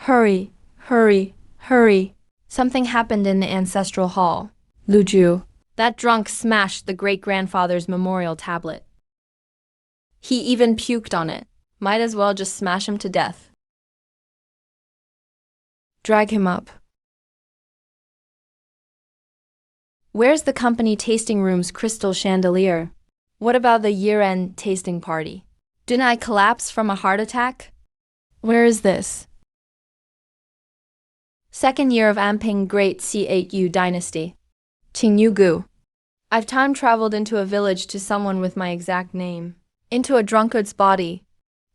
Hurry, hurry, hurry. Something happened in the ancestral hall. Luju. That drunk smashed the great-grandfather's memorial tablet. He even puked on it. Might as well just smash him to death. Drag him up. Where's the company tasting room's crystal chandelier? What about the year-end tasting party? Didn't I collapse from a heart attack? Where is this? Second year of Amping Great C8U Dynasty. Qingyugu. I've time-traveled into a village to someone with my exact name. Into a drunkard's body.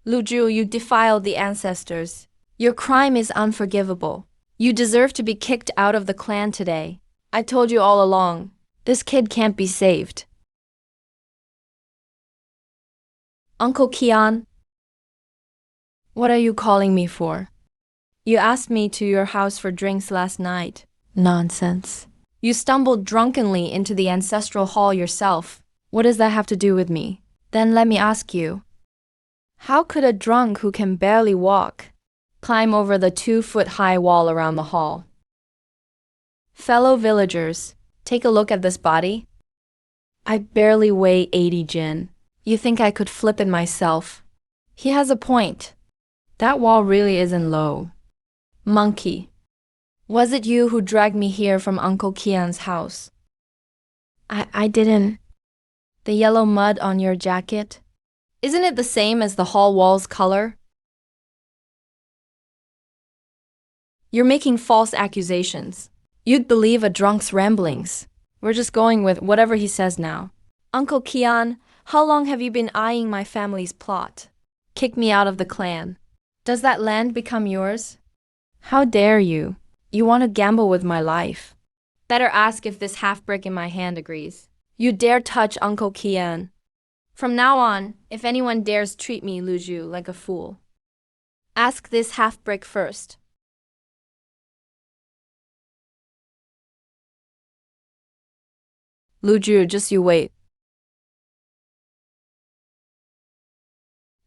Luju, you defiled the ancestors. Your crime is unforgivable. You deserve to be kicked out of the clan today. I told you all along. This kid can't be saved. Uncle Kian? What are you calling me for? You asked me to your house for drinks last night. Nonsense. You stumbled drunkenly into the ancestral hall yourself. What does that have to do with me? Then let me ask you. How could a drunk who can barely walk climb over the 2-foot-high wall around the hall? Fellow villagers, take a look at this body. I barely weigh 80 jin. You think I could flip it myself? He has a point. That wall really isn't low. Monkey. Was it you who dragged me here from Uncle Kian's house? I didn't. The yellow mud on your jacket? Isn't it the same as the hall wall's color? You're making false accusations. You'd believe a drunk's ramblings. We're just going with whatever he says now. Uncle Kian, how long have you been eyeing my family's plot? Kick me out of the clan. Does that land become yours? How dare you? You want to gamble with my life. Better ask if this half-brick in my hand agrees. You dare touch Uncle Kian. From now on, if anyone dares treat me, Luju, like a fool, ask this half-brick first. Luju, just you wait.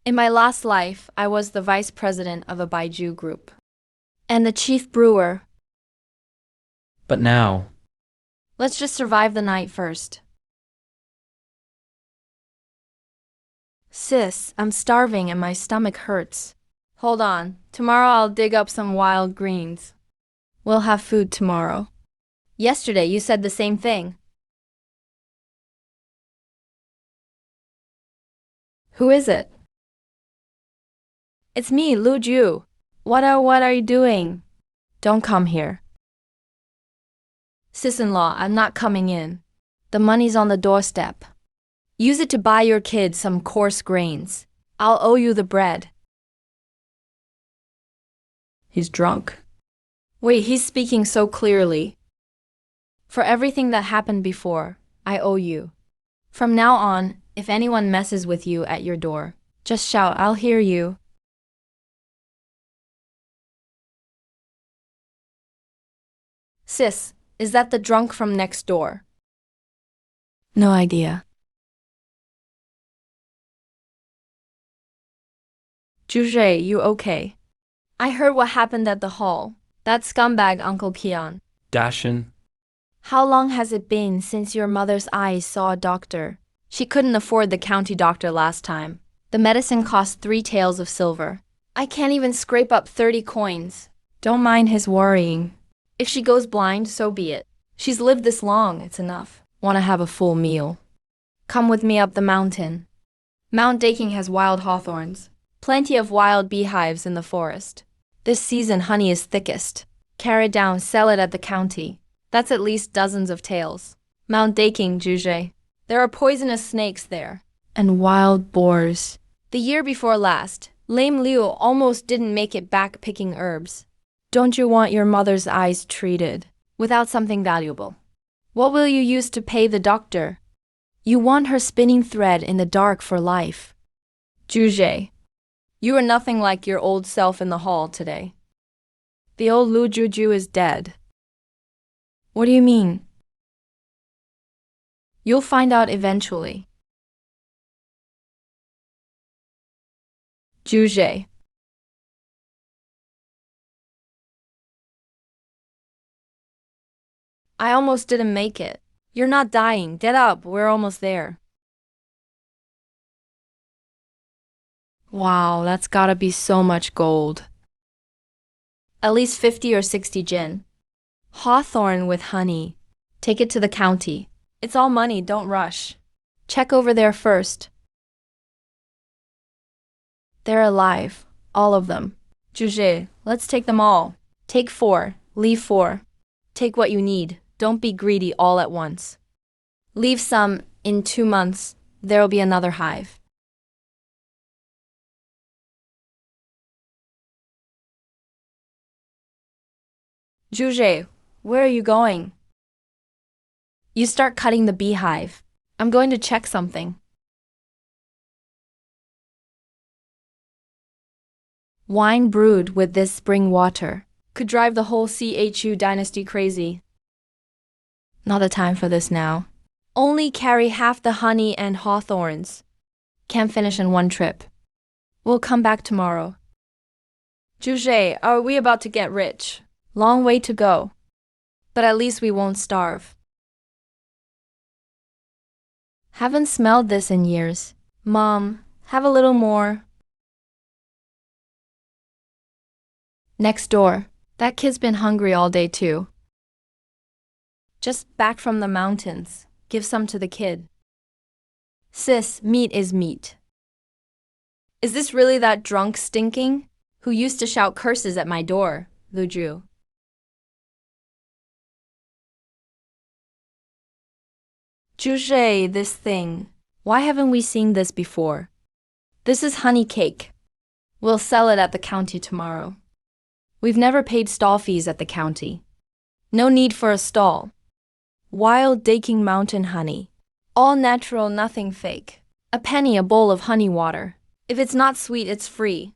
In my last life, I was the vice president of a Baiju group. And the chief brewer. But now, Let's just survive the night first. Sis, I'm starving and my stomach hurts. Hold on, tomorrow I'll dig up some wild greens. We'll have food tomorrow. Yesterday you said the same thing. Who is it? It's me, Lu Ju. What are you doing? Don't come here. Sis-in-law, I'm not coming in. The money's on the doorstep. Use it to buy your kids some coarse grains. I'll owe you the bread. He's drunk. Wait, he's speaking so clearly. For everything that happened before, I owe you. From now on, if anyone messes with you at your door, just shout, I'll hear you. Sis, is that the drunk from next door? No idea. Juje, you okay? I heard what happened at the hall. That scumbag Uncle Kian. Dashin, How long has it been since your mother's eyes saw a doctor? She couldn't afford the county doctor last time. The medicine cost 3 taels of silver. I can't even scrape up 30 coins. Don't mind his worrying. If she goes blind, so be it. She's lived this long, it's enough. Want to have a full meal? Come with me up the mountain. Mount Daking has wild hawthorns. Plenty of wild beehives in the forest. This season honey is thickest. Carry it down, sell it at the county. That's at least dozens of taels. Mount Daking, Juje. There are poisonous snakes there. And wild boars. The year before last, Lame Liu almost didn't make it back picking herbs. Don't you want your mother's eyes treated without something valuable? What will you use to pay the doctor? You want her spinning thread in the dark for life. Juje, you are nothing like your old self in the hall today. The old Lu Juju is dead. What do you mean? You'll find out eventually. Juje. I almost didn't make it. You're not dying. Get up. We're almost there. Wow, that's gotta be so much gold. At least 50 or 60 gin. Hawthorn with honey. Take it to the county. It's all money, don't rush. Check over there first. They're alive. All of them. Juje, let's take them all. Take 4. Leave 4. Take what you need. Don't be greedy all at once. Leave some. In 2 months, there'll be another hive. Juje, where are you going? You start cutting the beehive. I'm going to check something. Wine brewed with this spring water could drive the whole CHU dynasty crazy. Not the time for this now. Only carry half the honey and hawthorns. Can't finish in one trip. We'll come back tomorrow. Juje, are we about to get rich? Long way to go. But at least we won't starve. Haven't smelled this in years. Mom, have a little more. Next door. That kid's been hungry all day too. Just back from the mountains. Give some to the kid. Sis, meat is meat. Is this really that drunk stinking? Who used to shout curses at my door, Luju? Juje, this thing. Why haven't we seen this before? This is honey cake. We'll sell it at the county tomorrow. We've never paid stall fees at the county. No need for a stall. Wild Daking Mountain honey. All natural, nothing fake. A penny a bowl of honey water. If it's not sweet, it's free.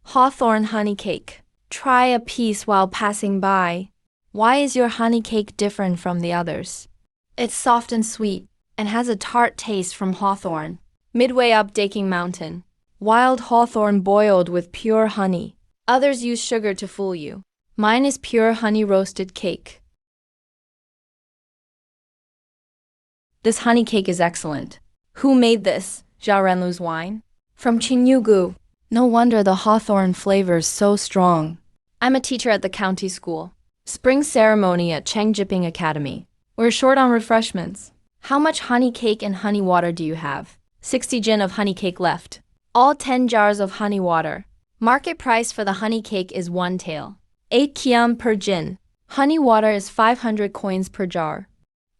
Hawthorn honey cake. Try a piece while passing by. Why is your honey cake different from the others? It's soft and sweet, and has a tart taste from hawthorn. Midway up Daking Mountain. Wild hawthorn boiled with pure honey. Others use sugar to fool you. Mine is pure honey roasted cake. This honey cake is excellent. Who made this? Jia Renlu's wine? From Chinyugu. No wonder the hawthorn flavor's so strong. I'm a teacher at the county school. Spring ceremony at Chengjipping Academy. We're short on refreshments. How much honey cake and honey water do you have? 60 gin of honey cake left. All 10 jars of honey water. Market price for the honey cake is 1 tael. 8 kiam per gin. Honey water is 500 coins per jar.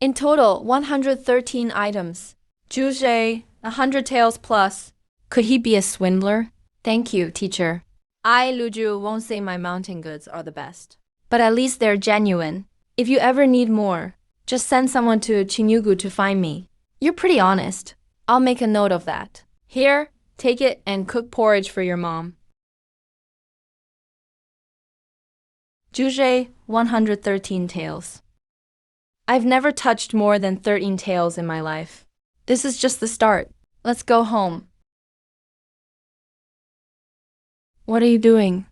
In total, 113 items. Juje, 100 taels plus. Could he be a swindler? Thank you, teacher. I, Luju, won't say my mountain goods are the best. But at least they're genuine. If you ever need more, just send someone to Chinyugu to find me. You're pretty honest. I'll make a note of that. Here, take it and cook porridge for your mom. Juje, 113 taels. I've never touched more than 13 taels in my life. This is just the start. Let's go home. What are you doing?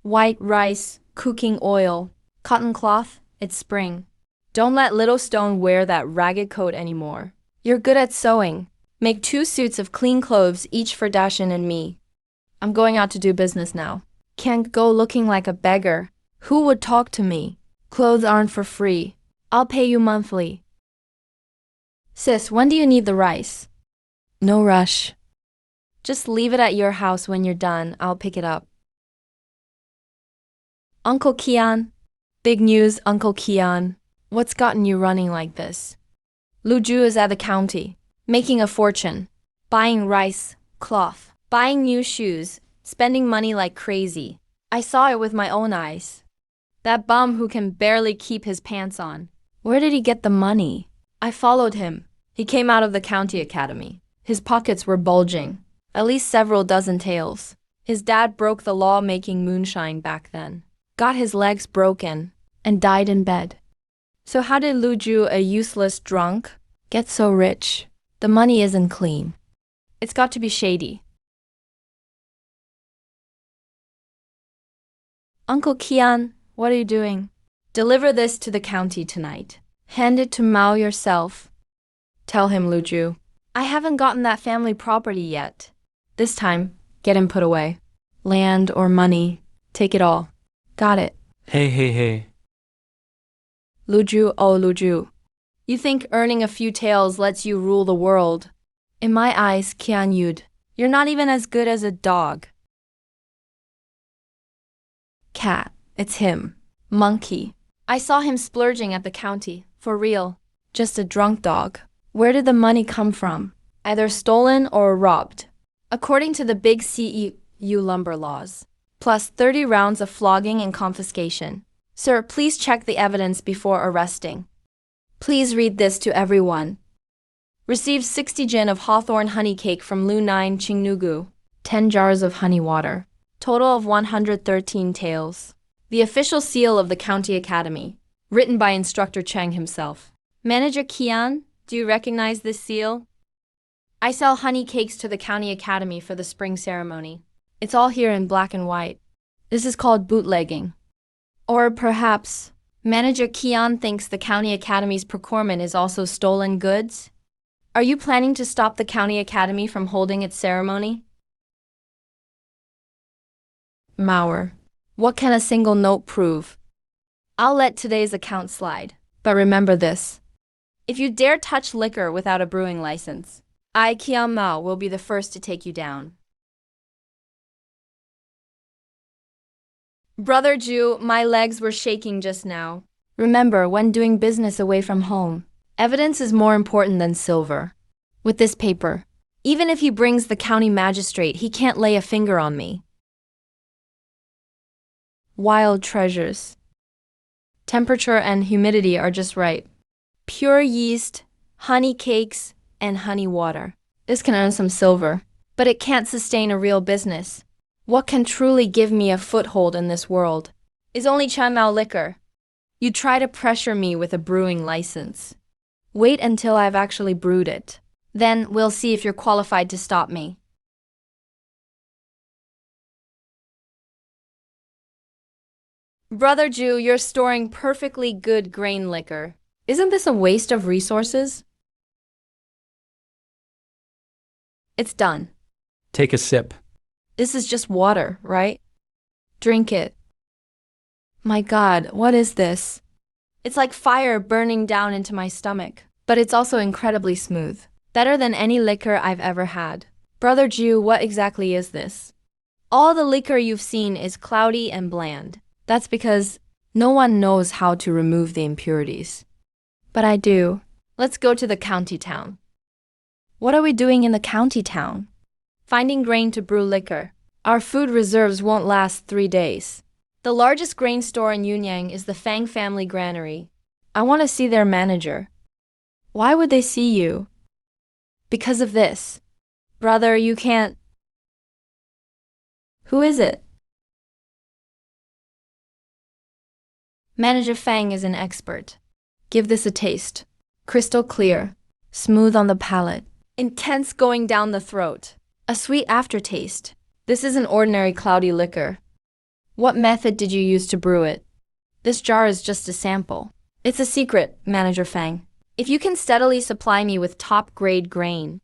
White rice, cooking oil, cotton cloth, it's spring. Don't let Little Stone wear that ragged coat anymore. You're good at sewing. Make 2 suits of clean clothes each for Dashin and me. I'm going out to do business now. Can't go looking like a beggar. Who would talk to me? Clothes aren't for free. I'll pay you monthly. Sis, when do you need the rice? No rush. Just leave it at your house when you're done. I'll pick it up. Uncle Kian. Big news, Uncle Kian. What's gotten you running like this? Luju is at the county, making a fortune. Buying rice, cloth, buying new shoes, spending money like crazy. I saw it with my own eyes. That bum who can barely keep his pants on. Where did he get the money? I followed him. He came out of the county academy. His pockets were bulging. At least several dozen taels. His dad broke the law making moonshine back then. Got his legs broken and died in bed. So how did Luju, a useless drunk, get so rich? The money isn't clean. It's got to be shady. Uncle Kian, what are you doing? Deliver this to the county tonight. Hand it to Mao yourself. Tell him, Luju. I haven't gotten that family property yet. This time, get him put away. Land or money, take it all. Got it. Hey. Luju, oh Luju. You think earning a few taels lets you rule the world? In my eyes, Qian Yud, you're not even as good as a dog. Cat, it's him. Monkey. I saw him splurging at the county, for real. Just a drunk dog. Where did the money come from? Either stolen or robbed. According to the big CEU lumber laws. Plus 30 rounds of flogging and confiscation. Sir, please check the evidence before arresting. Please read this to everyone. Received 60 jin of hawthorn honey cake from Lu 9 Qingnugu. 10 jars of honey water. Total of 113 taels. The official seal of the County Academy. Written by Instructor Cheng himself. Manager Qian, do you recognize this seal? I sell honey cakes to the County Academy for the spring ceremony. It's all here in black and white. This is called bootlegging. Or perhaps, Manager Qian thinks the County Academy's procurement is also stolen goods? Are you planning to stop the County Academy from holding its ceremony? Mauer. What can a single note prove? I'll let today's account slide, but remember this. If you dare touch liquor without a brewing license, I, Qian Mao, will be the first to take you down. Brother Ju, my legs were shaking just now. Remember, when doing business away from home, evidence is more important than silver. With this paper, even if he brings the county magistrate, he can't lay a finger on me. Wild treasures. Temperature and humidity are just right. Pure yeast, honey cakes, and honey water. This can earn some silver, but it can't sustain a real business. What can truly give me a foothold in this world is only Chanmao liquor. You try to pressure me with a brewing license. Wait until I've actually brewed it. Then we'll see if you're qualified to stop me. Brother Ju, you're storing perfectly good grain liquor. Isn't this a waste of resources? It's done. Take a sip. This is just water, right? Drink it. My God, what is this? It's like fire burning down into my stomach, but it's also incredibly smooth. Better than any liquor I've ever had. Brother Ju, what exactly is this? All the liquor you've seen is cloudy and bland. That's because no one knows how to remove the impurities. But I do. Let's go to the county town. What are we doing in the county town? Finding grain to brew liquor. Our food reserves won't last 3 days. The largest grain store in Yunyang is the Fang family granary. I want to see their manager. Why would they see you? Because of this. Brother, you can't. Who is it? Manager Fang is an expert. Give this a taste. Crystal clear, smooth on the palate, intense going down the throat, a sweet aftertaste. This isn't ordinary cloudy liquor. What method did you use to brew it? This jar is just a sample. It's a secret, Manager Fang. If you can steadily supply me with top-grade grain,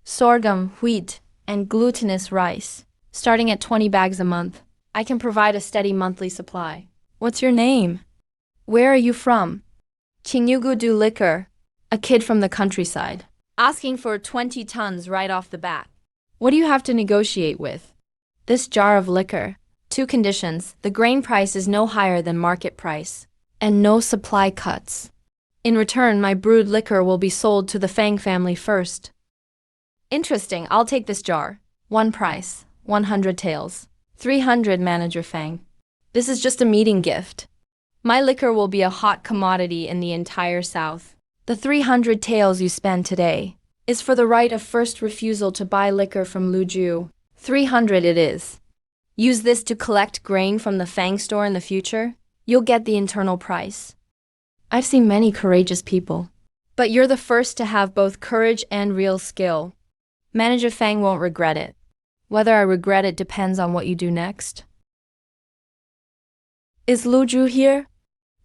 sorghum, wheat, and glutinous rice, starting at 20 bags a month, I can provide a steady monthly supply. What's your name? Where are you from? Qingnugu Du Liquor, a kid from the countryside, asking for 20 tons right off the bat. What do you have to negotiate with? This jar of liquor. 2 conditions. The grain price is no higher than market price, and no supply cuts. In return, my brewed liquor will be sold to the Fang family first. Interesting, I'll take this jar. One price, 100 taels. 300, Manager Fang. This is just a meeting gift. My liquor will be a hot commodity in the entire South. The 300 taels you spend today is for the right of first refusal to buy liquor from Luju. 300 it is. Use this to collect grain from the Fang store in the future. You'll get the internal price. I've seen many courageous people, but you're the first to have both courage and real skill. Manager Fang won't regret it. Whether I regret it depends on what you do next. Is Luju here?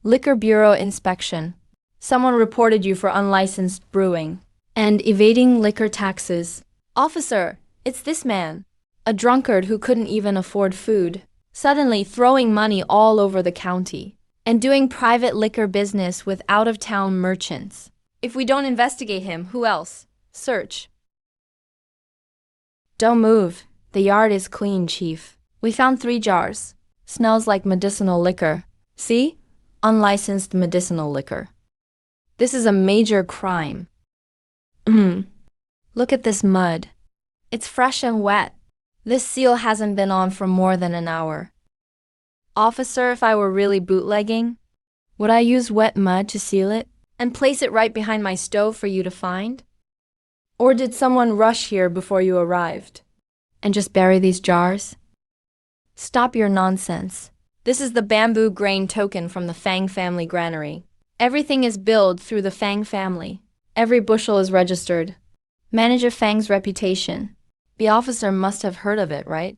Liquor Bureau inspection. Someone reported you for unlicensed brewing and evading liquor taxes. Officer, it's this man. A drunkard who couldn't even afford food, suddenly throwing money all over the county and doing private liquor business with out-of-town merchants. If we don't investigate him, who else? Search. Don't move. The yard is clean, Chief. We found 3 jars. Smells like medicinal liquor. See? Unlicensed medicinal liquor. This is a major crime. Look at this mud. It's fresh and wet. This seal hasn't been on for more than an hour. Officer, if I were really bootlegging, would I use wet mud to seal it and place it right behind my stove for you to find? Or did someone rush here before you arrived and just bury these jars? Stop your nonsense. This is the bamboo grain token from the Fang family granary. Everything is billed through the Fang family. Every bushel is registered. Manager Fang's reputation. The officer must have heard of it, right?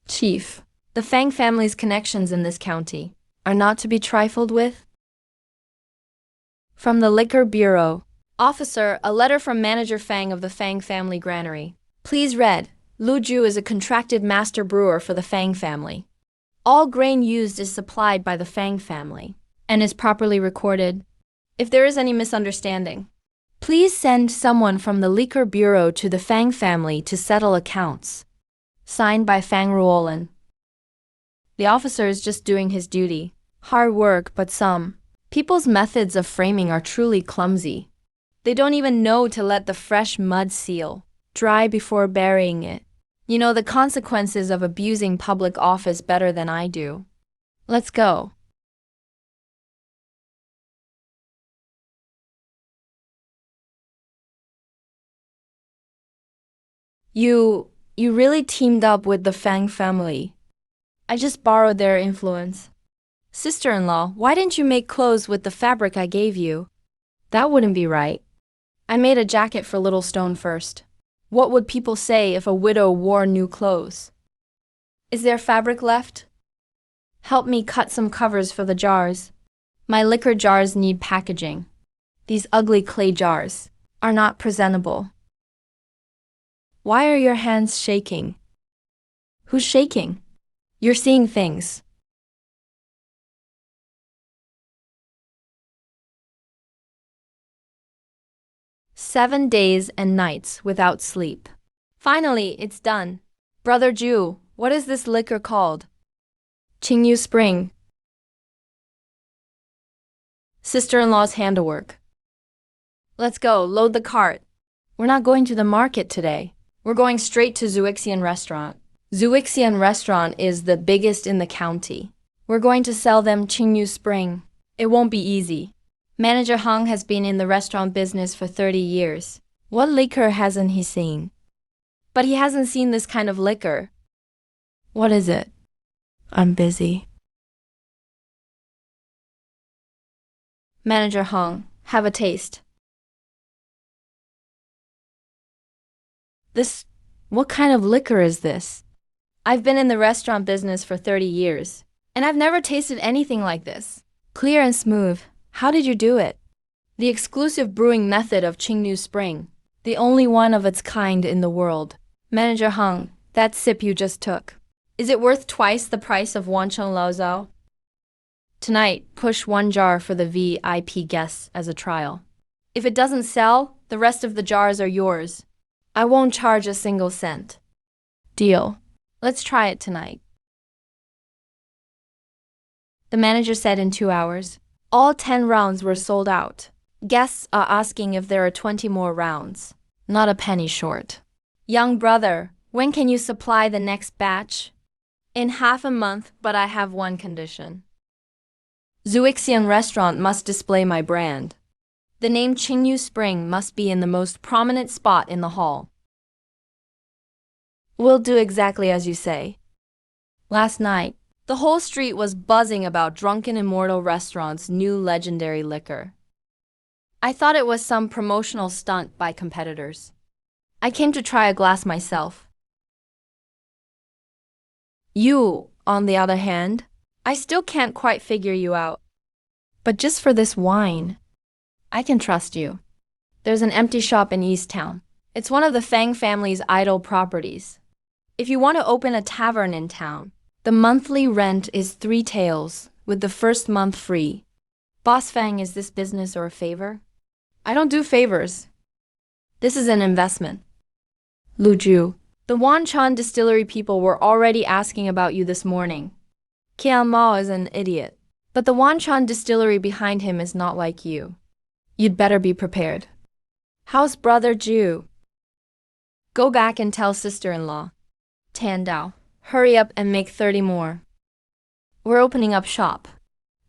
Chief, the Fang family's connections in this county are not to be trifled with. From the Liquor Bureau. Officer, a letter from Manager Fang of the Fang family granary. Please read, Lu Ju is a contracted master brewer for the Fang family. All grain used is supplied by the Fang family and is properly recorded. If there is any misunderstanding, please send someone from the Liquor Bureau to the Fang family to settle accounts. Signed by Fang Ruolin. The officer is just doing his duty. Hard work, but some people's methods of framing are truly clumsy. They don't even know to let the fresh mud seal dry before burying it. You know the consequences of abusing public office better than I do. Let's go. You really teamed up with the Fang family. I just borrowed their influence. Sister-in-law, why didn't you make clothes with the fabric I gave you? That wouldn't be right. I made a jacket for Little Stone first. What would people say if a widow wore new clothes? Is there fabric left? Help me cut some covers for the jars. My liquor jars need packaging. These ugly clay jars are not presentable. Why are your hands shaking? Who's shaking? You're seeing things. "7 days and nights without sleep. Finally, it's done. Brother Ju, what is this liquor called?" "Qingyu Spring." Sister-in-law's handiwork. Let's go, load the cart. We're not going to the market today. We're going straight to Zuixian Restaurant. Zuixian Restaurant is the biggest in the county. We're going to sell them Qingyu Spring. It won't be easy. Manager Hung has been in the restaurant business for 30 years. What liquor hasn't he seen? But he hasn't seen this kind of liquor. What is it? I'm busy. Manager Hung, have a taste. What kind of liquor is this? I've been in the restaurant business for 30 years, and I've never tasted anything like this. Clear and smooth. How did you do it? The exclusive brewing method of Qingyu Spring, the only one of its kind in the world. Manager Hung, that sip you just took, is it worth twice the price of Wancheng Laozao? Tonight, push 1 jar for the VIP guests as a trial. If it doesn't sell, the rest of the jars are yours. I won't charge a single cent. Deal. Let's try it tonight. The manager said in 2 hours. All 10 rounds were sold out. Guests are asking if there are 20 more rounds. Not a penny short. Young brother, when can you supply the next batch? In half a month, but I have one condition. Zuixian Restaurant must display my brand. The name Qingyu Spring must be in the most prominent spot in the hall. We'll do exactly as you say. Last night, the whole street was buzzing about Drunken Immortal Restaurant's new legendary liquor. I thought it was some promotional stunt by competitors. I came to try a glass myself. You, on the other hand, I still can't quite figure you out. But just for this wine, I can trust you. There's an empty shop in East Town. It's one of the Fang family's idle properties. If you want to open a tavern in town, the monthly rent is 3 taels, with the first month free. Boss Fang, is this business or a favor? I don't do favors. This is an investment. Lu Ju, the Wanchan distillery people were already asking about you this morning. Qian Mao is an idiot, but the Wanchan distillery behind him is not like you. You'd better be prepared. How's brother Ju? Go back and tell sister-in-law. Tan Dao, hurry up and make 30 more. We're opening up shop.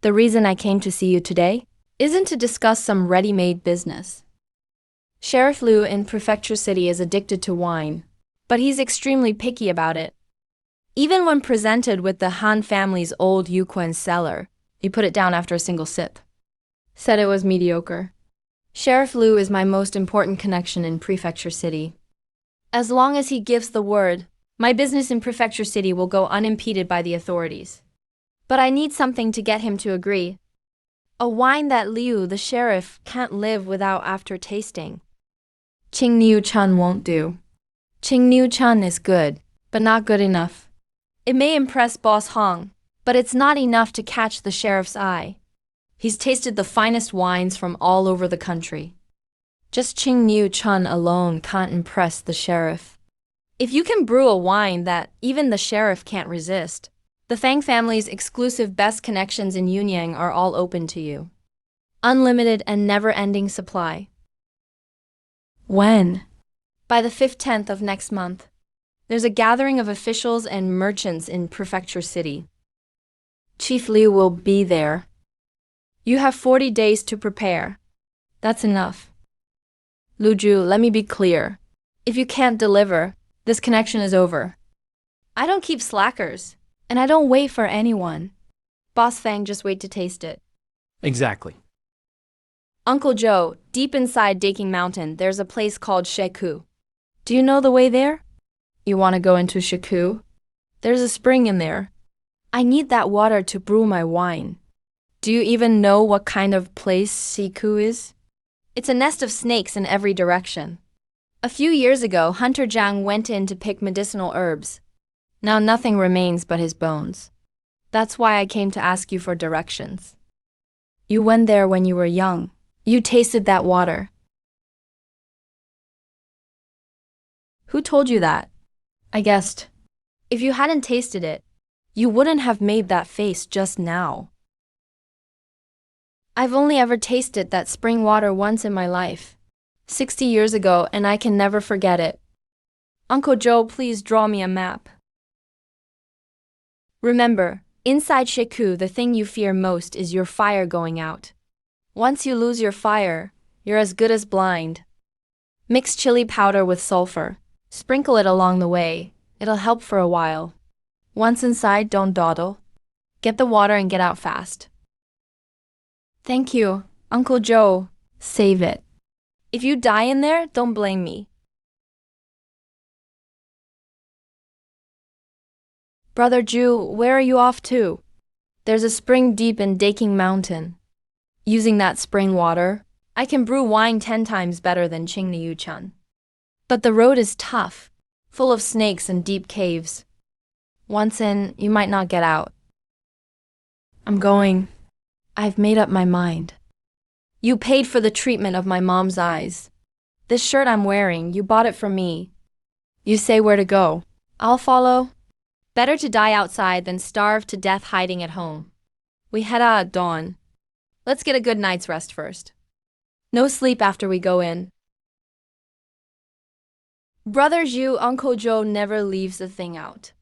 The reason I came to see you today isn't to discuss some ready-made business. Sheriff Liu in Prefecture City is addicted to wine, but he's extremely picky about it. Even when presented with the Han family's old Yuquan cellar, he put it down after a single sip. Said it was mediocre. Sheriff Liu is my most important connection in Prefecture City. As long as he gives the word, my business in Prefecture City will go unimpeded by the authorities. But I need something to get him to agree. A wine that Liu, the sheriff, can't live without after tasting. Qingniu Chun won't do. Qingniu Chun is good, but not good enough. It may impress Boss Hong, but it's not enough to catch the sheriff's eye. He's tasted the finest wines from all over the country. Just Qingniu Chun alone can't impress the sheriff. If you can brew a wine that even the sheriff can't resist, the Fang family's exclusive best connections in Yunyang are all open to you. Unlimited and never-ending supply. When? By the 5th-10th of next month. There's a gathering of officials and merchants in Prefecture City. Chief Liu will be there. You have 40 days to prepare. That's enough. Lu Ju, let me be clear. If you can't deliver, this connection is over. I don't keep slackers, and I don't wait for anyone. Boss Fang, just wait to taste it. Exactly. Uncle Joe, deep inside Daking Mountain, there's a place called Sheku. Do you know the way there? You want to go into Sheku? There's a spring in there. I need that water to brew my wine. Do you even know what kind of place Sheku is? It's a nest of snakes in every direction. A few years ago, Hunter Zhang went in to pick medicinal herbs. Now nothing remains but his bones. That's why I came to ask you for directions. You went there when you were young. You tasted that water. Who told you that? I guessed. If you hadn't tasted it, you wouldn't have made that face just now. I've only ever tasted that spring water once in my life. 60 years ago, and I can never forget it. Uncle Joe, please draw me a map. Remember, inside Sheku, the thing you fear most is your fire going out. Once you lose your fire, you're as good as blind. Mix chili powder with sulfur. Sprinkle it along the way. It'll help for a while. Once inside, don't dawdle. Get the water and get out fast. Thank you, Uncle Joe. Save it. If you die in there, don't blame me. Brother Ju, where are you off to? There's a spring deep in Daking Mountain. Using that spring water, I can brew wine 10 times better than Qingniu Chun. But the road is tough, full of snakes and deep caves. Once in, you might not get out. I'm going. I've made up my mind. You paid for the treatment of my mom's eyes. This shirt I'm wearing, you bought it from me. You say where to go. I'll follow. Better to die outside than starve to death hiding at home. We head out at dawn. Let's get a good night's rest first. No sleep after we go in. Brother Zhu, Uncle Joe never leaves a thing out.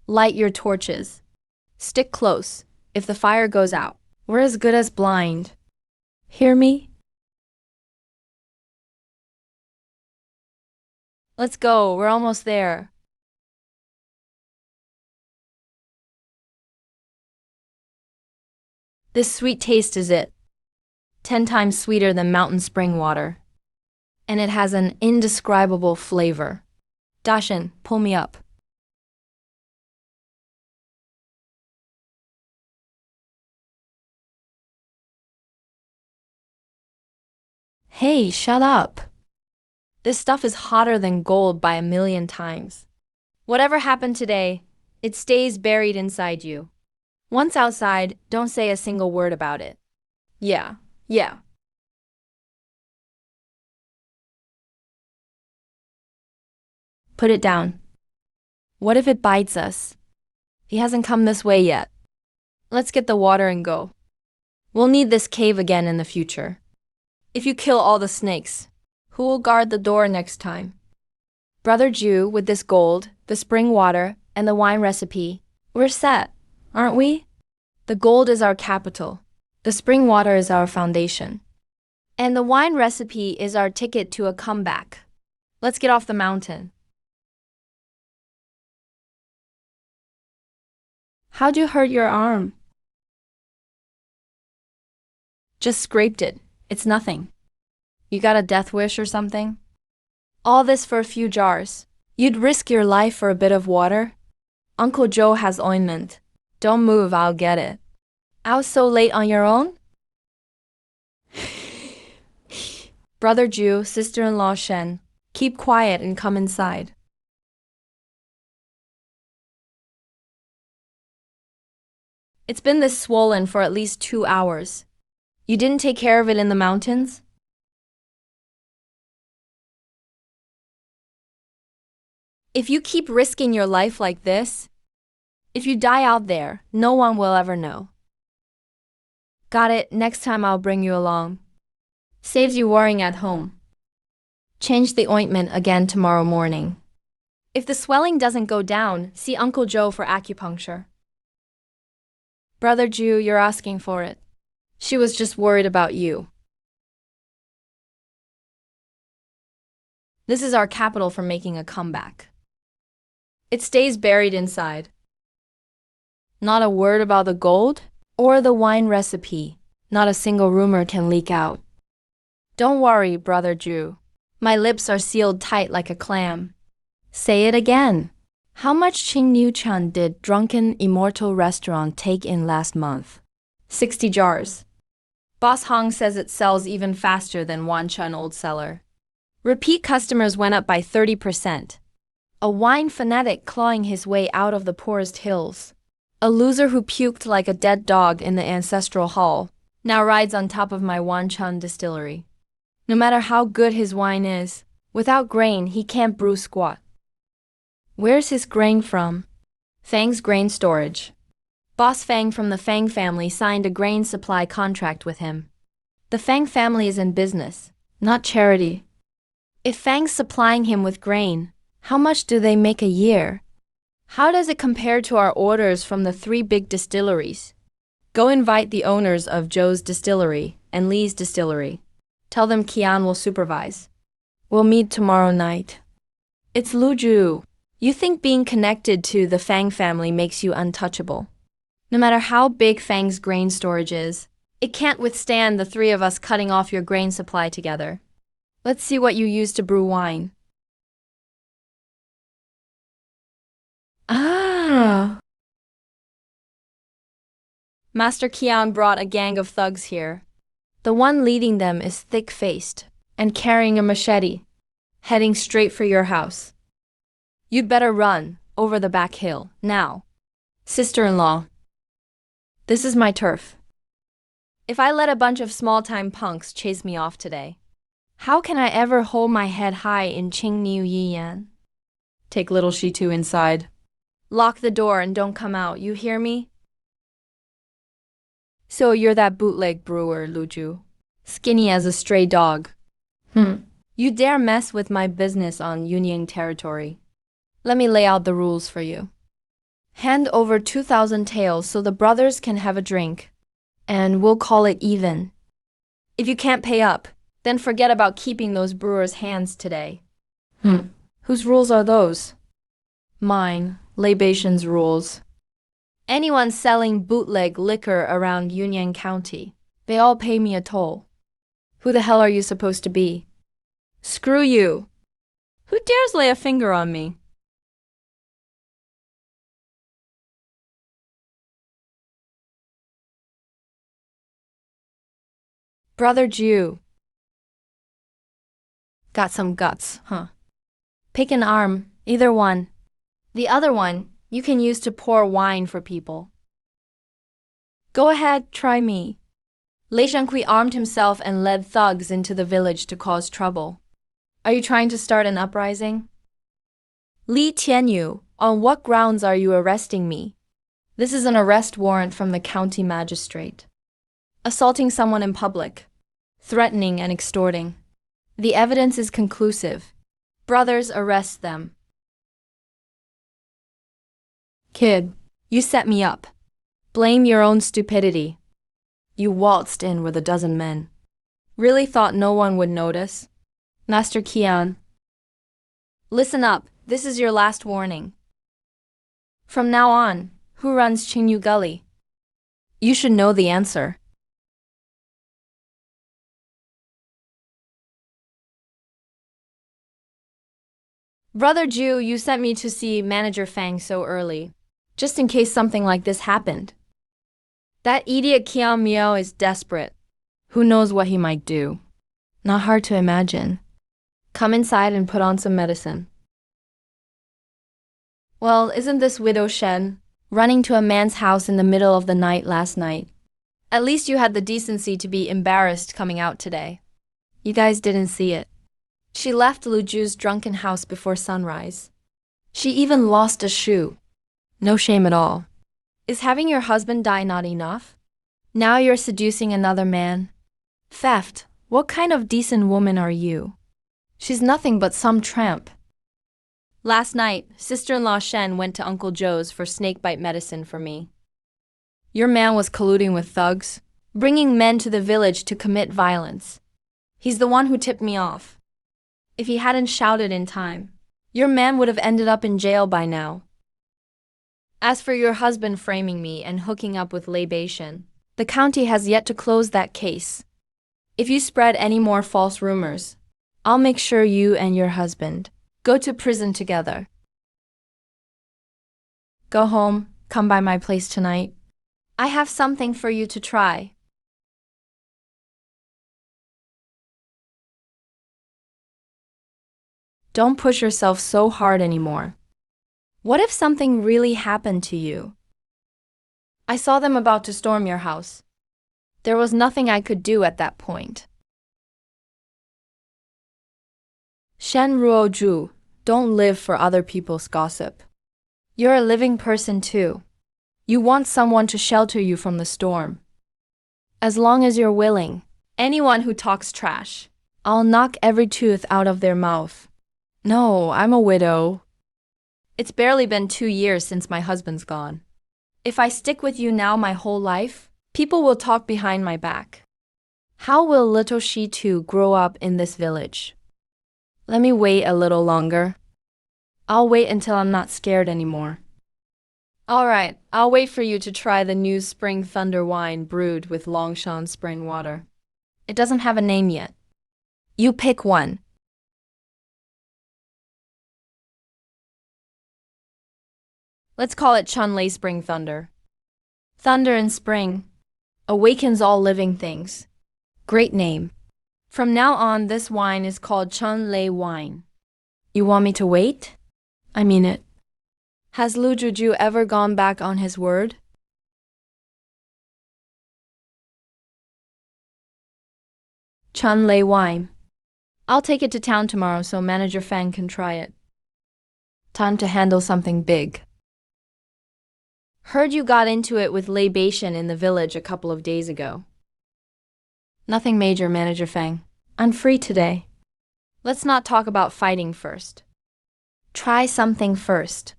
Light your torches. Stick close. If the fire goes out, we're as good as blind. Hear me? Let's go, we're almost there. This sweet taste is it. 10 times sweeter than mountain spring water. And it has an indescribable flavor. Dashin, pull me up. Hey, shut up. This stuff is hotter than gold by a million times. Whatever happened today, it stays buried inside you. Once outside, don't say a single word about it. Yeah, yeah. Put it down. What if it bites us? He hasn't come this way yet. Let's get the water and go. We'll need this cave again in the future. If you kill all the snakes, who will guard the door next time? Brother Jew, with this gold, the spring water, and the wine recipe, we're set, aren't we? The gold is our capital. The spring water is our foundation. And the wine recipe is our ticket to a comeback. Let's get off the mountain. How'd you hurt your arm? Just scraped it. It's nothing. You got a death wish or something? All this for a few jars. You'd risk your life for a bit of water? Uncle Joe has ointment. Don't move, I'll get it. Out so late on your own? Brother Jew, sister-in-law Shen, keep quiet and come inside. It's been this swollen for at least 2 hours. You didn't take care of it in the mountains? If you keep risking your life like this, if you die out there, no one will ever know. Got it, next time I'll bring you along. Saves you worrying at home. Change the ointment again tomorrow morning. If the swelling doesn't go down, see Uncle Joe for acupuncture. Brother Jew, you're asking for it. She was just worried about you. This is our capital for making a comeback. It stays buried inside. Not a word about the gold or the wine recipe. Not a single rumor can leak out. Don't worry, Brother Jew. My lips are sealed tight like a clam. Say it again. How much Qingniu-chan did Drunken Immortal Restaurant take in last month? 60 jars. Boss Hong says it sells even faster than Wanchun Old Cellar. Repeat customers went up by 30%. A wine fanatic clawing his way out of the poorest hills. A loser who puked like a dead dog in the ancestral hall now rides on top of my Wanchun distillery. No matter how good his wine is, without grain he can't brew squat. Where's his grain from? Fang's Grain Storage. Boss Fang from the Fang family signed a grain supply contract with him. The Fang family is in business, not charity. If Fang's supplying him with grain, how much do they make a year? How does it compare to our orders from the 3 big distilleries? Go invite the owners of Joe's Distillery and Lee's Distillery. Tell them Kian will supervise. We'll meet tomorrow night. It's Luju. You think being connected to the Fang family makes you untouchable. No matter how big Fang's grain storage is, it can't withstand the 3 of us cutting off your grain supply together. Let's see what you use to brew wine. Ah! Master Kian brought a gang of thugs here. The one leading them is thick-faced and carrying a machete, heading straight for your house. You'd better run over the back hill, now. Sister-in-law, this is my turf. If I let a bunch of small-time punks chase me off today, how can I ever hold my head high in Qingniu Yiyan? Take little Shitu inside. Lock the door and don't come out, you hear me? So you're that bootleg brewer, Luju. Skinny as a stray dog. You dare mess with my business on Yunying territory. Let me lay out the rules for you. Hand over 2,000 taels so the brothers can have a drink. And we'll call it even. If you can't pay up, then forget about keeping those brewers' hands today. Whose rules are those? Mine, Libation's rules. Anyone selling bootleg liquor around Union County, they all pay me a toll. Who the hell are you supposed to be? Screw you! Who dares lay a finger on me? Brother Jew. Got some guts, huh? Pick an arm, either one. The other one, you can use to pour wine for people. Go ahead, try me. Lei Zhenkui armed himself and led thugs into the village to cause trouble. Are you trying to start an uprising? Li Tianyu, on what grounds are you arresting me? This is an arrest warrant from the county magistrate. Assaulting someone in public. Threatening and extorting. The evidence is conclusive. Brothers, arrest them. Kid, you set me up. Blame your own stupidity. You waltzed in with a dozen men. Really thought no one would notice? Master Qian. Listen up, this is your last warning. From now on, who runs Qingyu Gully? You should know the answer. Brother Ju, you sent me to see Manager Fang so early, just in case something like this happened. That idiot Qian Miao is desperate. Who knows what he might do? Not hard to imagine. Come inside and put on some medicine. Well, isn't this Widow Shen running to a man's house in the middle of the night last night? At least you had the decency to be embarrassed coming out today. You guys didn't see it. She left Lu Ju's drunken house before sunrise. She even lost a shoe. No shame at all. Is having your husband die not enough? Now you're seducing another man. Theft. What kind of decent woman are you? She's nothing but some tramp. Last night, sister-in-law Shen went to Uncle Joe's for snakebite medicine for me. Your man was colluding with thugs, bringing men to the village to commit violence. He's the one who tipped me off. If he hadn't shouted in time, your man would have ended up in jail by now. As for your husband framing me and hooking up with Lei Beishan, the county has yet to close that case. If you spread any more false rumors, I'll make sure you and your husband go to prison together. Go home, come by my place tonight. I have something for you to try. Don't push yourself so hard anymore. What if something really happened to you? I saw them about to storm your house. There was nothing I could do at that point. Shen Ruozhu, don't live for other people's gossip. You're a living person too. You want someone to shelter you from the storm. As long as you're willing, anyone who talks trash, I'll knock every tooth out of their mouth. No, I'm a widow. It's barely been 2 years since my husband's gone. If I stick with you now my whole life, people will talk behind my back. How will little Shi Tu grow up in this village? Let me wait a little longer. I'll wait until I'm not scared anymore. All right, I'll wait for you to try the new Spring Thunder wine brewed with Longshan spring water. It doesn't have a name yet. You pick one. Let's call it Chunlei Spring Thunder. Thunder in spring awakens all living things. Great name. From now on, this wine is called Chunlei wine. You want me to wait? I mean it. Has Lu Juju ever gone back on his word? Chunlei wine. I'll take it to town tomorrow so Manager Fang can try it. Time to handle something big. Heard you got into it with Lei Beishan in the village a couple of days ago. Nothing major, Manager Fang. I'm free today. Let's not talk about fighting first. Try something first.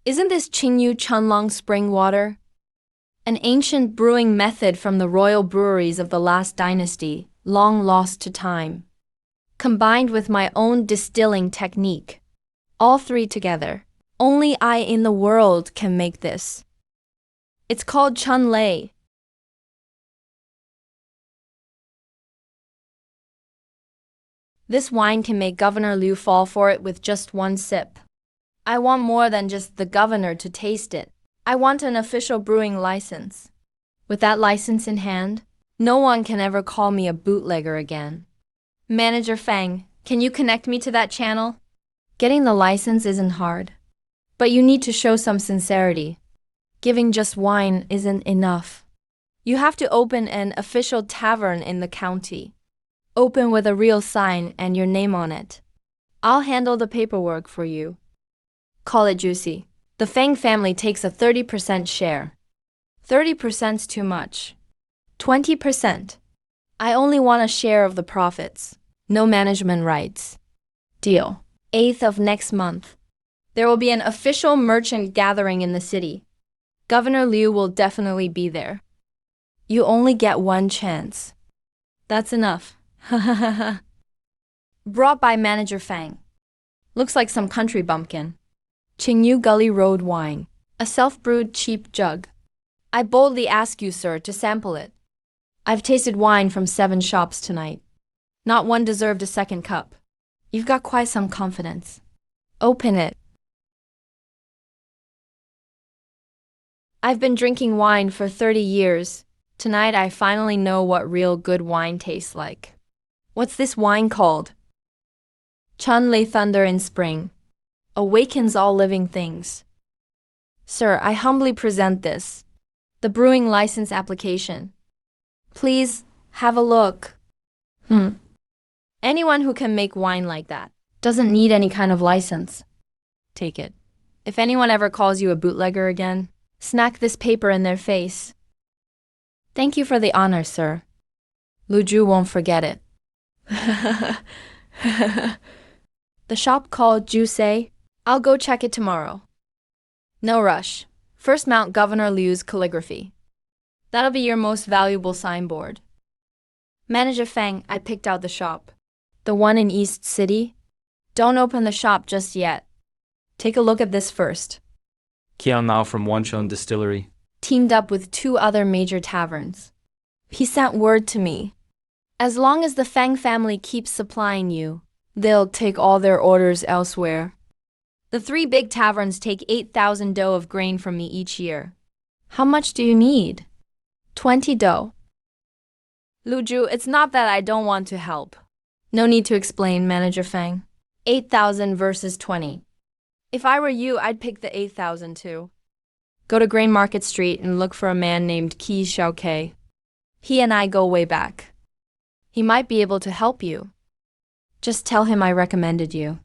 Isn't this Qingyu Chunlong spring water? An ancient brewing method from the royal breweries of the last dynasty, long lost to time. Combined with my own distilling technique. All three together. Only I in the world can make this. It's called Chunlei. This wine can make Governor Liu fall for it with just one sip. I want more than just the governor to taste it. I want an official brewing license. With that license in hand, no one can ever call me a bootlegger again. Manager Fang, can you connect me to that channel? Getting the license isn't hard, but you need to show some sincerity. Giving just wine isn't enough. You have to open an official tavern in the county. Open with a real sign and your name on it. I'll handle the paperwork for you. Call it juicy. The Fang family takes a 30% share. 30%'s too much. 20%. I only want a share of the profits. No management rights. Deal. 8th of next month. There will be an official merchant gathering in the city. Governor Liu will definitely be there. You only get one chance. That's enough. Brought by Manager Fang. Looks like some country bumpkin. Qingyu Gully Road wine. A self-brewed cheap jug. I boldly ask you, sir, to sample it. I've tasted wine from 7 shops tonight. Not one deserved a second cup. You've got quite some confidence. Open it. I've been drinking wine for 30 years. Tonight I finally know what real good wine tastes like. What's this wine called? Chunlei Thunder in Spring. Awakens all living things. Sir, I humbly present this. The brewing license application. Please, have a look. Anyone who can make wine like that doesn't need any kind of license. Take it. If anyone ever calls you a bootlegger again, smack this paper in their face. Thank you for the honor, sir. Lu Ju won't forget it. The shop called Jusei. I'll go check it tomorrow. No rush. First mount Governor Liu's calligraphy. That'll be your most valuable signboard. Manager Fang, I picked out the shop. The one in East City? Don't open the shop just yet. Take a look at this first. Kiao Nao from Wancheng Distillery. Teamed up with 2 other major taverns. He sent word to me. As long as the Fang family keeps supplying you, they'll take all their orders elsewhere. The 3 big taverns take 8,000 dough of grain from me each year. How much do you need? 20 dough. Lu Ju, it's not that I don't want to help. No need to explain, Manager Fang. 8,000 versus 20. If I were you, I'd pick the 8,000 too. Go to Grain Market Street and look for a man named Qi Xiaokei. He and I go way back. He might be able to help you. Just tell him I recommended you.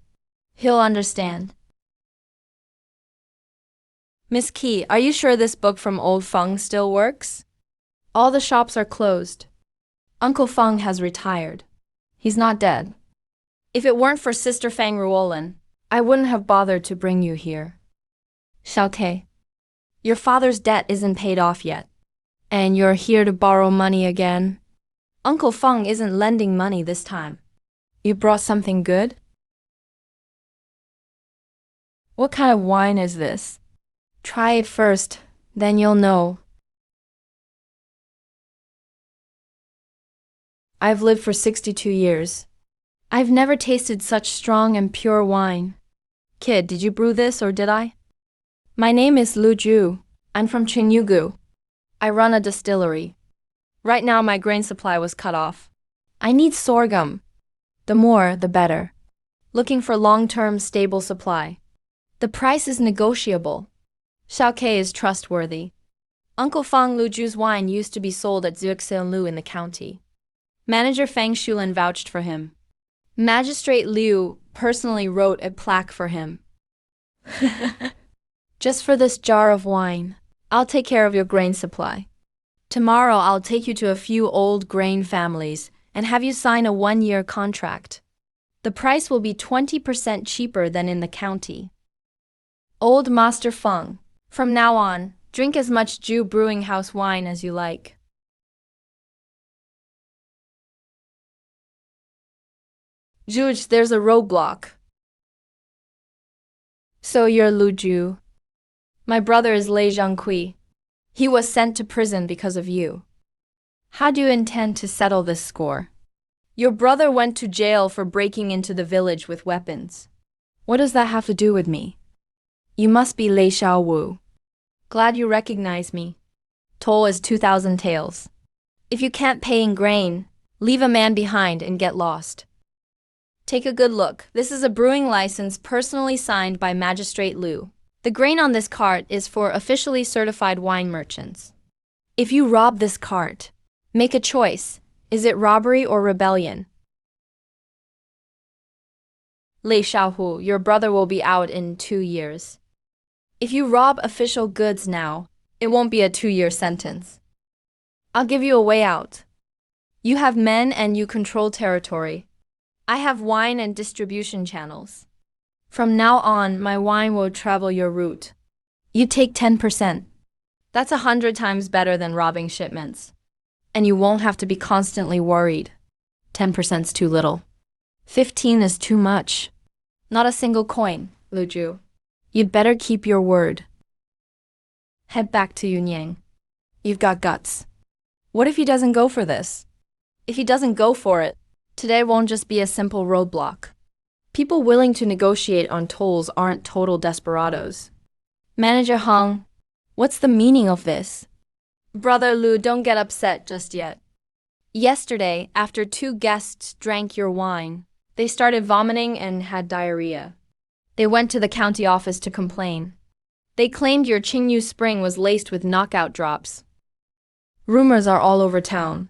He'll understand. Miss Qi, are you sure this book from Old Feng still works? All the shops are closed. Uncle Feng has retired. He's not dead. If it weren't for Sister Fang Ruolin, I wouldn't have bothered to bring you here. Xiaokei, your father's debt isn't paid off yet. And you're here to borrow money again? Uncle Feng isn't lending money this time. You brought something good? What kind of wine is this? Try it first, then you'll know. I've lived for 62 years. I've never tasted such strong and pure wine. Kid, did you brew this or did I? My name is Lu Ju. I'm from Qingyugu. I run a distillery. Right now my grain supply was cut off. I need sorghum. The more, the better. Looking for long-term stable supply. The price is negotiable. Xiaokei is trustworthy. Uncle Feng Lu Ju's wine used to be sold at Zuxianlu in the county. Manager Fang Shulin vouched for him. Magistrate Liu personally wrote a plaque for him. Just for this jar of wine, I'll take care of your grain supply. Tomorrow I'll take you to a few old grain families and have you sign a 1-year contract. The price will be 20% cheaper than in the county. Old Master Feng, from now on, drink as much Ju Brewing House wine as you like. Juge, there's a roadblock. So you're Lu Ju. My brother is Lei Zhangqi. He was sent to prison because of you. How do you intend to settle this score? Your brother went to jail for breaking into the village with weapons. What does that have to do with me? You must be Lei Xiaowu. Glad you recognize me. Toll is 2,000 taels. If you can't pay in grain, leave a man behind and get lost. Take a good look. This is a brewing license personally signed by Magistrate Liu. The grain on this cart is for officially certified wine merchants. If you rob this cart, make a choice. Is it robbery or rebellion? Lei Xiaohu, your brother will be out in 2 years. If you rob official goods now, it won't be a 2-year sentence. I'll give you a way out. You have men and you control territory. I have wine and distribution channels. From now on, my wine will travel your route. You take 10%. That's 100 times better than robbing shipments. And you won't have to be constantly worried. 10%'s too little. 15 is too much. Not a single coin, Lu Ju. You'd better keep your word. Head back to Yunyang. You've got guts. What if he doesn't go for this? If he doesn't go for it, today won't just be a simple roadblock. People willing to negotiate on tolls aren't total desperados. Manager Hong, what's the meaning of this? Brother Lu, don't get upset just yet. Yesterday, after 2 guests drank your wine, they started vomiting and had diarrhea. They went to the county office to complain. They claimed your Qingyu spring was laced with knockout drops. Rumors are all over town.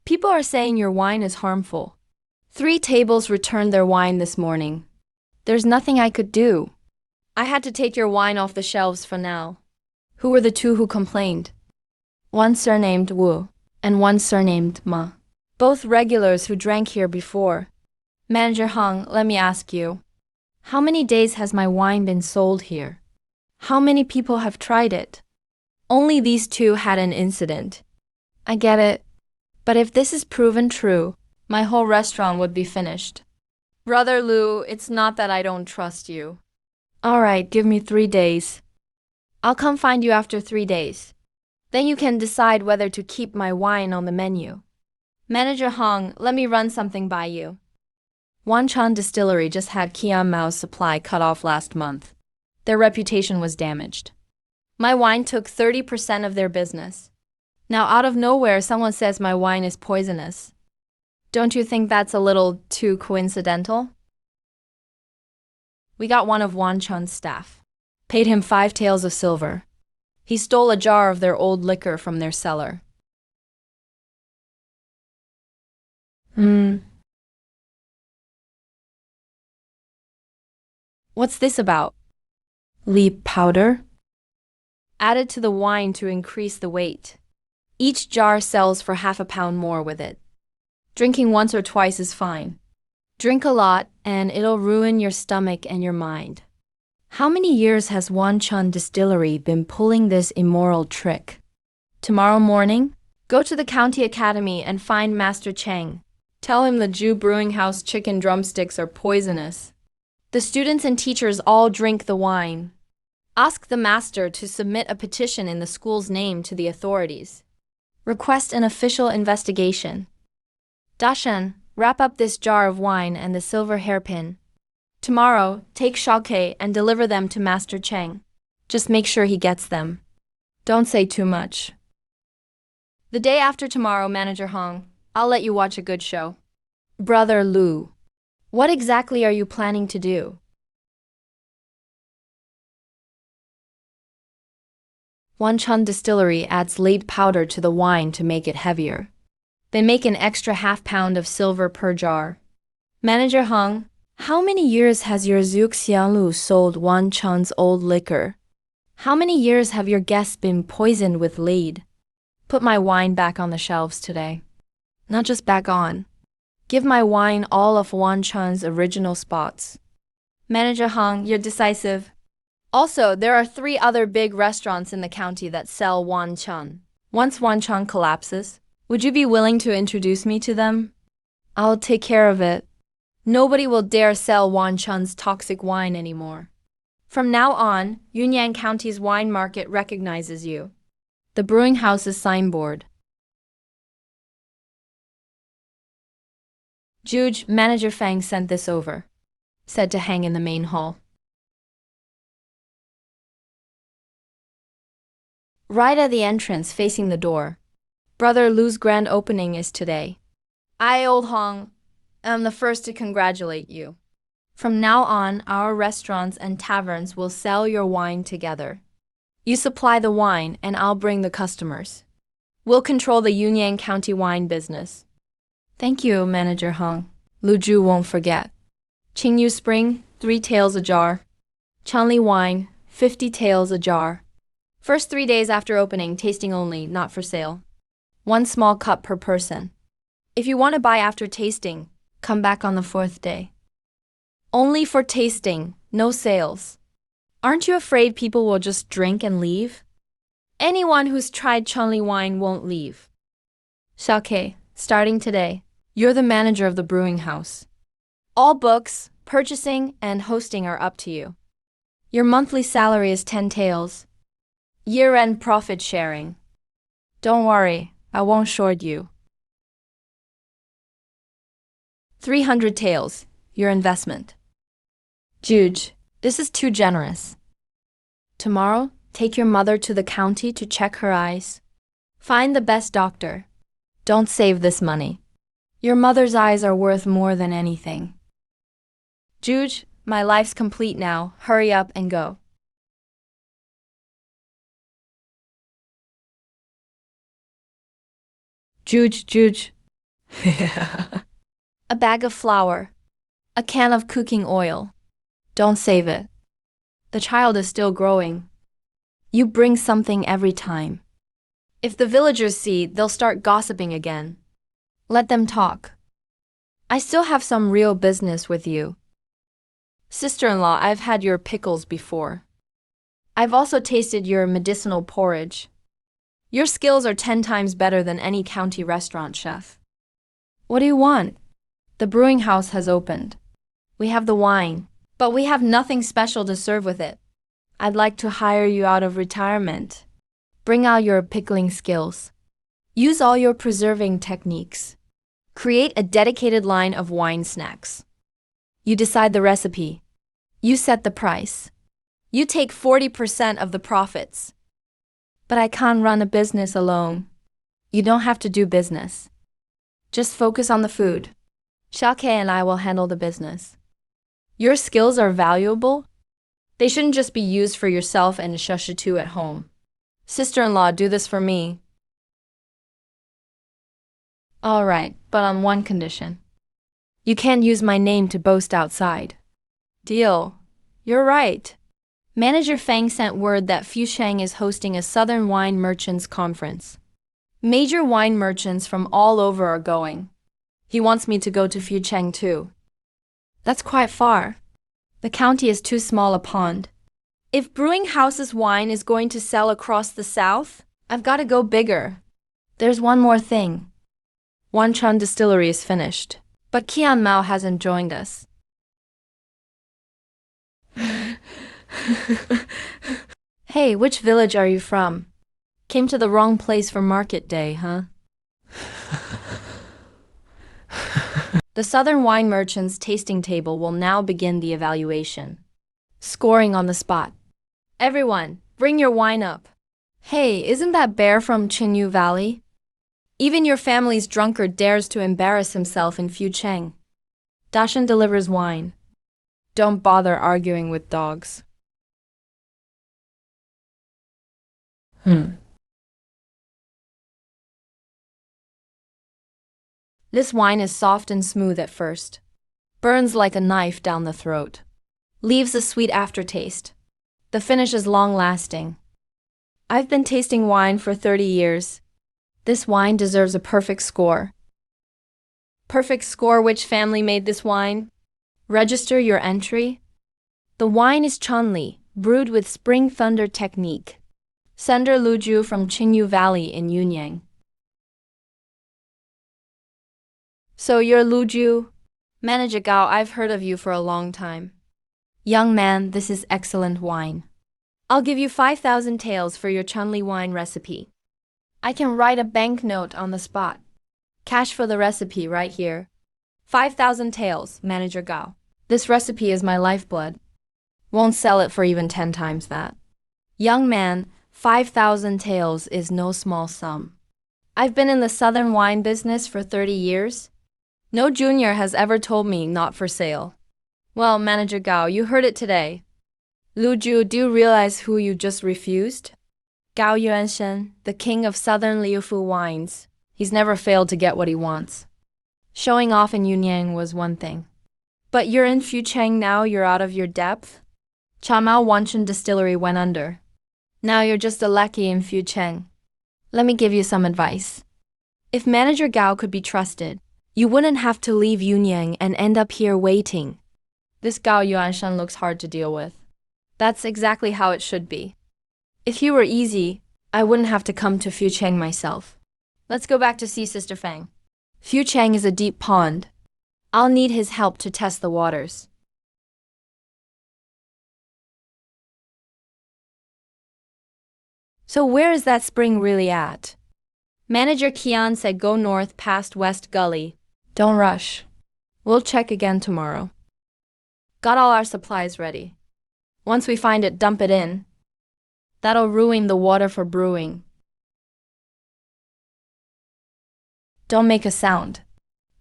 People are saying your wine is harmful. 3 tables returned their wine this morning. There's nothing I could do. I had to take your wine off the shelves for now. Who were the 2 who complained? One surnamed Wu, and one surnamed Ma. Both regulars who drank here before. Manager Hong, let me ask you. How many days has my wine been sold here? How many people have tried it? Only these 2 had an incident. I get it. But if this is proven true, my whole restaurant would be finished. Brother Lu, it's not that I don't trust you. All right, give me 3 days. I'll come find you after 3 days. Then you can decide whether to keep my wine on the menu. Manager Hong, let me run something by you. Wanchan Distillery just had Qian Mao's supply cut off last month. Their reputation was damaged. My wine took 30% of their business. Now out of nowhere, someone says my wine is poisonous. Don't you think that's a little too coincidental? We got one of Wanchan's staff. Paid him 5 taels of silver. He stole a jar of their old liquor from their cellar. What's this about? Leap powder? Added to the wine to increase the weight. Each jar sells for half a pound more with it. Drinking once or twice is fine. Drink a lot and it'll ruin your stomach and your mind. How many years has Wanchan Distillery been pulling this immoral trick? Tomorrow morning, go to the county academy and find Master Cheng. Tell him the Jew Brewing House chicken drumsticks are poisonous. The students and teachers all drink the wine. Ask the master to submit a petition in the school's name to the authorities. Request an official investigation. Dashan, wrap up this jar of wine and the silver hairpin. Tomorrow, take Shaokei and deliver them to Master Cheng. Just make sure he gets them. Don't say too much. The day after tomorrow, Manager Hong, I'll let you watch a good show. Brother Lu, what exactly are you planning to do? Wanchan Distillery adds lead powder to the wine to make it heavier. They make an extra half pound of silver per jar. Manager Hong, how many years has your Zhuge Xianglu sold Wanchan's old liquor? How many years have your guests been poisoned with lead? Put my wine back on the shelves today. Not just back on. Give my wine all of Wanchan's original spots. Manager Hong, you're decisive. Also, there are 3 other big restaurants in the county that sell Wanchan. Once Wanchan collapses, would you be willing to introduce me to them? I'll take care of it. Nobody will dare sell Wanchan's toxic wine anymore. From now on, Yunnan County's wine market recognizes you. The brewing house's signboard. Juge, Manager Fang sent this over. Said to hang in the main hall. Right at the entrance facing the door. Brother Lu's grand opening is today. I, Old Hong, am the first to congratulate you. From now on, our restaurants and taverns will sell your wine together. You supply the wine and I'll bring the customers. We'll control the Yunyang County wine business. Thank you, Manager Hong. Lu Ju won't forget. Qingyu Spring, 3 taels a jar. Chunli wine, 50 taels a jar. First 3 days after opening, tasting only, not for sale. 1 small cup per person. If you want to buy after tasting, come back on the 4th day. Only for tasting, no sales. Aren't you afraid people will just drink and leave? Anyone who's tried Chunli wine won't leave. Xiaokei, starting today, you're the manager of the brewing house. All books, purchasing, and hosting are up to you. Your monthly salary is 10 taels. Year-end profit sharing. Don't worry, I won't short you. 300 taels, your investment. Juge, this is too generous. Tomorrow, take your mother to the county to check her eyes. Find the best doctor. Don't save this money. Your mother's eyes are worth more than anything. Juge, my life's complete now. Hurry up and go. Juge. A bag of flour. A can of cooking oil. Don't save it. The child is still growing. You bring something every time. If the villagers see, they'll start gossiping again. Let them talk. I still have some real business with you. Sister-in-law, I've had your pickles before. I've also tasted your medicinal porridge. Your skills are 10 times better than any county restaurant chef. What do you want? The brewing house has opened. We have the wine, but we have nothing special to serve with it. I'd like to hire you out of retirement. Bring out your pickling skills. Use all your preserving techniques. Create a dedicated line of wine snacks. You decide the recipe. You set the price. You take 40% of the profits. But I can't run a business alone. You don't have to do business. Just focus on the food. Xiaokei and I will handle the business. Your skills are valuable. They shouldn't just be used for yourself and Shushitu at home. Sister-in-law, do this for me. All right, but on one condition. You can't use my name to boast outside. Deal. You're right. Manager Fang sent word that Fusheng is hosting a Southern Wine Merchants Conference. Major wine merchants from all over are going. He wants me to go to Fucheng too. That's quite far. The county is too small a pond. If Brewing House's wine is going to sell across the south, I've got to go bigger. There's one more thing. Wanchun Distillery is finished, but Qian Mao hasn't joined us. Hey, which village are you from? Came to the wrong place for market day, huh? The Southern Wine Merchants tasting table will now begin the evaluation. Scoring on the spot. Everyone, bring your wine up. Hey, isn't that bear from Qinyu Valley? Even your family's drunkard dares to embarrass himself in Fucheng. Dashan delivers wine. Don't bother arguing with dogs. This wine is soft and smooth at first. Burns like a knife down the throat. Leaves a sweet aftertaste. The finish is long-lasting. I've been tasting wine for 30 years. This wine deserves a perfect score. Perfect score. Which family made this wine? Register your entry. The wine is Chunli, brewed with Spring Thunder technique. Sender Luju from Qinyu Valley in Yunyang. So you're Luju? Manager Gao, I've heard of you for a long time. Young man, this is excellent wine. I'll give you 5,000 taels for your Chunli wine recipe. I can write a banknote on the spot. Cash for the recipe right here. 5,000 taels, Manager Gao. This recipe is my lifeblood. Won't sell it for even 10 times that. Young man, 5,000 taels is no small sum. I've been in the southern wine business for 30 years. No junior has ever told me not for sale. Well, Manager Gao, you heard it today. Lu Ju, do you realize who you just refused? Gao Yuanshen, the king of southern Liufu wines. He's never failed to get what he wants. Showing off in Yunyang was one thing. But you're in Fucheng now, you're out of your depth? Chamao Wanshan Distillery went under. Now you're just a lackey in Fucheng. Let me give you some advice. If Manager Gao could be trusted, you wouldn't have to leave Yunyang and end up here waiting. This Gao Yuanshan looks hard to deal with. That's exactly how it should be. If he were easy, I wouldn't have to come to Fucheng myself. Let's go back to see Sister Fang. Fucheng is a deep pond. I'll need his help to test the waters. So where is that spring really at? Manager Kian said go north past West Gully. Don't rush. We'll check again tomorrow. Got all our supplies ready. Once we find it, dump it in. That'll ruin the water for brewing. Don't make a sound.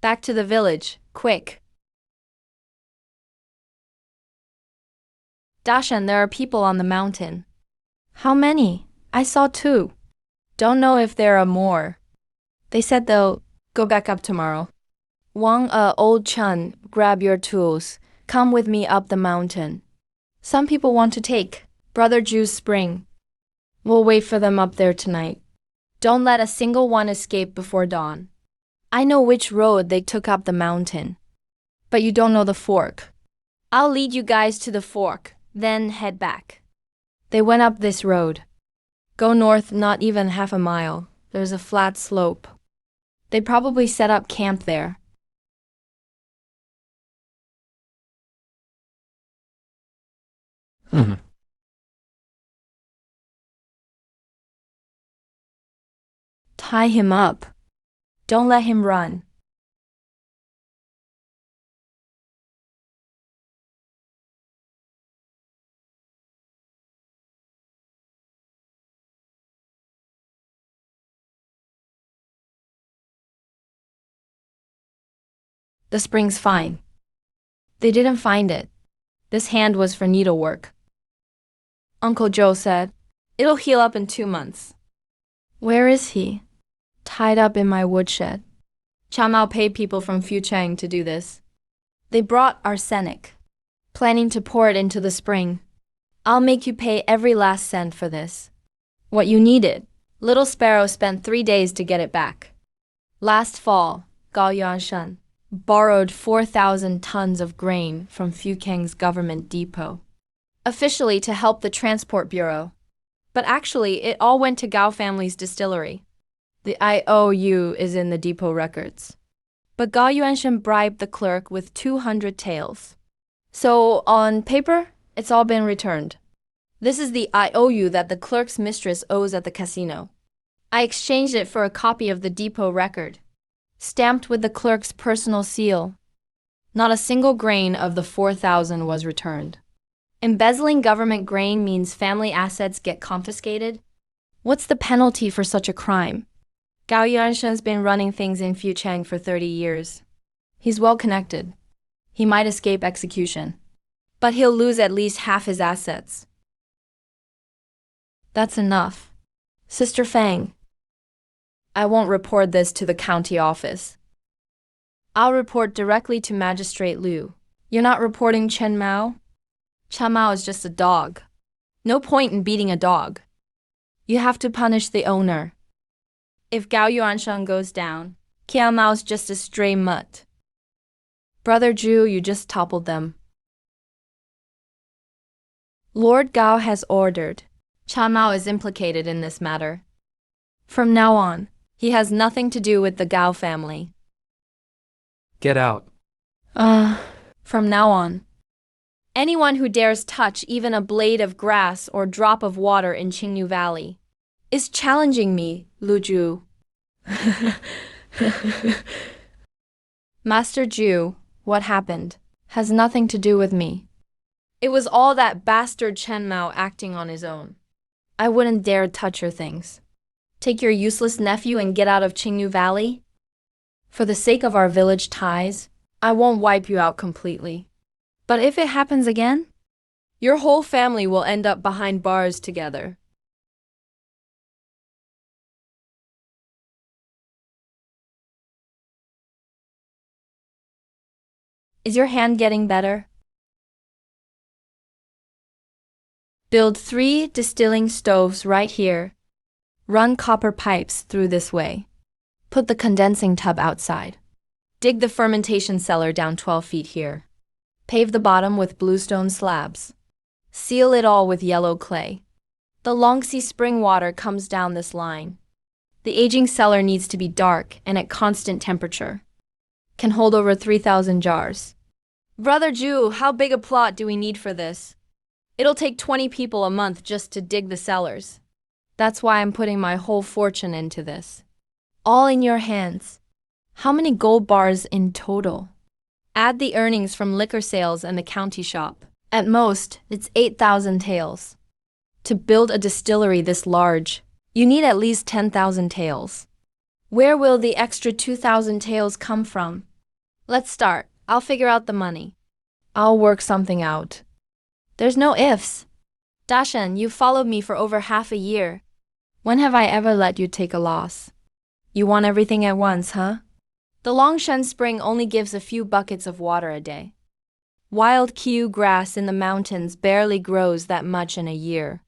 Back to the village, quick. Dashan, there are people on the mountain. How many? I saw 2. Don't know if there are more. They said they'll go back up tomorrow. Wang, old Chun, grab your tools. Come with me up the mountain. Some people want to take Brother Ju's spring. We'll wait for them up there tonight. Don't let a single one escape before dawn. I know which road they took up the mountain. But you don't know the fork. I'll lead you guys to the fork, then head back. They went up this road. Go north not even half a mile. There's a flat slope. They probably set up camp there. Tie him up. Don't let him run. The spring's fine. They didn't find it. This hand was for needlework. Uncle Joe said, it'll heal up in 2 months. Where is he? Tied up in my woodshed. Chamao paid people from Fucheng to do this. They brought arsenic, planning to pour it into the spring. I'll make you pay every last cent for this. What you needed. Little Sparrow spent 3 days to get it back. Last fall, Gao Yuanshan borrowed 4,000 tons of grain from Fucheng's government depot, officially to help the Transport Bureau. But actually, it all went to Gao family's distillery. The IOU is in the depot records. But Gao Yuanshan bribed the clerk with 200 taels. So, on paper, it's all been returned. This is the IOU that the clerk's mistress owes at the casino. I exchanged it for a copy of the depot record, stamped with the clerk's personal seal. Not a single grain of the 4,000 was returned. Embezzling government grain means family assets get confiscated. What's the penalty for such a crime? Gao Yuanshan's been running things in Fucheng for 30 years. He's well connected. He might escape execution. But he'll lose at least half his assets. That's enough. Sister Fang, I won't report this to the county office. I'll report directly to Magistrate Liu. You're not reporting Chen Mao? Chen Mao is just a dog. No point in beating a dog. You have to punish the owner. If Gao Yuanshan goes down, Qiao Mao's just a stray mutt. Brother Ju, you just toppled them. Lord Gao has ordered. Qiao Mao is implicated in this matter. From now on, he has nothing to do with the Gao family. Get out. From now on, anyone who dares touch even a blade of grass or drop of water in Qingnu Valley is challenging me, Lu Ju. Master Ju, what happened has nothing to do with me. It was all that bastard Chen Mao acting on his own. I wouldn't dare touch your things. Take your useless nephew and get out of Qingnu Valley? For the sake of our village ties, I won't wipe you out completely. But if it happens again, your whole family will end up behind bars together. Is your hand getting better? Build 3 distilling stoves right here. Run copper pipes through this way. Put the condensing tub outside. Dig the fermentation cellar down 12 feet here. Pave the bottom with bluestone slabs. Seal it all with yellow clay. The Longxi spring water comes down this line. The aging cellar needs to be dark and at constant temperature. Can hold over 3,000 jars. Brother Ju, how big a plot do we need for this? It'll take 20 people a month just to dig the cellars. That's why I'm putting my whole fortune into this. All in your hands. How many gold bars in total? Add the earnings from liquor sales and the county shop. At most, it's 8,000 taels. To build a distillery this large, you need at least 10,000 taels. Where will the extra 2,000 taels come from? Let's start. I'll figure out the money. I'll work something out. There's no ifs. Dashan, you've followed me for over half a year. When have I ever let you take a loss? You want everything at once, huh? The Longshan Spring only gives a few buckets of water a day. Wild kiu grass in the mountains barely grows that much in a year.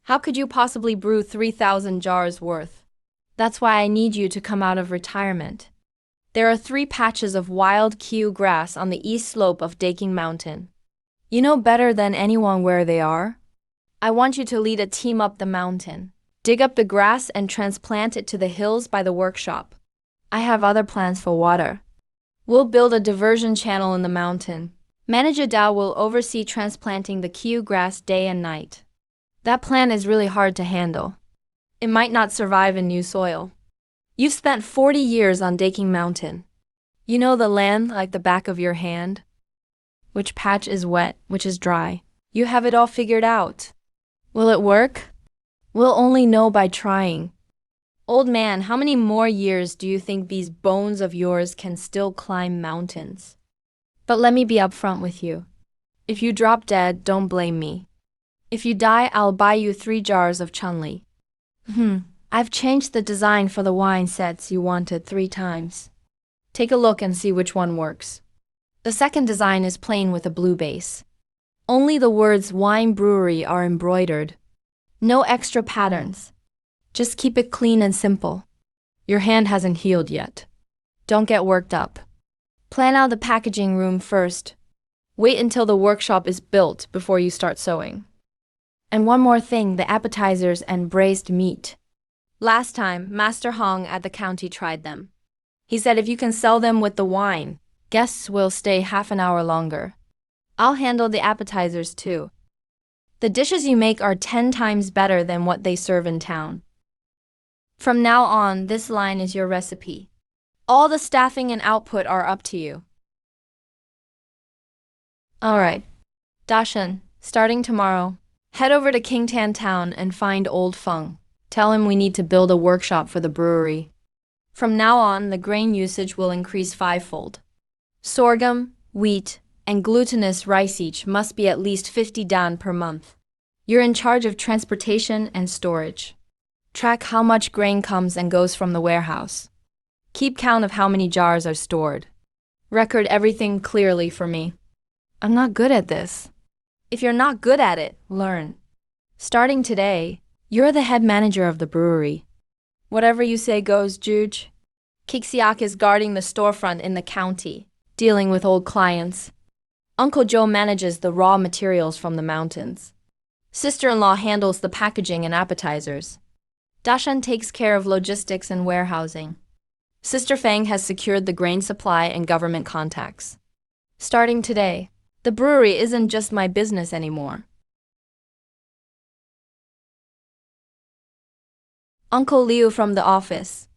How could you possibly brew 3,000 jars worth? That's why I need you to come out of retirement. There are 3 patches of wild kiu grass on the east slope of Daking Mountain. You know better than anyone where they are. I want you to lead a team up the mountain. Dig up the grass and transplant it to the hills by the workshop. I have other plans for water. We'll build a diversion channel in the mountain. Manager Dao will oversee transplanting the kiu grass day and night. That plan is really hard to handle. It might not survive in new soil. You've spent 40 years on Daking Mountain. You know the land like the back of your hand. Which patch is wet, which is dry. You have it all figured out. Will it work? We'll only know by trying. Old man, how many more years do you think these bones of yours can still climb mountains? But let me be upfront with you. If you drop dead, don't blame me. If you die, I'll buy you 3 jars of chunli. I've changed the design for the wine sets you wanted 3 times. Take a look and see which one works. The second design is plain with a blue base. Only the words wine brewery are embroidered. No extra patterns. Just keep it clean and simple. Your hand hasn't healed yet. Don't get worked up. Plan out the packaging room first. Wait until the workshop is built before you start sewing. And one more thing, the appetizers and braised meat. Last time, Master Hong at the county tried them. He said if you can sell them with the wine, guests will stay half an hour longer. I'll handle the appetizers too. The dishes you make are 10 times better than what they serve in town. From now on, this line is your recipe. All the staffing and output are up to you. Alright. Dashan, starting tomorrow, head over to Qingtan Town and find Old Feng. Tell him we need to build a workshop for the brewery. From now on, the grain usage will increase 5-fold. Sorghum, wheat, and glutinous rice each must be at least 50 dan per month. You're in charge of transportation and storage. Track how much grain comes and goes from the warehouse. Keep count of how many jars are stored. Record everything clearly for me. I'm not good at this. If you're not good at it, learn. Starting today, you're the head manager of the brewery. Whatever you say goes, Juge. Kixiak is guarding the storefront in the county, dealing with old clients. Uncle Joe manages the raw materials from the mountains. Sister-in-law handles the packaging and appetizers. Dashan takes care of logistics and warehousing. Sister Fang has secured the grain supply and government contacts. Starting today, the brewery isn't just my business anymore. Uncle Liu from the office.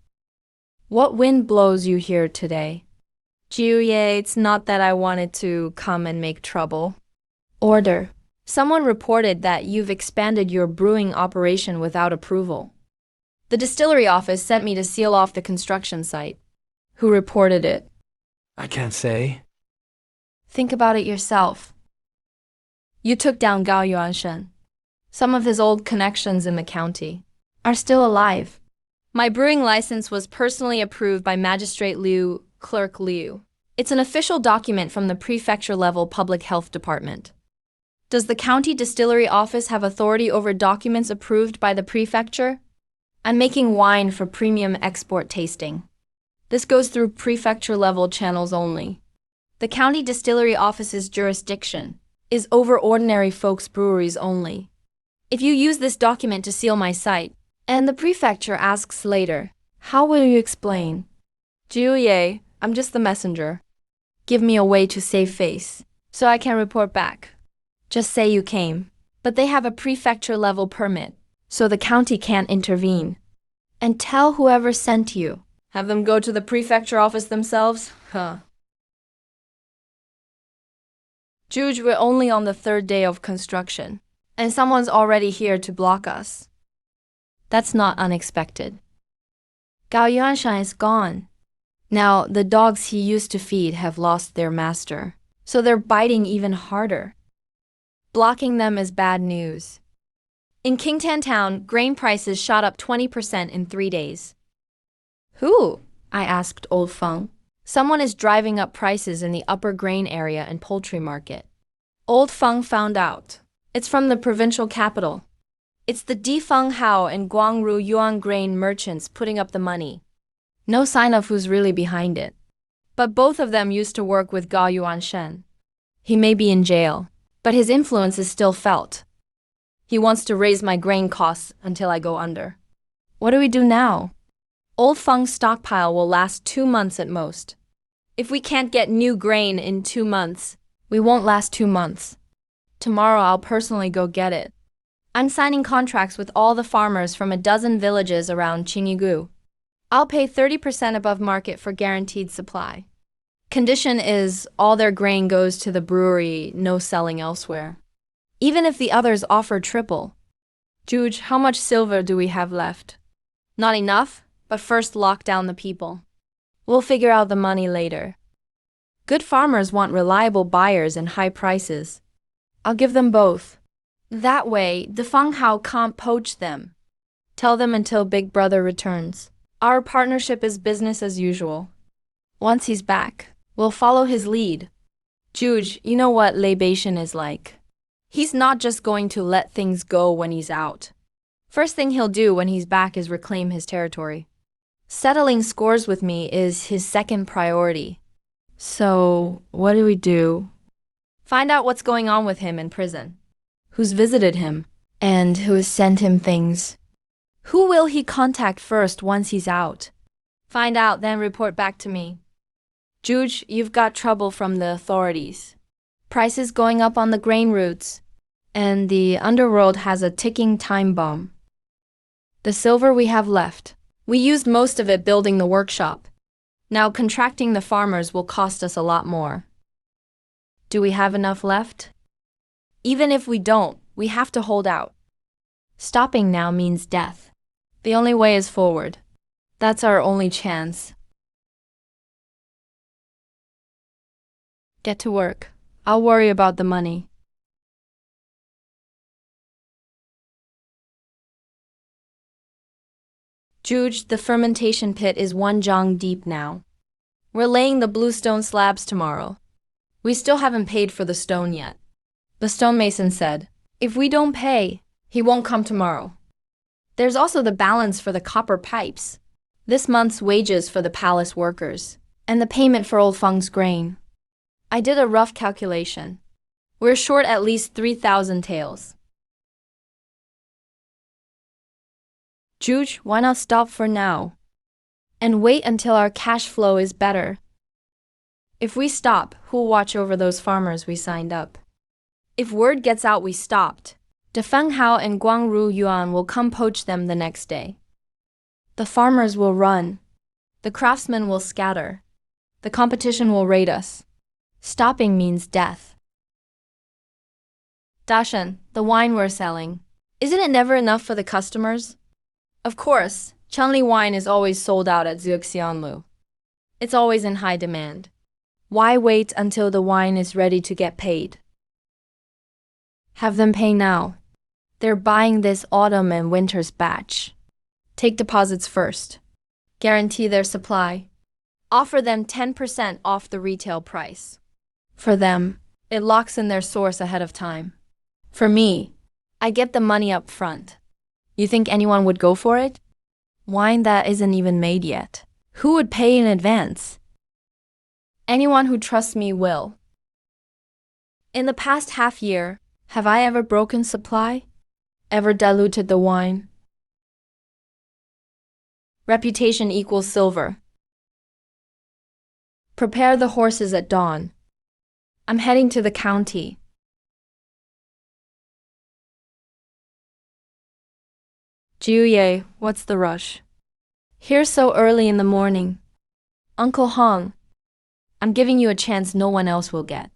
What wind blows you here today? Jiuye, it's not that I wanted to come and make trouble. Order. Someone reported that you've expanded your brewing operation without approval. The distillery office sent me to seal off the construction site. Who reported it? I can't say. Think about it yourself. You took down Gao Yuanshen. Some of his old connections in the county are still alive. My brewing license was personally approved by Magistrate Liu, Clerk Liu. It's an official document from the prefecture-level public health department. Does the county distillery office have authority over documents approved by the prefecture? I'm making wine for premium export tasting. This goes through prefecture-level channels only. The county distillery office's jurisdiction is over ordinary folks' breweries only. If you use this document to seal my site, and the prefecture asks later, how will you explain? Jiuye, I'm just the messenger. Give me a way to save face, so I can report back. Just say you came, but they have a prefecture-level permit, so the county can't intervene. And tell whoever sent you. Have them go to the prefecture office themselves? Juge, we're only on the third day of construction, and someone's already here to block us. That's not unexpected. Gao Yuanshan is gone. Now, the dogs he used to feed have lost their master, so they're biting even harder. Blocking them is bad news. In Qingtan Town, grain prices shot up 20% in 3 days. Who? I asked Old Feng. Someone is driving up prices in the upper grain area and poultry market. Old Feng found out. It's from the provincial capital. It's the Difeng Hao and Guangru Yuan grain merchants putting up the money. No sign of who's really behind it. But both of them used to work with Gao Yuanshen. He may be in jail, but his influence is still felt. He wants to raise my grain costs until I go under. What do we do now? Old Feng's stockpile will last 2 months at most. If we can't get new grain in 2 months, we won't last 2 months. Tomorrow I'll personally go get it. I'm signing contracts with all the farmers from a dozen villages around Qingyigu. I'll pay 30% above market for guaranteed supply. Condition is all their grain goes to the brewery, no selling elsewhere. Even if the others offer triple. Juge, how much silver do we have left? Not enough, but first lock down the people. We'll figure out the money later. Good farmers want reliable buyers and high prices. I'll give them both. That way, the Feng Hao can't poach them. Tell them until Big Brother returns. Our partnership is business as usual. Once he's back, we'll follow his lead. Juge, you know what libation is like. He's not just going to let things go when he's out. First thing he'll do when he's back is reclaim his territory. Settling scores with me is his second priority. So, what do we do? Find out what's going on with him in prison. Who's visited him, and who has sent him things. Who will he contact first once he's out? Find out, then report back to me. Juge, you've got trouble from the authorities. Prices going up on the grain routes, and the underworld has a ticking time bomb. The silver we have left, we used most of it building the workshop. Now contracting the farmers will cost us a lot more. Do we have enough left? Even if we don't, we have to hold out. Stopping now means death. The only way is forward. That's our only chance. Get to work. I'll worry about the money. Juge, the fermentation pit is 1 zhang deep now. We're laying the bluestone slabs tomorrow. We still haven't paid for the stone yet. The stonemason said, if we don't pay, he won't come tomorrow. There's also the balance for the copper pipes, this month's wages for the palace workers, and the payment for Old Feng's grain. I did a rough calculation. We're short at least 3,000 taels. Juge, why not stop for now? And wait until our cash flow is better. If we stop, who'll watch over those farmers we signed up? If word gets out we stopped, the Feng Hao and Guangru Yuan will come poach them the next day. The farmers will run. The craftsmen will scatter. The competition will raid us. Stopping means death. Dashan, the wine we're selling. Isn't it never enough for the customers? Of course, Chunli wine is always sold out at Zhuxianlu. It's always in high demand. Why wait until the wine is ready to get paid? Have them pay now. They're buying this autumn and winter's batch. Take deposits first. Guarantee their supply. Offer them 10% off the retail price. For them, it locks in their source ahead of time. For me, I get the money up front. You think anyone would go for it? Wine that isn't even made yet. Who would pay in advance? Anyone who trusts me will. In the past half year, have I ever broken supply? Ever diluted the wine? Reputation equals silver. Prepare the horses at dawn. I'm heading to the county. Jiuye, what's the rush? Here so early in the morning. Uncle Hong, I'm giving you a chance no one else will get.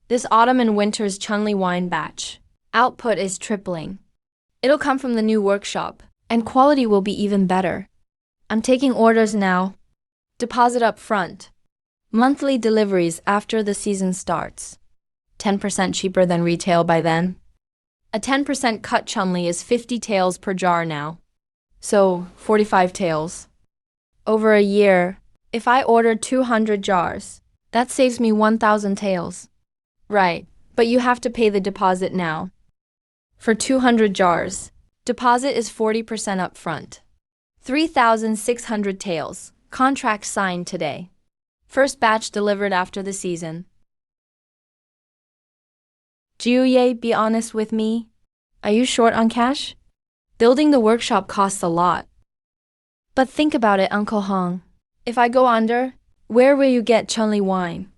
This autumn and winter's Chunli wine batch. Output is tripling. It'll come from the new workshop, and quality will be even better. I'm taking orders now. Deposit up front. Monthly deliveries after the season starts. 10% cheaper than retail by then. A 10% cut Chunli is 50 taels per jar now. So, 45 taels. Over a year, if I order 200 jars, that saves me 1,000 taels. Right, but you have to pay the deposit now. For 200 jars, deposit is 40% up front. 3,600 taels, contract signed today. First batch delivered after the season. Jiuye, be honest with me. Are you short on cash? Building the workshop costs a lot. But think about it, Uncle Hong. If I go under, where will you get Chunli wine?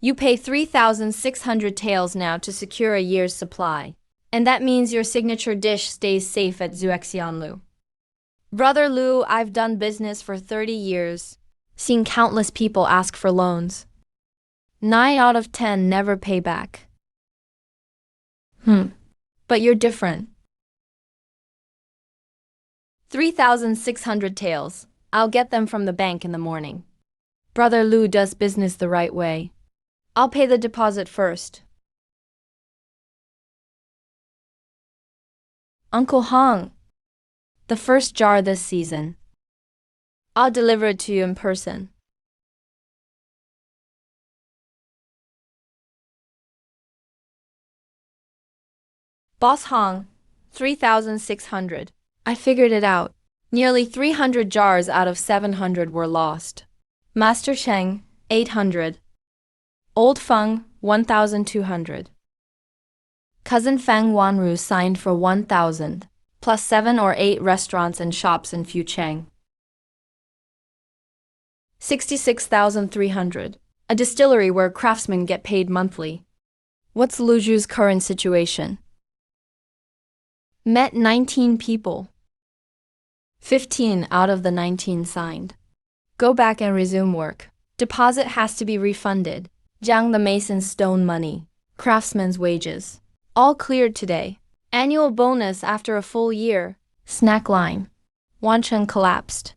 You pay 3,600 taels now to secure a year's supply. And that means your signature dish stays safe at Zhuxianlu. Brother Lu, I've done business for 30 years, seen countless people ask for loans. 9 out of 10 never pay back. But you're different. 3,600 taels. I'll get them from the bank in the morning. Brother Lu does business the right way. I'll pay the deposit first. Uncle Hong, the first jar this season. I'll deliver it to you in person. Boss Hong, 3,600. I figured it out. Nearly 300 jars out of 700 were lost. Master Cheng, 800. Old Feng, 1,200. Cousin Feng Wanru signed for 1,000, plus 7 or 8 restaurants and shops in Fucheng. 66,300. A distillery where craftsmen get paid monthly. What's Luju's current situation? Met 19 people. 15 out of the 19 signed. Go back and resume work. Deposit has to be refunded. Jiang the mason's stone money. Craftsman's wages. All cleared today. Annual bonus after a full year. Snack line. Wancheng collapsed.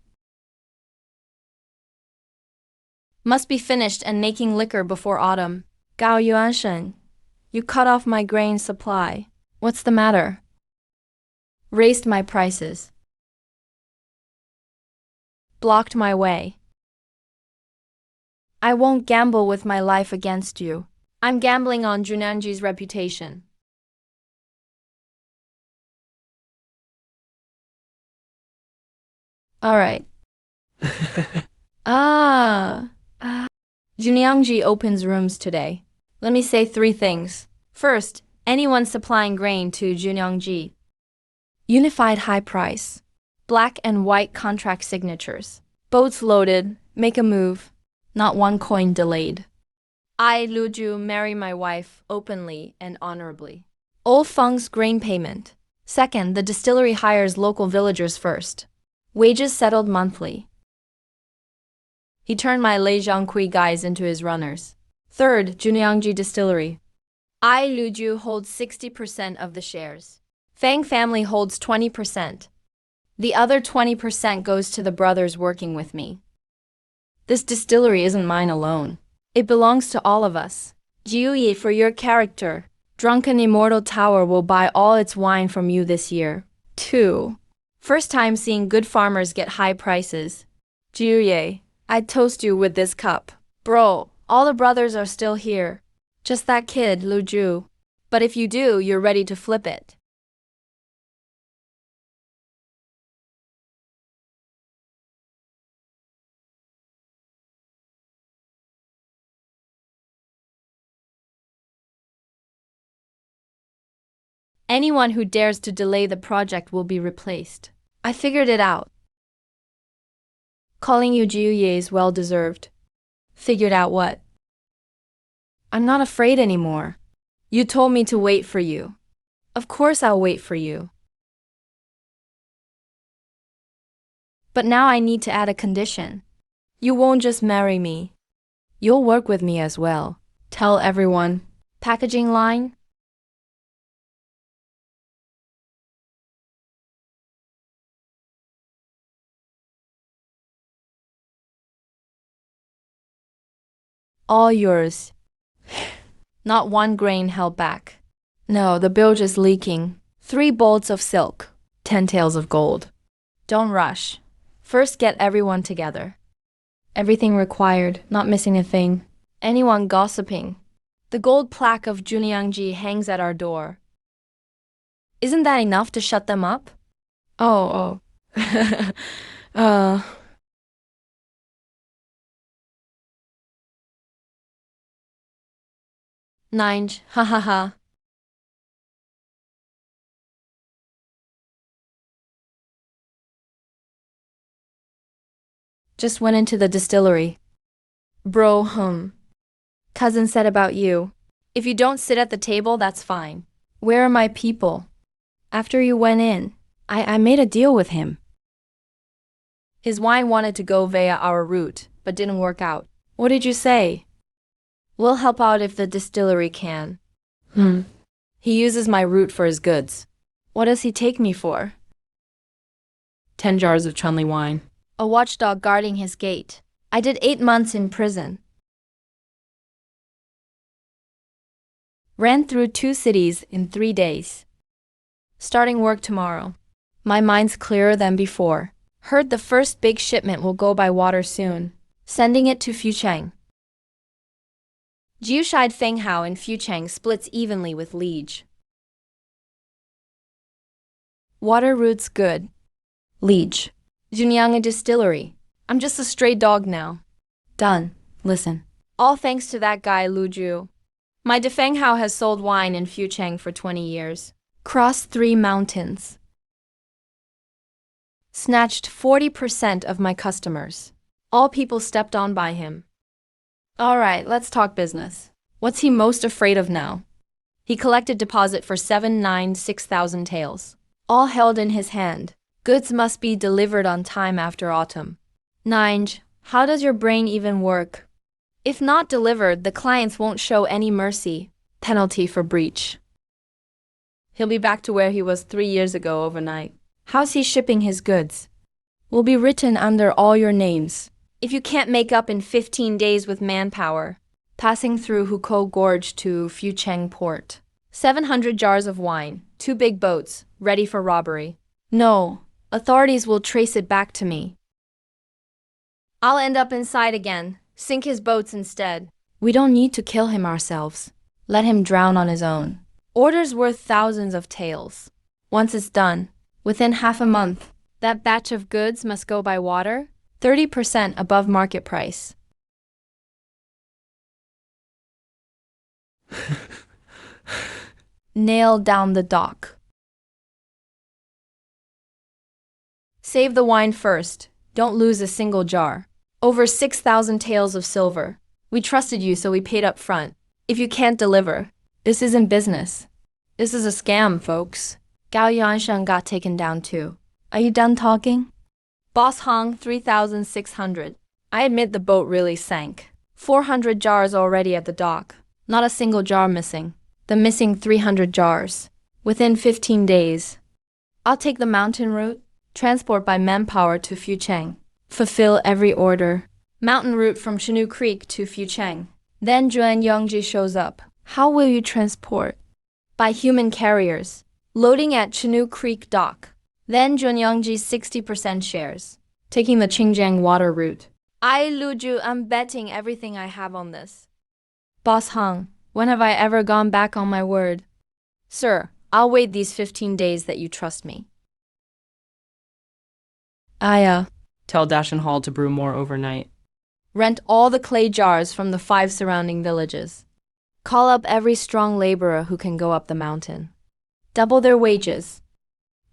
Must be finished and making liquor before autumn. Gao Yuanshen, you cut off my grain supply. What's the matter? Raised my prices. Blocked my way. I won't gamble with my life against you. I'm gambling on Junanji's reputation. All right. Junyanji opens rooms today. Let me say 3 things. First, anyone supplying grain to Junyanji. Unified high price. Black and white contract signatures. Boats loaded, make a move. Not one coin delayed. I, Luju, marry my wife openly and honorably. Old Feng's grain payment. Second, the distillery hires local villagers first. Wages settled monthly. He turned my Lei Zhangqi guys into his runners. Third, Junyangji Distillery. I, Luju, hold 60% of the shares. Fang family holds 20%. The other 20% goes to the brothers working with me. This distillery isn't mine alone. It belongs to all of us. Jiuyi, for your character, Drunken Immortal Tower will buy all its wine from you this year. 2. First time seeing good farmers get high prices. Jiuye, I'd toast you with this cup. Bro, all the brothers are still here. Just that kid, Luju. But if you do, you're ready to flip it. Anyone who dares to delay the project will be replaced. I figured it out. Calling you Jiuye is well deserved. Figured out what? I'm not afraid anymore. You told me to wait for you. Of course I'll wait for you. But now I need to add a condition. You won't just marry me. You'll work with me as well. Tell everyone. Packaging line? All yours. Not one grain held back. No, the bilge is leaking. 3 bolts of silk, 10 tails of gold. Don't rush. First get everyone together. Everything required, not missing a thing. Anyone gossiping. The gold plaque of Junyangji hangs at our door. Isn't that enough to shut them up? Oh. uh... Nine, ha ha ha. Just went into the distillery. Bro, Cousin said about you. If you don't sit at the table, that's fine. Where are my people? After you went in, I made a deal with him. His wine wanted to go via our route, but didn't work out. What did you say? We'll help out if the distillery can. He uses my route for his goods. What does he take me for? 10 jars of Chunli wine. A watchdog guarding his gate. I did 8 months in prison. Ran through 2 cities in 3 days. Starting work tomorrow. My mind's clearer than before. Heard the first big shipment will go by water soon. Sending it to Fucheng. Jiushide Fenghao in Fucheng splits evenly with Liege. Water route's good. Liege. Junyang Distillery. I'm just a stray dog now. Done. Listen. All thanks to that guy Luju. My Defenghao has sold wine in Fucheng for 20 years. Crossed 3 mountains. Snatched 40% of my customers. All people stepped on by him. Alright, let's talk business. What's he most afraid of now? He collected deposit for 796,000 taels. All held in his hand. Goods must be delivered on time after autumn. 9. How does your brain even work? If not delivered, the clients won't show any mercy. Penalty for breach. He'll be back to where he was 3 years ago overnight. How's he shipping his goods? Will be written under all your names. If you can't make up in 15 days with manpower, passing through Hukou Gorge to Fucheng Port. 700 jars of wine, 2 big boats, ready for robbery. No, authorities will trace it back to me. I'll end up inside again, sink his boats instead. We don't need to kill him ourselves. Let him drown on his own. Orders worth thousands of taels. Once it's done, within half a month, that batch of goods must go by water, 30% above market price. Nail down the dock. Save the wine first. Don't lose a single jar. Over 6,000 taels of silver. We trusted you, so we paid up front. If you can't deliver, this isn't business. This is a scam, folks. Gao Yansheng got taken down too. Are you done talking? Boss Hong, 3,600. I admit the boat really sank. 400 jars already at the dock. Not a single jar missing. The missing 300 jars. Within 15 days. I'll take the mountain route. Transport by manpower to Fucheng. Fulfill every order. Mountain route from Chenu Creek to Fucheng. Then Juan Yongji shows up. How will you transport? By human carriers. Loading at Chenu Creek dock. Then Juan Yongji's 60% shares. Taking the Qingjiang water route. Luju, I'm betting everything I have on this. Boss Hung, when have I ever gone back on my word? Sir, I'll wait these 15 days that you trust me. Tell Dash and Hall to brew more overnight. Rent all the clay jars from the 5 surrounding villages. Call up every strong laborer who can go up the mountain. Double their wages.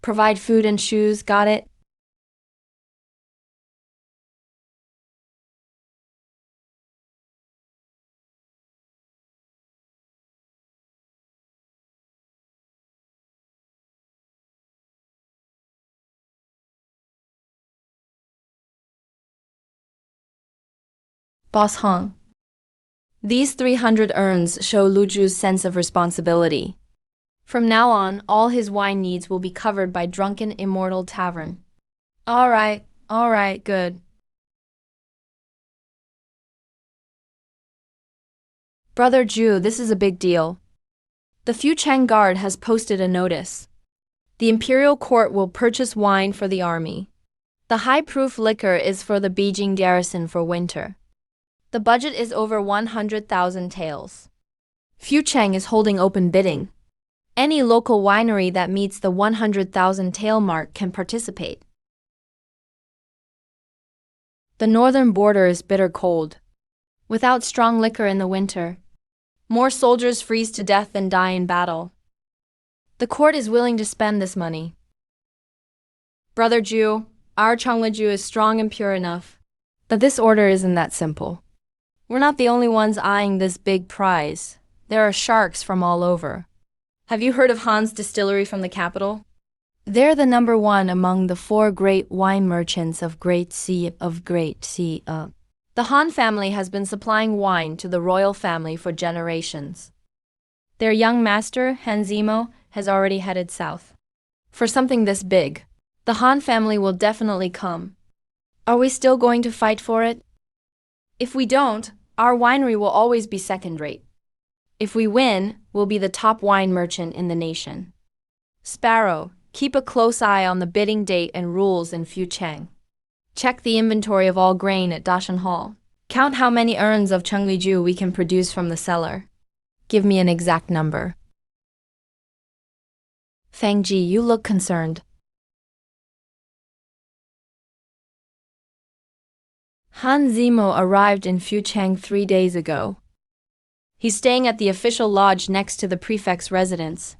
Provide food and shoes, got it? Boss Hong. These 300 urns show Luju's sense of responsibility. From now on, all his wine needs will be covered by Drunken Immortal Tavern. All right, good. Brother Ju, this is a big deal. The Fucheng Guard has posted a notice. The imperial court will purchase wine for the army. The high-proof liquor is for the Beijing garrison for winter. The budget is over 100,000 taels. Fucheng is holding open bidding. Any local winery that meets the 100,000 tael mark can participate. The northern border is bitter cold. Without strong liquor in the winter, more soldiers freeze to death than die in battle. The court is willing to spend this money. Brother Ju, our Chongliju is strong and pure enough. But this order isn't that simple. We're not the only ones eyeing this big prize. There are sharks from all over. Have you heard of Han's Distillery from the capital? They're the number one among the 4 great wine merchants of Great Sea. The Han family has been supplying wine to the royal family for generations. Their young master, Han Zimo, has already headed south. For something this big, the Han family will definitely come. Are we still going to fight for it? If we don't, our winery will always be second-rate. If we win, we'll be the top wine merchant in the nation. Sparrow, keep a close eye on the bidding date and rules in Fucheng. Check the inventory of all grain at Dashan Hall. Count how many urns of Chungliju we can produce from the cellar. Give me an exact number. Fang Ji, you look concerned. Han Zimo arrived in Fucheng 3 days ago. He's staying at the official lodge next to the prefect's residence.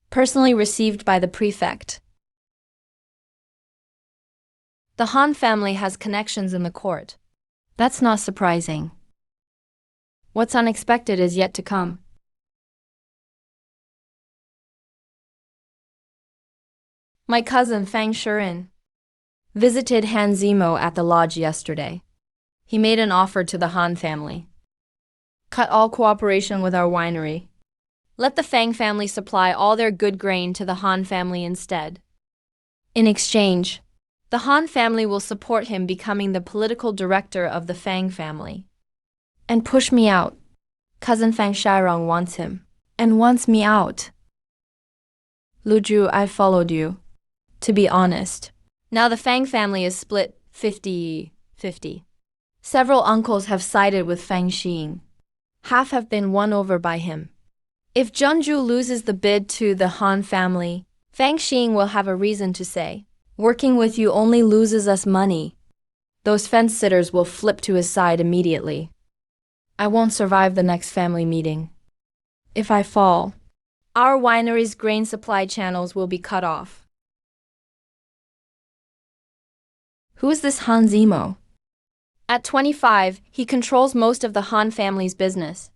Personally received by the prefect. The Han family has connections in the court. That's not surprising. What's unexpected is yet to come. My cousin Fang Shirin visited Han Zimo at the lodge yesterday. He made an offer to the Han family. Cut all cooperation with our winery. Let the Fang family supply all their good grain to the Han family instead. In exchange, the Han family will support him becoming the political director of the Fang family. And push me out. Cousin Fang Shairong wants him, and wants me out. Luju, I followed you. To be honest. Now the Fang family is split 50-50. Several uncles have sided with Fang Xing. Half have been won over by him. If Junju loses the bid to the Han family, Fang Xing will have a reason to say, "Working with you only loses us money." Those fence-sitters will flip to his side immediately. I won't survive the next family meeting. If I fall, our winery's grain supply channels will be cut off. Who is this Han Zimo? At 25, he controls most of the Han family's business.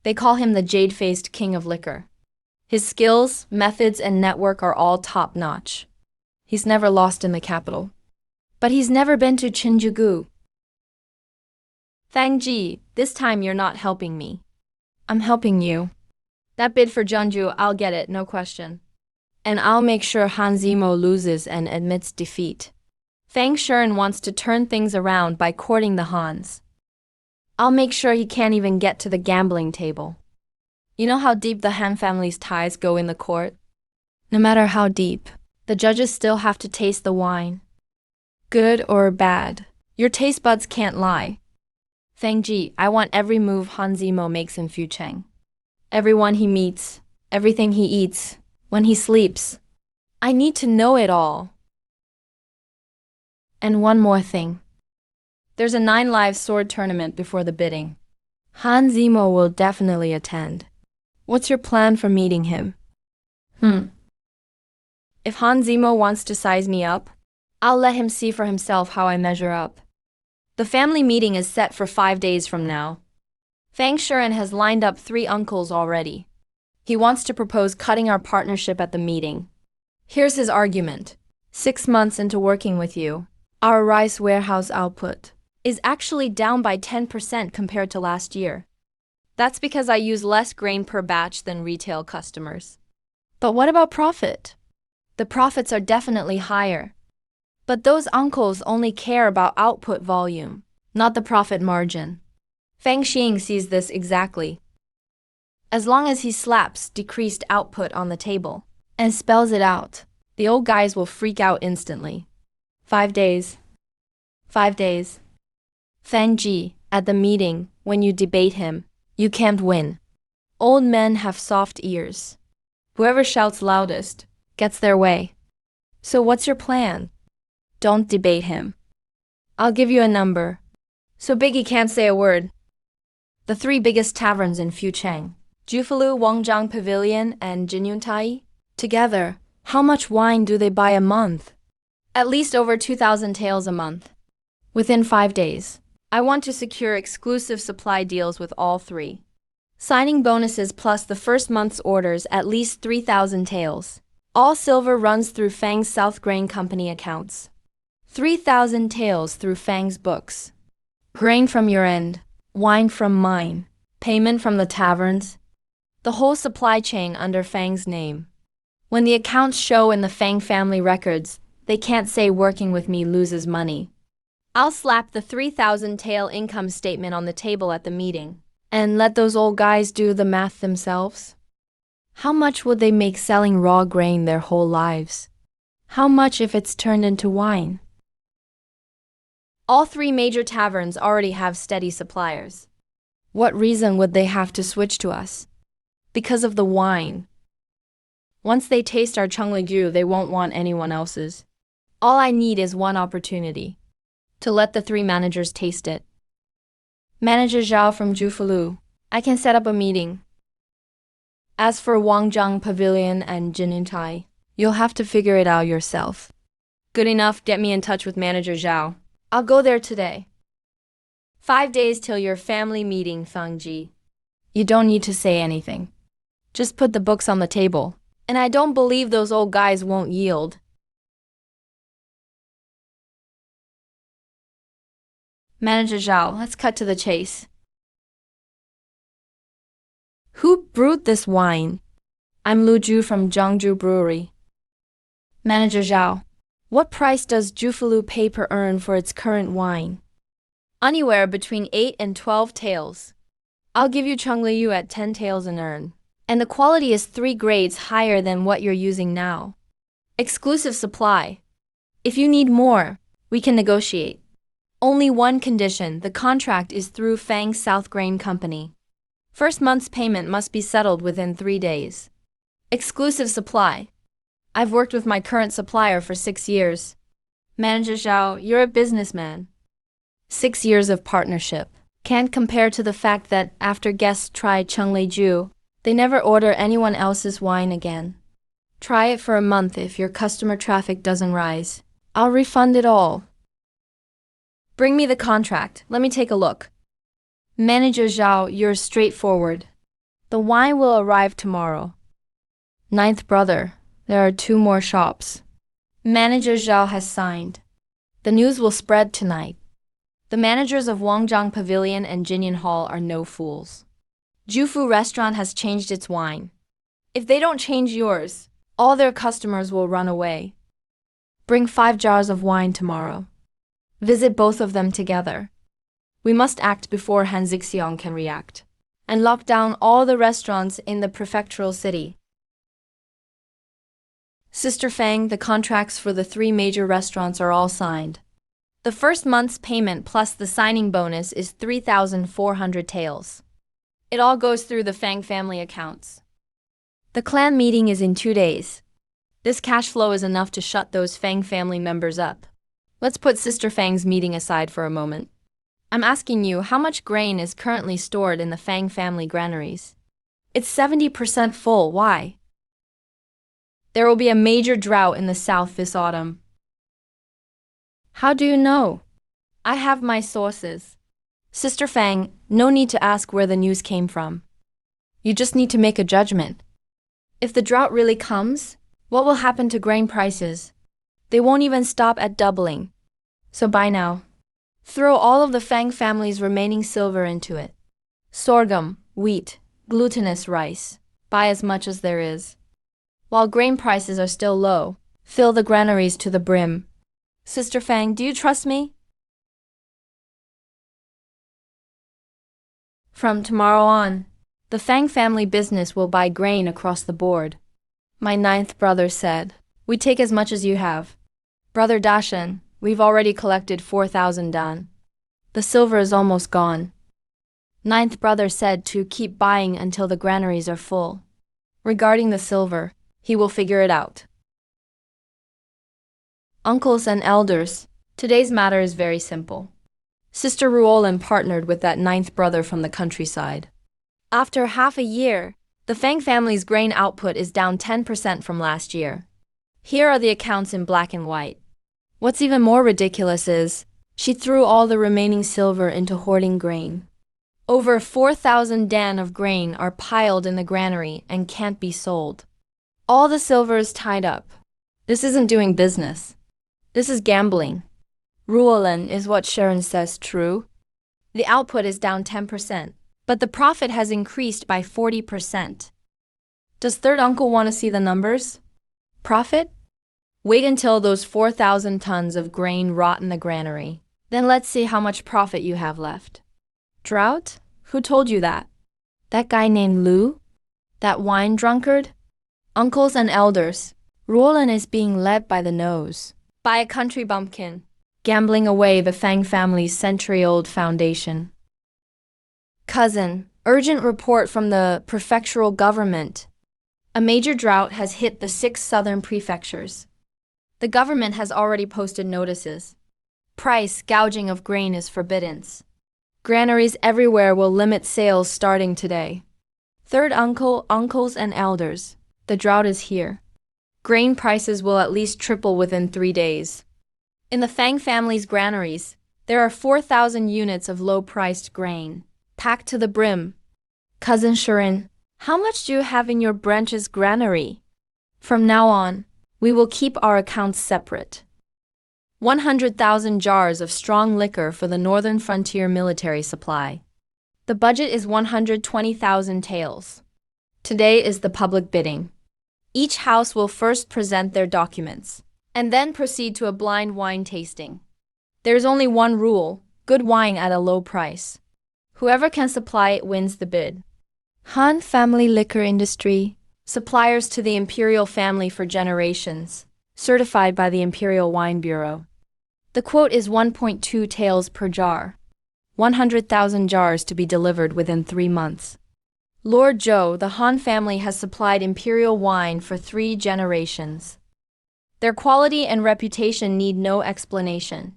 They call him the jade-faced king of liquor. His skills, methods, and network are all top-notch. He's never lost in the capital. But he's never been to Chinjugu. Fang Ji, this time you're not helping me. I'm helping you. That bid for Jeonju, I'll get it, no question. And I'll make sure Han Zimo loses and admits defeat. Fang Shuren wants to turn things around by courting the Hans. I'll make sure he can't even get to the gambling table. You know how deep the Han family's ties go in the court? No matter how deep, the judges still have to taste the wine. Good or bad, your taste buds can't lie. Fang Ji, I want every move Han Zimo makes in Fucheng. Everyone he meets, everything he eats, when he sleeps. I need to know it all. And one more thing. There's a 9 live sword tournament before the bidding. Han Zimo will definitely attend. What's your plan for meeting him? If Han Zimo wants to size me up, I'll let him see for himself how I measure up. The family meeting is set for 5 days from now. Fang Shuren has lined up 3 uncles already. He wants to propose cutting our partnership at the meeting. Here's his argument. 6 months into working with you, our rice warehouse output is actually down by 10% compared to last year. That's because I use less grain per batch than retail customers. But what about profit? The profits are definitely higher. But those uncles only care about output volume, not the profit margin. Fang Xing sees this exactly. As long as he slaps decreased output on the table and spells it out, the old guys will freak out instantly. 5 days. 5 days. Fang Ji, at the meeting, when you debate him, you can't win. Old men have soft ears. Whoever shouts loudest gets their way. So what's your plan? Don't debate him. I'll give you a number. So big he can't say a word. The 3 biggest taverns in Fucheng, Jufalu, Wangjiang Pavilion, and Jinyuntai, together, how much wine do they buy a month? At least over 2,000 taels a month. Within 5 days, I want to secure exclusive supply deals with all 3. Signing bonuses plus the first month's orders at least 3,000 taels. All silver runs through Fang's South Grain Company accounts. 3,000 taels through Fang's books. Grain from your end, wine from mine, payment from the taverns. The whole supply chain under Fang's name. When the accounts show in the Fang family records, they can't say working with me loses money. I'll slap the 3,000 tael income statement on the table at the meeting and let those old guys do the math themselves. How much would they make selling raw grain their whole lives? How much if it's turned into wine? All 3 major taverns already have steady suppliers. What reason would they have to switch to us? Because of the wine. Once they taste our Chungligu, they won't want anyone else's. All I need is one opportunity. To let the 3 managers taste it. Manager Zhao from Jufalu, I can set up a meeting. As for Wangjiang Pavilion and Jinintai, you'll have to figure it out yourself. Good enough, get me in touch with Manager Zhao. I'll go there today. 5 days till your family meeting, Fang Ji. You don't need to say anything. Just put the books on the table. And I don't believe those old guys won't yield. Manager Zhao, let's cut to the chase. Who brewed this wine? I'm Lu Ju from Jiangju Brewery. Manager Zhao, what price does Jufalu paper earn for its current wine? Anywhere between 8 and 12 taels. I'll give you Chungliu at 10 taels an urn. And the quality is 3 grades higher than what you're using now. Exclusive supply. If you need more, we can negotiate. Only one condition, the contract is through Fang's South Grain Company. First month's payment must be settled within 3 days. Exclusive supply. I've worked with my current supplier for 6 years. Manager Zhao, you're a businessman. 6 years of partnership can't compare to the fact that after guests try Chungliju, they never order anyone else's wine again. Try it for a month if your customer traffic doesn't rise. I'll refund it all. Bring me the contract. Let me take a look. Manager Zhao, you're straightforward. The wine will arrive tomorrow. 9th brother, there are 2 more shops. Manager Zhao has signed. The news will spread tonight. The managers of Wangjiang Pavilion and Jinyan Hall are no fools. Jufu Restaurant has changed its wine. If they don't change yours, all their customers will run away. Bring 5 jars of wine tomorrow. Visit both of them together. We must act before Han Zixiong can react, and lock down all the restaurants in the prefectural city. Sister Fang, the contracts for the 3 major restaurants are all signed. The first month's payment plus the signing bonus is 3,400 taels. It all goes through the Fang family accounts. The clan meeting is in 2 days. This cash flow is enough to shut those Fang family members up. Let's put Sister Fang's meeting aside for a moment. I'm asking you how much grain is currently stored in the Fang family granaries. It's 70% full. Why? There will be a major drought in the south this autumn. How do you know? I have my sources. Sister Fang, no need to ask where the news came from. You just need to make a judgment. If the drought really comes, what will happen to grain prices? They won't even stop at doubling. So buy now. Throw all of the Fang family's remaining silver into it. Sorghum, wheat, glutinous rice. Buy as much as there is. While grain prices are still low, fill the granaries to the brim. Sister Fang, do you trust me? From tomorrow on, the Fang family business will buy grain across the board. My 9th brother said, we take as much as you have. Brother Dashan, we've already collected 4,000 dan. The silver is almost gone. 9th brother said to keep buying until the granaries are full. Regarding the silver, he will figure it out. Uncles and elders, today's matter is very simple. Sister Ruolin partnered with that 9th brother from the countryside. After half a year, the Fang family's grain output is down 10% from last year. Here are the accounts in black and white. What's even more ridiculous is, she threw all the remaining silver into hoarding grain. Over 4,000 dan of grain are piled in the granary and can't be sold. All the silver is tied up. This isn't doing business. This is gambling. Ruolin, is what Sharon says true? The output is down 10%, but the profit has increased by 40%. Does third uncle want to see the numbers? Profit? Wait until those 4,000 tons of grain rot in the granary. Then let's see how much profit you have left. Drought? Who told you that? That guy named Lu? That wine drunkard? Uncles and elders, Ruolin is being led by the nose. By a country bumpkin, gambling away the Fang family's century-old foundation. Cousin, urgent report from the prefectural government. A major drought has hit the 6 southern prefectures. The government has already posted notices. Price gouging of grain is forbidden. Granaries everywhere will limit sales starting today. Third uncle, uncles, and elders, the drought is here. Grain prices will at least triple within 3 days. In the Fang family's granaries, there are 4,000 units of low-priced grain, packed to the brim. Cousin Sharon, how much do you have in your branch's granary? From now on, we will keep our accounts separate. 100,000 jars of strong liquor for the Northern Frontier military supply. The budget is 120,000 taels. Today is the public bidding. Each house will first present their documents, and then proceed to a blind wine tasting. There's only one rule: good wine at a low price. Whoever can supply it wins the bid. Han Family Liquor Industry, suppliers to the imperial family for generations, certified by the Imperial Wine Bureau. The quote is 1.2 taels per jar. 100,000 jars to be delivered within 3 months. Lord Zhou, the Han family has supplied imperial wine for 3 generations. Their quality and reputation need no explanation.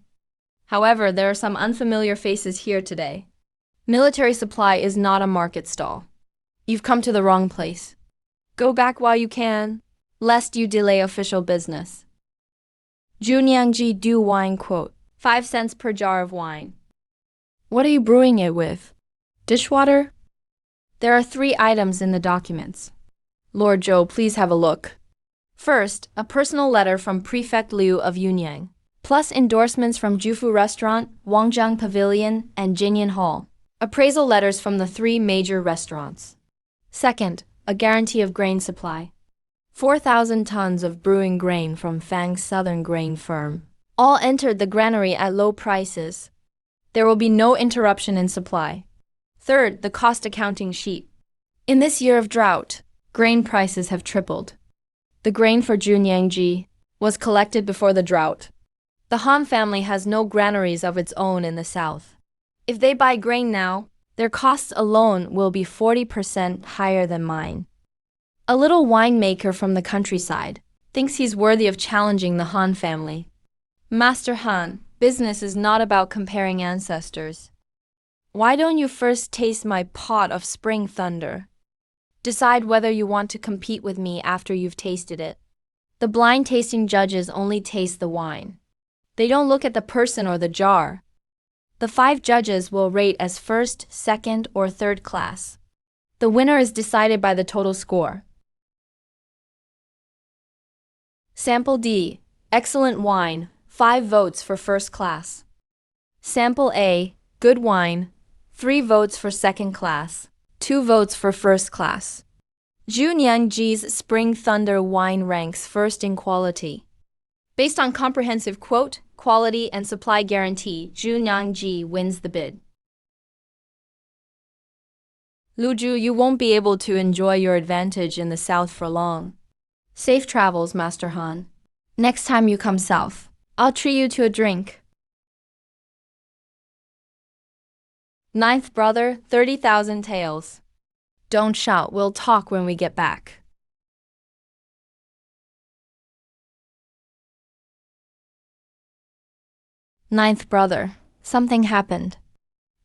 However, there are some unfamiliar faces here today. Military supply is not a market stall. You've come to the wrong place. Go back while you can, lest you delay official business. Junyangji Du Wine quote, 5 cents per jar of wine. What are you brewing it with? Dishwater? There are 3 items in the documents. Lord Zhou, please have a look. First, a personal letter from Prefect Liu of Yunyang. plus endorsements from Jufu Restaurant, Wangjiang Pavilion, and Jinyan Hall. Appraisal letters from the 3 major restaurants. Second, a guarantee of grain supply. 4,000 tons of brewing grain from Fang's Southern Grain Firm. All entered the granary at low prices. There will be no interruption in supply. Third, the cost accounting sheet. In this year of drought, grain prices have tripled. The grain for Junyangji was collected before the drought. The Han family has no granaries of its own in the south. If they buy grain now, their costs alone will be 40% higher than mine. A little winemaker from the countryside thinks he's worthy of challenging the Han family. Master Han, business is not about comparing ancestors. Why don't you first taste my pot of spring thunder? Decide whether you want to compete with me after you've tasted it. The blind tasting judges only taste the wine. They don't look at the person or the jar. The 5 judges will rate as first, second, or third class. The winner is decided by the total score. Sample D, excellent wine, 5 votes for first class. Sample A, good wine, 3 votes for second class, 2 votes for first class. Junyangji's Spring Thunder wine ranks first in quality. Based on comprehensive quote, quality, and supply guarantee, Junyangji wins the bid. Luju, you won't be able to enjoy your advantage in the south for long. Safe travels, Master Han. Next time you come south, I'll treat you to a drink. Ninth brother, 30,000 taels. Don't shout, we'll talk when we get back. Ninth brother, something happened.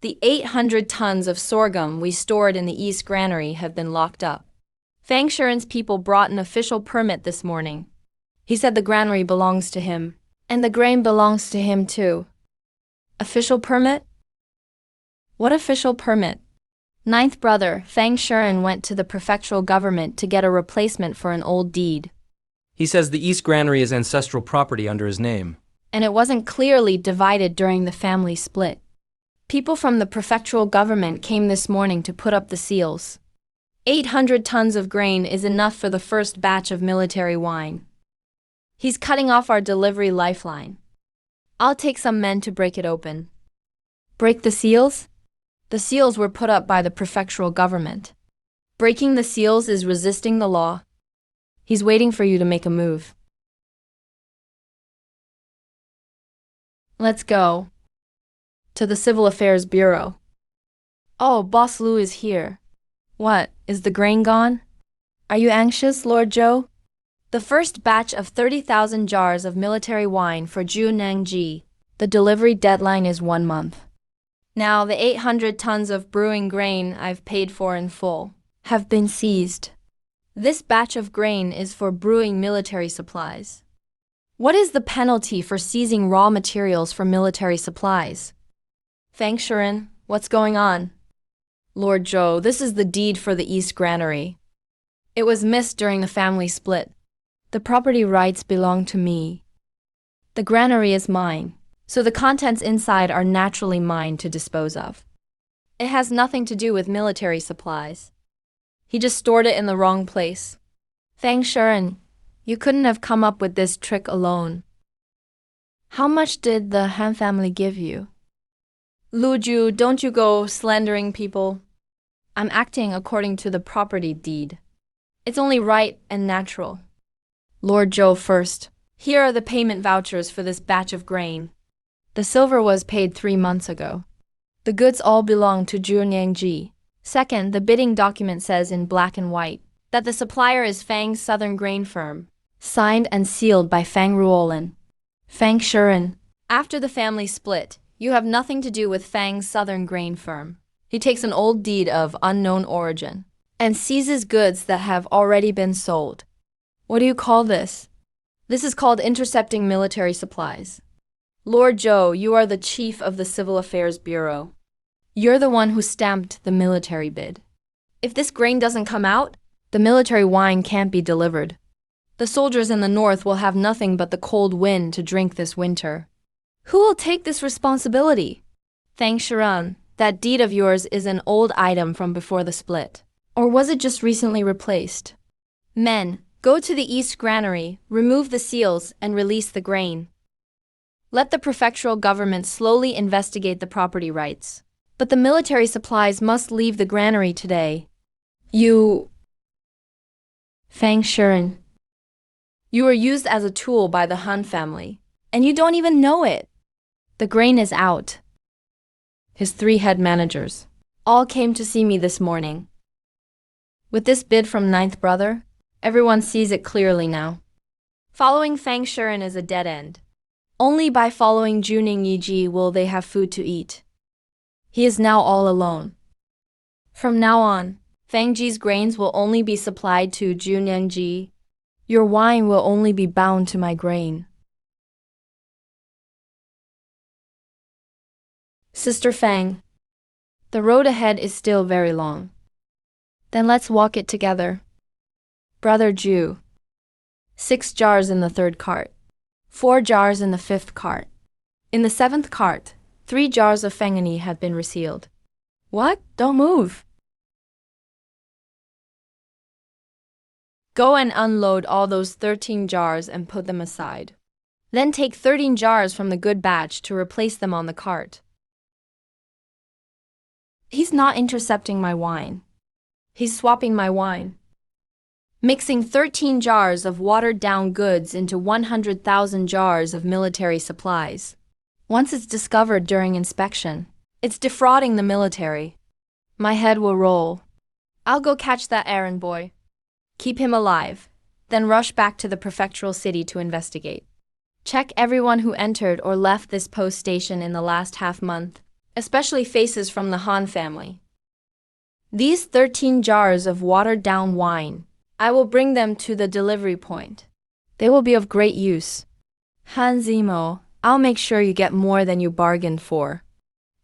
The 800 tons of sorghum we stored in the East Granary have been locked up. Fang Shuren's people brought an official permit this morning. He said the granary belongs to him, and the grain belongs to him too. Official permit? What official permit? Ninth brother, Fang Shuren went to the prefectural government to get a replacement for an old deed. He says the East Granary is ancestral property under his name. And it wasn't clearly divided during the family split. People from the prefectural government came this morning to put up the seals. 800 tons of grain is enough for the first batch of military wine. He's cutting off our delivery lifeline. I'll take some men to break it open. Break the seals? The seals were put up by the prefectural government. Breaking the seals is resisting the law. He's waiting for you to make a move. Let's go. To the Civil Affairs Bureau. Oh, Boss Lu is here. What, is the grain gone? Are you anxious, Lord Zhou? The first batch of 30,000 jars of military wine for Junyangji. The delivery deadline is 1 month. Now the 800 tons of brewing grain I've paid for in full have been seized. This batch of grain is for brewing military supplies. What is the penalty for seizing raw materials for military supplies? Fang Shuren, what's going on? Lord Zhou, this is the deed for the East Granary. It was missed during the family split. The property rights belong to me. The granary is mine, so the contents inside are naturally mine to dispose of. It has nothing to do with military supplies. He just stored it in the wrong place. Fang Shuren, you couldn't have come up with this trick alone. How much did the Han family give you? Lu Ju, don't you go slandering people. I'm acting according to the property deed. It's only right and natural. Lord Zhou first. Here are the payment vouchers for this batch of grain. The silver was paid 3 months ago. The goods all belong to Junyangji. Second, the bidding document says in black and white that the supplier is Fang's Southern Grain Firm, signed and sealed by Fang Ruolin. Fang Shuren, after the family split, you have nothing to do with Fang's Southern Grain Firm. He takes an old deed of unknown origin and seizes goods that have already been sold. What do you call this? This is called intercepting military supplies. Lord Zhou, you are the chief of the Civil Affairs Bureau. You're the one who stamped the military bid. If this grain doesn't come out, the military wine can't be delivered. The soldiers in the north will have nothing but the cold wind to drink this winter. Who will take this responsibility? Fang Shiran, that deed of yours is an old item from before the split. Or was it just recently replaced? Men, go to the east granary, remove the seals, and release the grain. Let the prefectural government slowly investigate the property rights. But the military supplies must leave the granary today. Fang Shiran. You were used as a tool by the Han family, and you don't even know it. The grain is out. His 3 head managers all came to see me this morning. With this bid from ninth brother, everyone sees it clearly now. Following Fang Shiran is a dead end. Only by following Juning Yiji will they have food to eat. He is now all alone. From now on, Fang Ji's grains will only be supplied to Junyang Ji. Your wine will only be bound to my grain. Sister Fang, the road ahead is still very long. Then let's walk it together. Brother Ju, 6 jars in the 3rd cart, 4 jars in the 5th cart. In the 7th cart, 3 jars of fangani had been resealed. What? Don't move. Go and unload all those 13 jars and put them aside. Then take 13 jars from the good batch to replace them on the cart. He's not intercepting my wine. He's swapping my wine. Mixing 13 jars of watered-down goods into 100,000 jars of military supplies. Once it's discovered during inspection, it's defrauding the military. My head will roll. I'll go catch that errand boy. Keep him alive, then rush back to the prefectural city to investigate. Check everyone who entered or left this post station in the last half-month, especially faces from the Han family. These 13 jars of watered-down wine, I will bring them to the delivery point. They will be of great use. Han Zimo, I'll make sure you get more than you bargained for.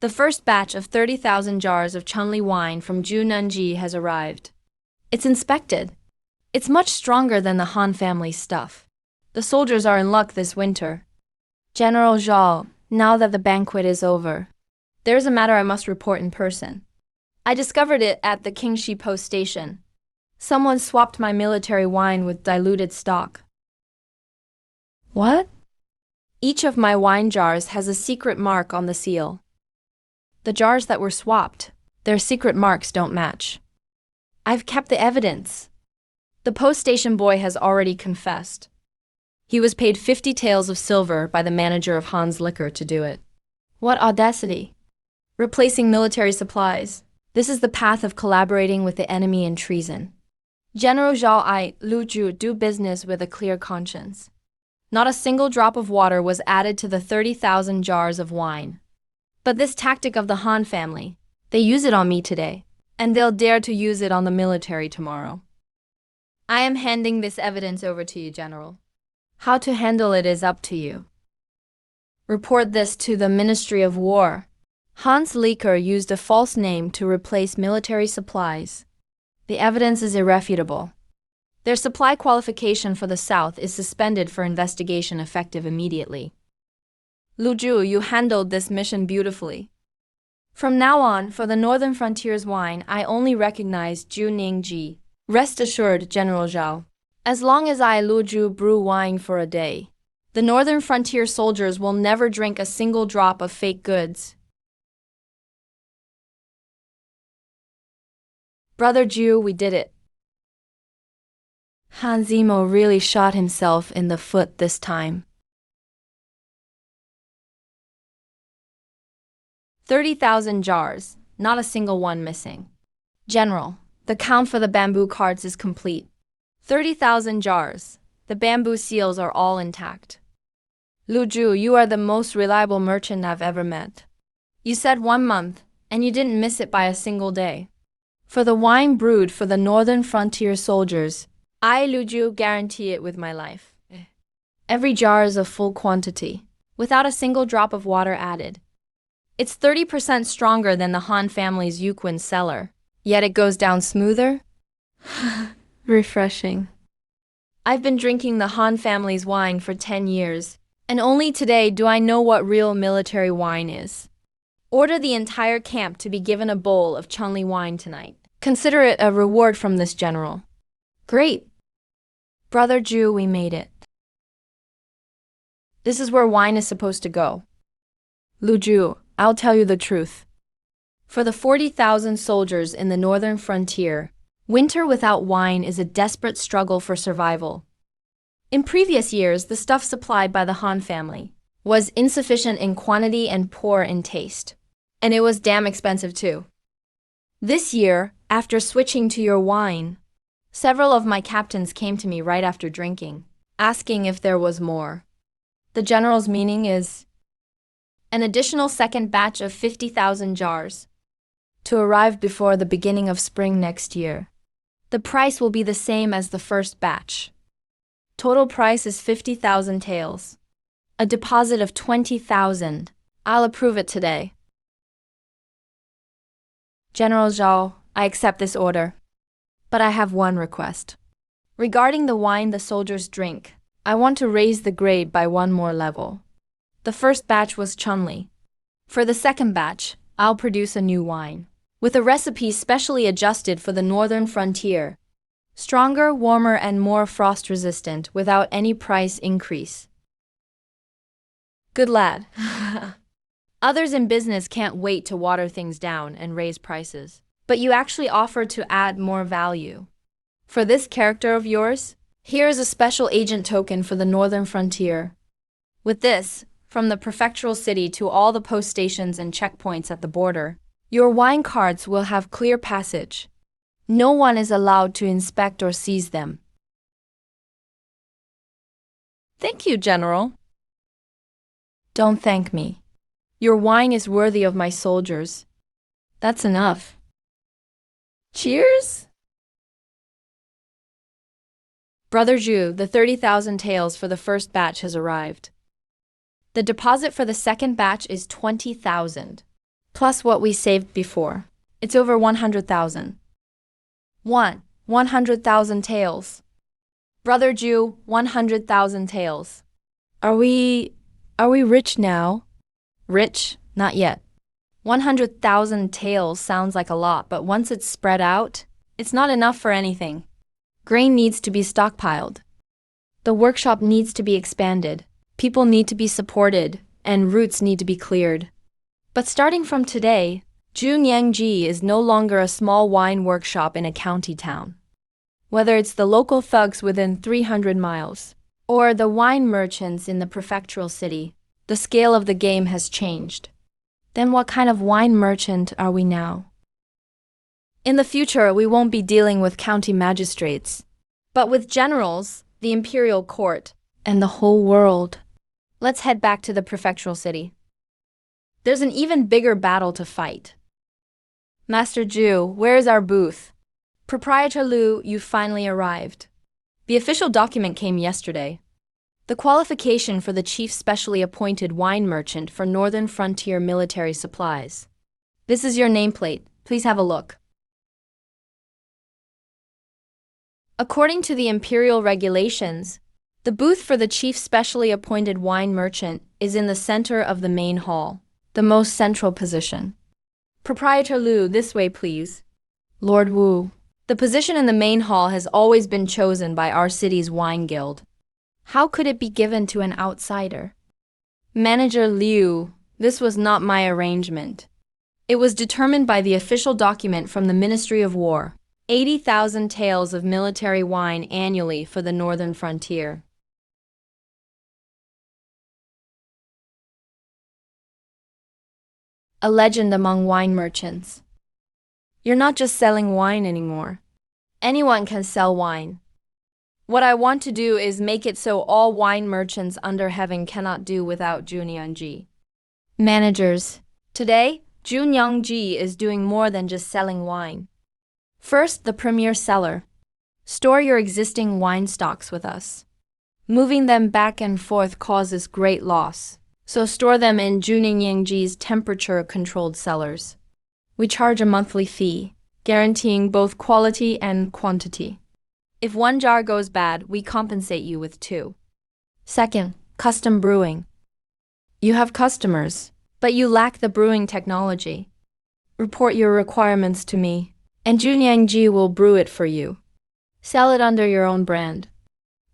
The first batch of 30,000 jars of Chunli wine from Junanji has arrived. It's inspected. It's much stronger than the Han family stuff. The soldiers are in luck this winter. General Zhao, now that the banquet is over, there's a matter I must report in person. I discovered it at the Qingxi post station. Someone swapped my military wine with diluted stock. What? Each of my wine jars has a secret mark on the seal. The jars that were swapped, their secret marks don't match. I've kept the evidence. The post station boy has already confessed. He was paid 50 taels of silver by the manager of Han's Liquor to do it. What audacity! Replacing military supplies. This is the path of collaborating with the enemy in treason. General Zhao Lu Ju do business with a clear conscience. Not a single drop of water was added to the 30,000 jars of wine. But this tactic of the Han family, they use it on me today, and they'll dare to use it on the military tomorrow. I am handing this evidence over to you, General. How to handle it is up to you. Report this to the Ministry of War. Hans Liquor used a false name to replace military supplies. The evidence is irrefutable. Their supply qualification for the South is suspended for investigation effective immediately. Lu Ju, you handled this mission beautifully. From now on, for the Northern Frontier's wine, I only recognize Ju Ningji. Rest assured, General Zhao. As long as I, Lu Ju, brew wine for a day, the Northern Frontier soldiers will never drink a single drop of fake goods. Brother Ju, we did it. Han Zimo really shot himself in the foot this time. 30,000 jars, not a single one missing. General, the count for the bamboo carts is complete. 30,000 jars. The bamboo seals are all intact. Lu Ju, you are the most reliable merchant I've ever met. You said 1 month, and you didn't miss it by a single day. For the wine brewed for the Northern Frontier soldiers, I, Lu Ju, guarantee it with my life. Every jar is of full quantity, without a single drop of water added. It's 30% stronger than the Han family's Yuquin cellar, yet it goes down smoother. Refreshing. I've been drinking the Han family's wine for 10 years, and only today do I know what real military wine is. Order the entire camp to be given a bowl of Chunli wine tonight. Consider it a reward from this general. Great. Brother Jew, we made it. This is where wine is supposed to go. Lu Ju, I'll tell you the truth. For the 40,000 soldiers in the northern frontier, winter without wine is a desperate struggle for survival. In previous years, the stuff supplied by the Han family was insufficient in quantity and poor in taste. And it was damn expensive too. This year, after switching to your wine, several of my captains came to me right after drinking, asking if there was more. The general's meaning is an additional second batch of 50,000 jars to arrive before the beginning of spring next year. The price will be the same as the first batch. Total price is 50,000 taels. A deposit of 20,000. I'll approve it today. General Zhao, I accept this order. But I have one request. Regarding the wine the soldiers drink, I want to raise the grade by one more level. The first batch was Chunli. For the second batch, I'll produce a new wine, with a recipe specially adjusted for the northern frontier. Stronger, warmer, and more frost-resistant without any price increase. Good lad. Others in business can't wait to water things down and raise prices. But you actually offer to add more value. For this character of yours, here is a special agent token for the northern frontier. With this, from the prefectural city to all the post stations and checkpoints at the border, your wine carts will have clear passage. No one is allowed to inspect or seize them. Thank you, General. Don't thank me. Your wine is worthy of my soldiers. That's enough. Cheers! Brother Zhu, the 30,000 taels for the first batch has arrived. The deposit for the second batch is 20,000, plus what we saved before. It's over 100,000. 100,000 taels. Brother Zhu, 100,000 taels. Are we rich now? Rich? Not yet. 100,000 taels sounds like a lot, but once it's spread out, it's not enough for anything. Grain needs to be stockpiled. The workshop needs to be expanded. People need to be supported, and routes need to be cleared. But starting from today, Junyangji is no longer a small wine workshop in a county town. Whether it's the local thugs within 300 miles, or the wine merchants in the prefectural city, the scale of the game has changed. Then what kind of wine merchant are we now? In the future, we won't be dealing with county magistrates, but with generals, the imperial court, and the whole world. Let's head back to the prefectural city. There's an even bigger battle to fight. Master Zhu, where's our booth? Proprietor Lu, you finally arrived. The official document came yesterday. The qualification for the chief specially appointed wine merchant for Northern Frontier Military Supplies. This is your nameplate. Please have a look. According to the imperial regulations, the booth for the chief specially appointed wine merchant is in the center of the main hall, the most central position. Proprietor Lu, this way please. Lord Wu, the position in the main hall has always been chosen by our city's wine guild. How could it be given to an outsider? Manager Liu, this was not my arrangement. It was determined by the official document from the Ministry of War. 80,000 taels of military wine annually for the northern frontier. A legend among wine merchants. You're not just selling wine anymore. Anyone can sell wine. What I want to do is make it so all wine merchants under heaven cannot do without Junyangji. Managers, today, Junyangji is doing more than just selling wine. First, the premier seller. Store your existing wine stocks with us. Moving them back and forth causes great loss, so store them in Junyangji's temperature-controlled cellars. We charge a monthly fee, guaranteeing both quality and quantity. If one jar goes bad, we compensate you with two. Second, custom brewing. You have customers, but you lack the brewing technology. Report your requirements to me, and Junyangji will brew it for you. Sell it under your own brand.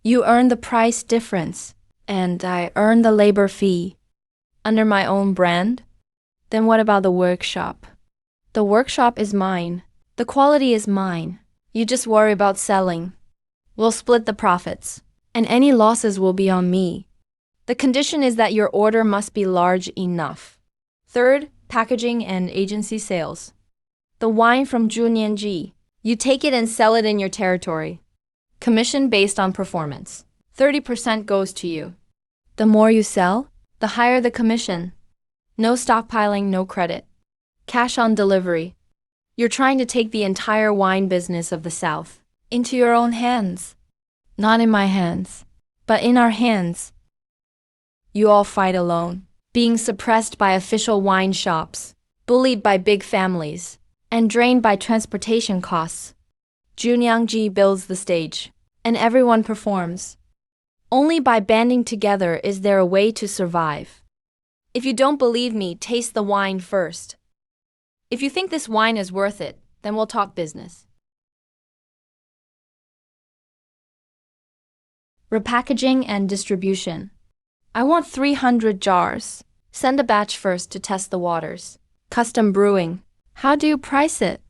You earn the price difference, and I earn the labor fee. Under my own brand? Then what about the workshop? The workshop is mine. The quality is mine. You just worry about selling. We'll split the profits, and any losses will be on me. The condition is that your order must be large enough. Third, packaging and agency sales. The wine from Junyangji. You take it and sell it in your territory. Commission based on performance. 30% goes to you. The more you sell, the higher the commission. No stockpiling, no credit. Cash on delivery. You're trying to take the entire wine business of the South into your own hands. Not in my hands, but in our hands. You all fight alone, being suppressed by official wine shops, bullied by big families, and drained by transportation costs. Junyangji builds the stage, and everyone performs. Only by banding together is there a way to survive. If you don't believe me, taste the wine first. If you think this wine is worth it, then we'll talk business. Repackaging and distribution. I want 300 jars. Send a batch first to test the waters. Custom brewing. How do you price it?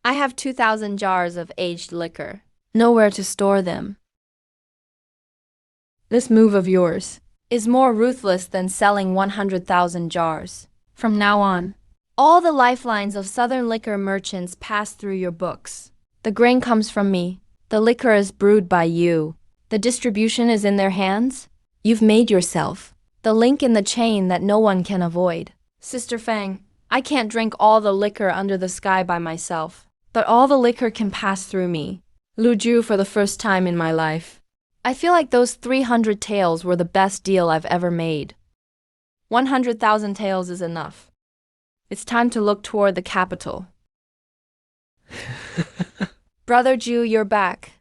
I have 2,000 jars of aged liquor. Nowhere to store them. This move of yours is more ruthless than selling 100,000 jars. From now on, all the lifelines of Southern liquor merchants pass through your books. The grain comes from me. The liquor is brewed by you. The distribution is in their hands. You've made yourself the link in the chain that no one can avoid. Sister Fang, I can't drink all the liquor under the sky by myself, but all the liquor can pass through me. Lu Ju for the first time in my life. I feel like those 300 taels were the best deal I've ever made. 100,000 taels is enough. It's time to look toward the capital. Brother Ju, you're back.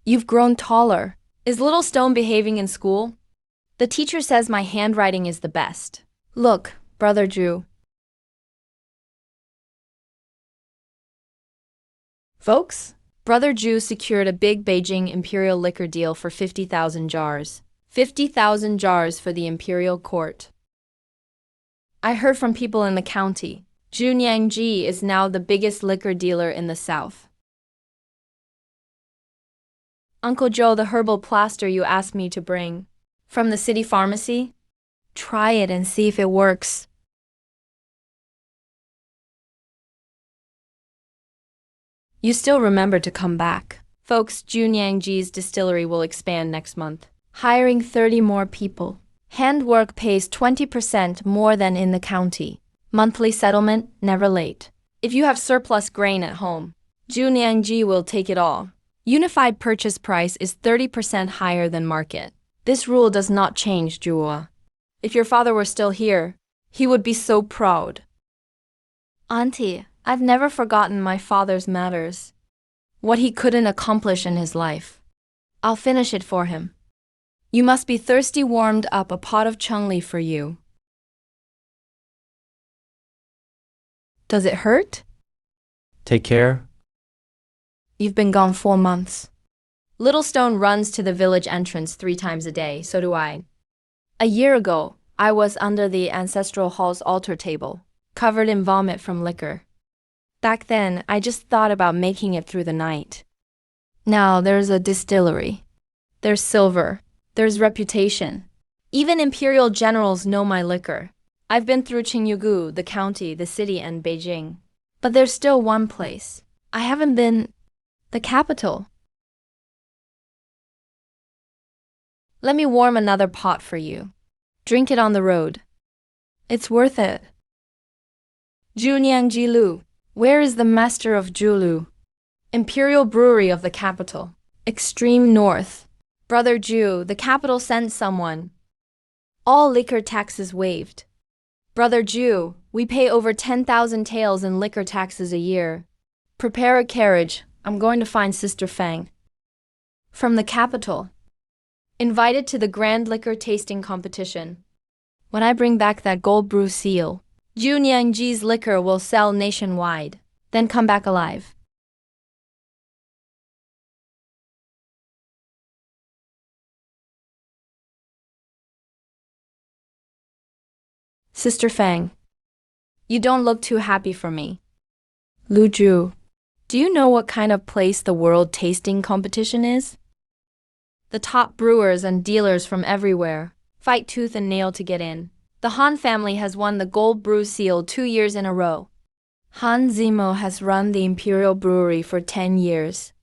You've grown taller. Is Little Stone behaving in school? The teacher says my handwriting is the best. Look, Brother Ju. Folks, Brother Ju secured a big Beijing Imperial liquor deal for 50,000 jars. 50,000 jars for the Imperial Court. I heard from people in the county. Junyangji is now the biggest liquor dealer in the South. Uncle Joe, the herbal plaster you asked me to bring from the city pharmacy? Try it and see if it works. You still remember to come back. Folks, Junyangji's distillery will expand next month, hiring 30 more people. Handwork pays 20% more than in the county. Monthly settlement, never late. If you have surplus grain at home, Junyangji will take it all. Unified purchase price is 30% higher than market. This rule does not change, Jua. If your father were still here, he would be so proud. Auntie, I've never forgotten my father's matters. What he couldn't accomplish in his life. I'll finish it for him. You must be thirsty. Warmed up a pot of chungli for you. Does it hurt? Take care. You've been gone 4 months. Little Stone runs to the village entrance 3 times a day, so do I. A year ago, I was under the ancestral hall's altar table, covered in vomit from liquor. Back then, I just thought about making it through the night. Now there's a distillery. There's silver. There's reputation. Even imperial generals know my liquor. I've been through Qingyugu, the county, the city, and Beijing. But there's still one place I haven't been. The capital. Let me warm another pot for you. Drink it on the road. It's worth it. Junyangji Lu. Where is the master of Julu? Imperial brewery of the capital. Extreme north. Brother Ju, the capital sent someone. All liquor taxes waived. Brother Ju, we pay over 10,000 taels in liquor taxes a year. Prepare a carriage. I'm going to find Sister Fang. From the capital. Invited to the Grand Liquor Tasting Competition. When I bring back that gold brew seal, Junyangji's liquor will sell nationwide. Then come back alive. Sister Fang. You don't look too happy for me. Lu Ju. Do you know what kind of place the World Tasting Competition is? The top brewers and dealers from everywhere fight tooth and nail to get in. The Han family has won the Gold Brew Seal 2 years in a row. Han Zimo has run the Imperial Brewery for 10 years.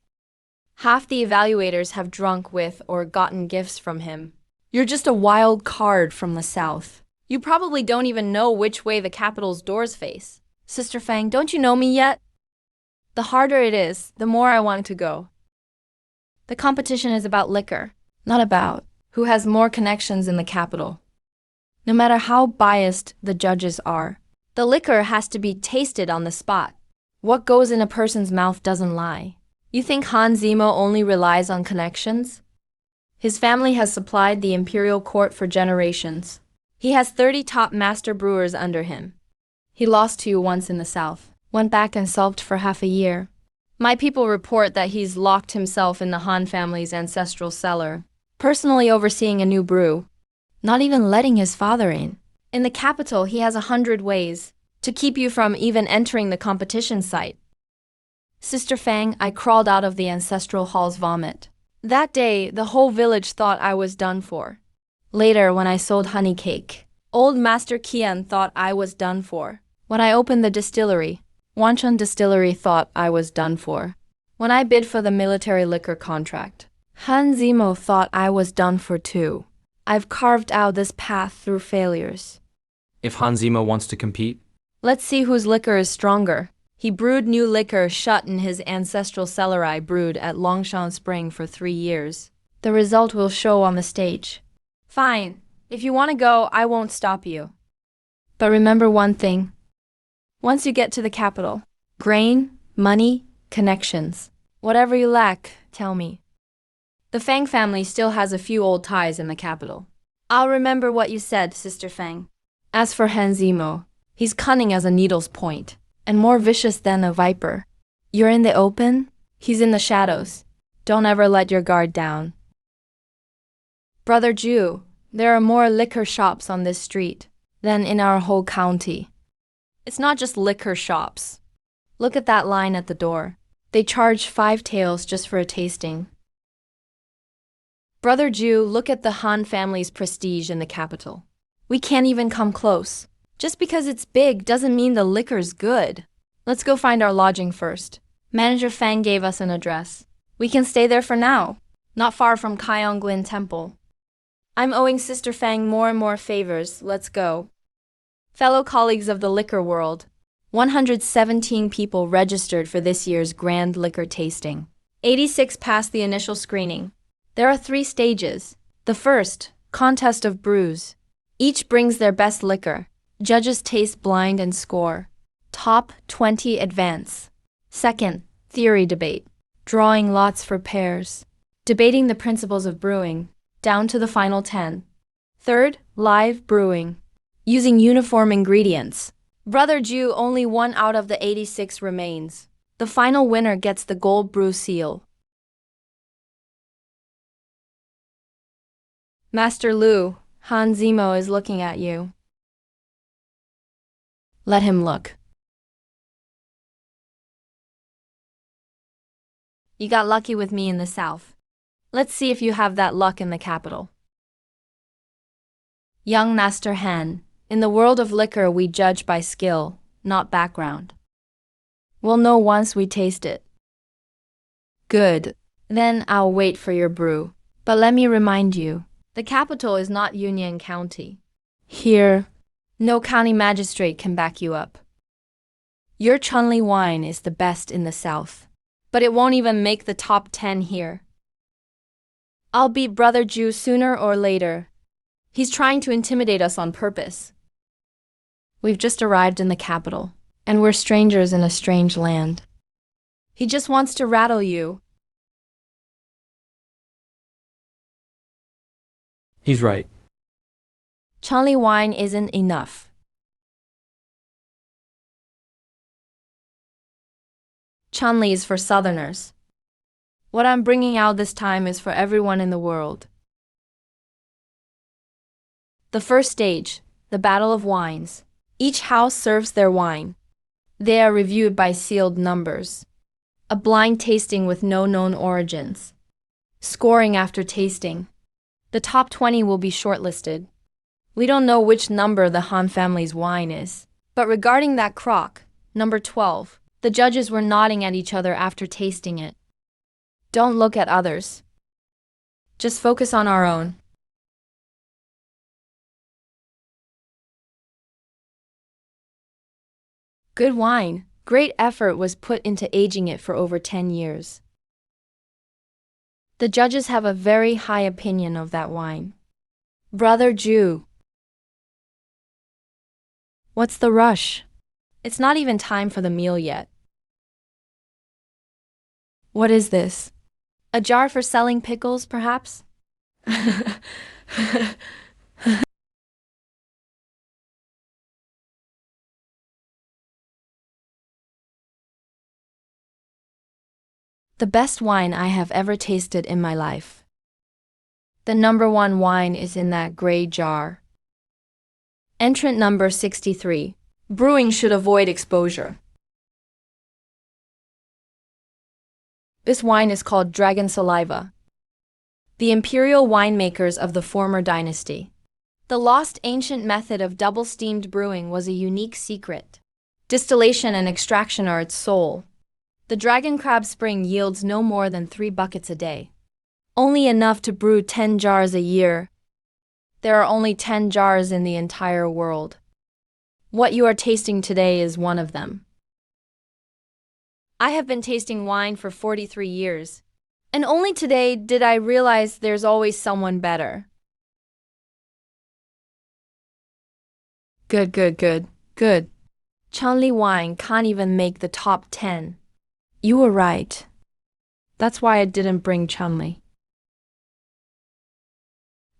Half the evaluators have drunk with or gotten gifts from him. You're just a wild card from the south. You probably don't even know which way the capital's doors face. Sister Fang, don't you know me yet? The harder it is, the more I want to go. The competition is about liquor, not about who has more connections in the capital. No matter how biased the judges are, the liquor has to be tasted on the spot. What goes in a person's mouth doesn't lie. You think Han Zimo only relies on connections? His family has supplied the imperial court for generations. He has 30 top master brewers under him. He lost to you once in the south, went back and sulked for half a year. My people report that he's locked himself in the Han family's ancestral cellar, personally overseeing a new brew, not even letting his father in. In the capital, he has 100 ways to keep you from even entering the competition site. Sister Fang, I crawled out of the ancestral hall's vomit. That day, the whole village thought I was done for. Later, when I sold honey cake, old Master Qian thought I was done for. When I opened the distillery, Wanchun Distillery thought I was done for. When I bid for the military liquor contract, Han Zimo thought I was done for too. I've carved out this path through failures. If Han Zimo wants to compete, Let's see whose liquor is stronger. He brewed new liquor shut in his ancestral cellar I brewed at Longshan Spring for 3 years. The result will show on the stage. Fine. If you want to go, I won't stop you. But remember one thing. Once you get to the capital, grain, money, connections. Whatever you lack, tell me. The Fang family still has a few old ties in the capital. I'll remember what you said, Sister Fang. As for Han Zimo, he's cunning as a needle's point, and more vicious than a viper. You're in the open, he's in the shadows. Don't ever let your guard down. Brother Ju, there are more liquor shops on this street than in our whole county. It's not just liquor shops. Look at that line at the door. They charge 5 taels just for a tasting. Brother Ju, look at the Han family's prestige in the capital. We can't even come close. Just because it's big doesn't mean the liquor's good. Let's go find our lodging first. Manager Fang gave us an address. We can stay there for now, not far from Kaiyonglin Temple. I'm owing Sister Fang more and more favors. Let's go. Fellow colleagues of the liquor world, 117 people registered for this year's Grand Liquor Tasting. 86 passed the initial screening. There are 3 stages. The first, contest of brews. Each brings their best liquor. Judges taste blind and score. Top 20 advance. Second, theory debate. Drawing lots for pairs. Debating the principles of brewing, down to the final 10. Third, live brewing. Using uniform ingredients. Brother Ju, only 1 out of the 86 remains. The final winner gets the gold brew seal. Master Lu, Han Zimo is looking at you. Let him look. You got lucky with me in the south. Let's see if you have that luck in the capital. Young Master Han, in the world of liquor we judge by skill, not background. We'll know once we taste it. Good. Then I'll wait for your brew. But let me remind you, the capital is not Union County. Here, no county magistrate can back you up. Your Chunli wine is the best in the south, but it won't even make the top 10 here. I'll beat Brother Ju sooner or later. He's trying to intimidate us on purpose. We've just arrived in the capital, and we're strangers in a strange land. He just wants to rattle you. He's right. Chunli wine isn't enough. Chunli is for Southerners. What I'm bringing out this time is for everyone in the world. The first stage, the Battle of Wines. Each house serves their wine. They are reviewed by sealed numbers. A blind tasting with no known origins. Scoring after tasting. The top 20 will be shortlisted. We don't know which number the Han family's wine is. But regarding that crock, number 12, the judges were nodding at each other after tasting it. Don't look at others. Just focus on our own. Good wine. Great effort was put into aging it for over 10 years. The judges have a very high opinion of that wine. Brother Jew. What's the rush? It's not even time for the meal yet. What is this? A jar for selling pickles, perhaps? The best wine I have ever tasted in my life. The number one wine is in that gray jar. Entrant number 63. Brewing should avoid exposure. This wine is called Dragon Saliva. The imperial winemakers of the former dynasty. The lost ancient method of double-steamed brewing was a unique secret. Distillation and extraction are its soul. The dragon crab spring yields no more than 3 buckets a day. Only enough to brew 10 jars a year. There are only 10 jars in the entire world. What you are tasting today is one of them. I have been tasting wine for 43 years, and only today did I realize there's always someone better. Good. Chunli wine can't even make the top 10. You were right. That's why I didn't bring Chunli.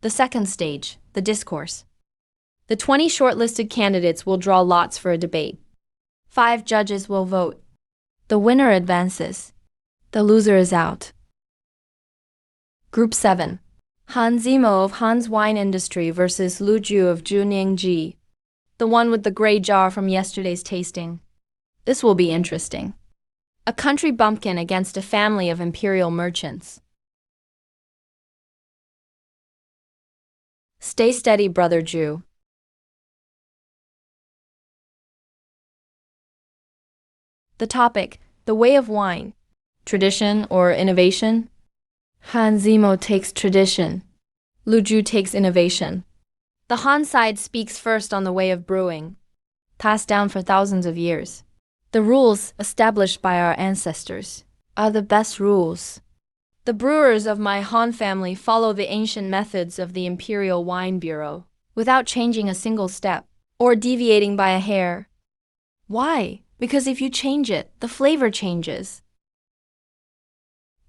The second stage, the discourse. The 20 shortlisted candidates will draw lots for a debate. 5 judges will vote. The winner advances. The loser is out. Group 7. Han Zimo of Han's Wine Industry versus Lu Ju of Juningji, the one with the gray jar from yesterday's tasting. This will be interesting. A country bumpkin against a family of imperial merchants. Stay steady, Brother Jew. The topic, the way of wine. Tradition or innovation? Han Zimo takes tradition. Lu Ju takes innovation. The Han side speaks first on the way of brewing, passed down for thousands of years. The rules established by our ancestors are the best rules. The brewers of my Han family follow the ancient methods of the Imperial Wine Bureau without changing a single step or deviating by a hair. Why? Because if you change it, the flavor changes.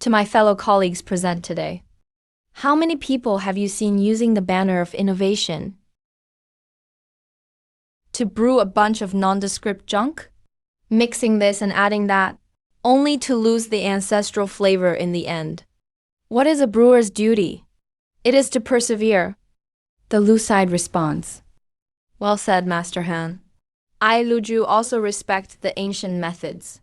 To my fellow colleagues present today, how many people have you seen using the banner of innovation to brew a bunch of nondescript junk? Mixing this and adding that, only to lose the ancestral flavor in the end. What is a brewer's duty? It is to persevere. The Lu side responds. Well said, Master Han. I, Lu Ju, also respect the ancient methods.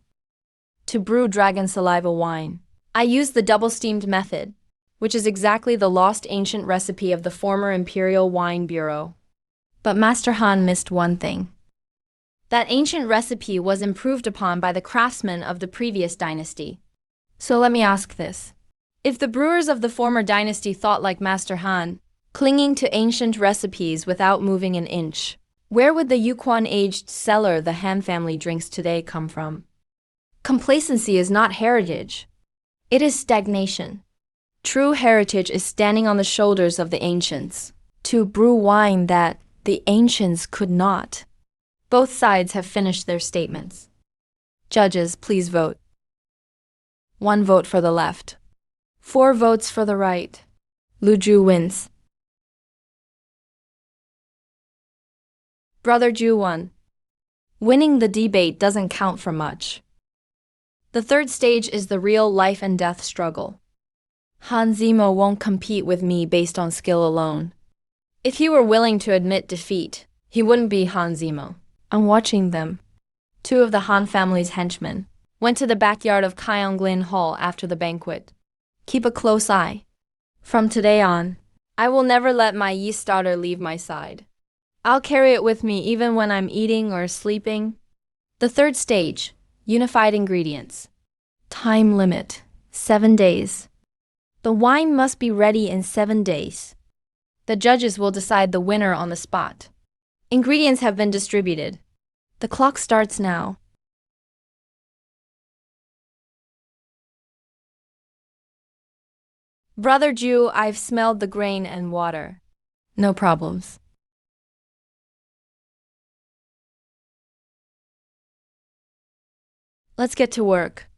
To brew dragon saliva wine, I use the double-steamed method, which is exactly the lost ancient recipe of the former Imperial Wine Bureau. But Master Han missed one thing. That ancient recipe was improved upon by the craftsmen of the previous dynasty. So let me ask this. If the brewers of the former dynasty thought like Master Han, clinging to ancient recipes without moving an inch, where would the Yukon aged cellar the Han family drinks today come from? Complacency is not heritage. It is stagnation. True heritage is standing on the shoulders of the ancients, to brew wine that the ancients could not. Both sides have finished their statements. Judges, please vote. 1 vote for the left. 4 votes for the right. Lu wins. Brother Ju won. Winning the debate doesn't count for much. The third stage is the real life and death struggle. Han Zimo won't compete with me based on skill alone. If he were willing to admit defeat, he wouldn't be Han Zimo. I'm watching them. 2 of the Han family's henchmen went to the backyard of Kyonglin Hall after the banquet. Keep a close eye. From today on, I will never let my yeast daughter leave my side. I'll carry it with me even when I'm eating or sleeping. The third stage, unified ingredients. Time limit, 7 days. The wine must be ready in 7 days. The judges will decide the winner on the spot. Ingredients have been distributed. The clock starts now. Brother Ju, I've smelled the grain and water. No problems. Let's get to work.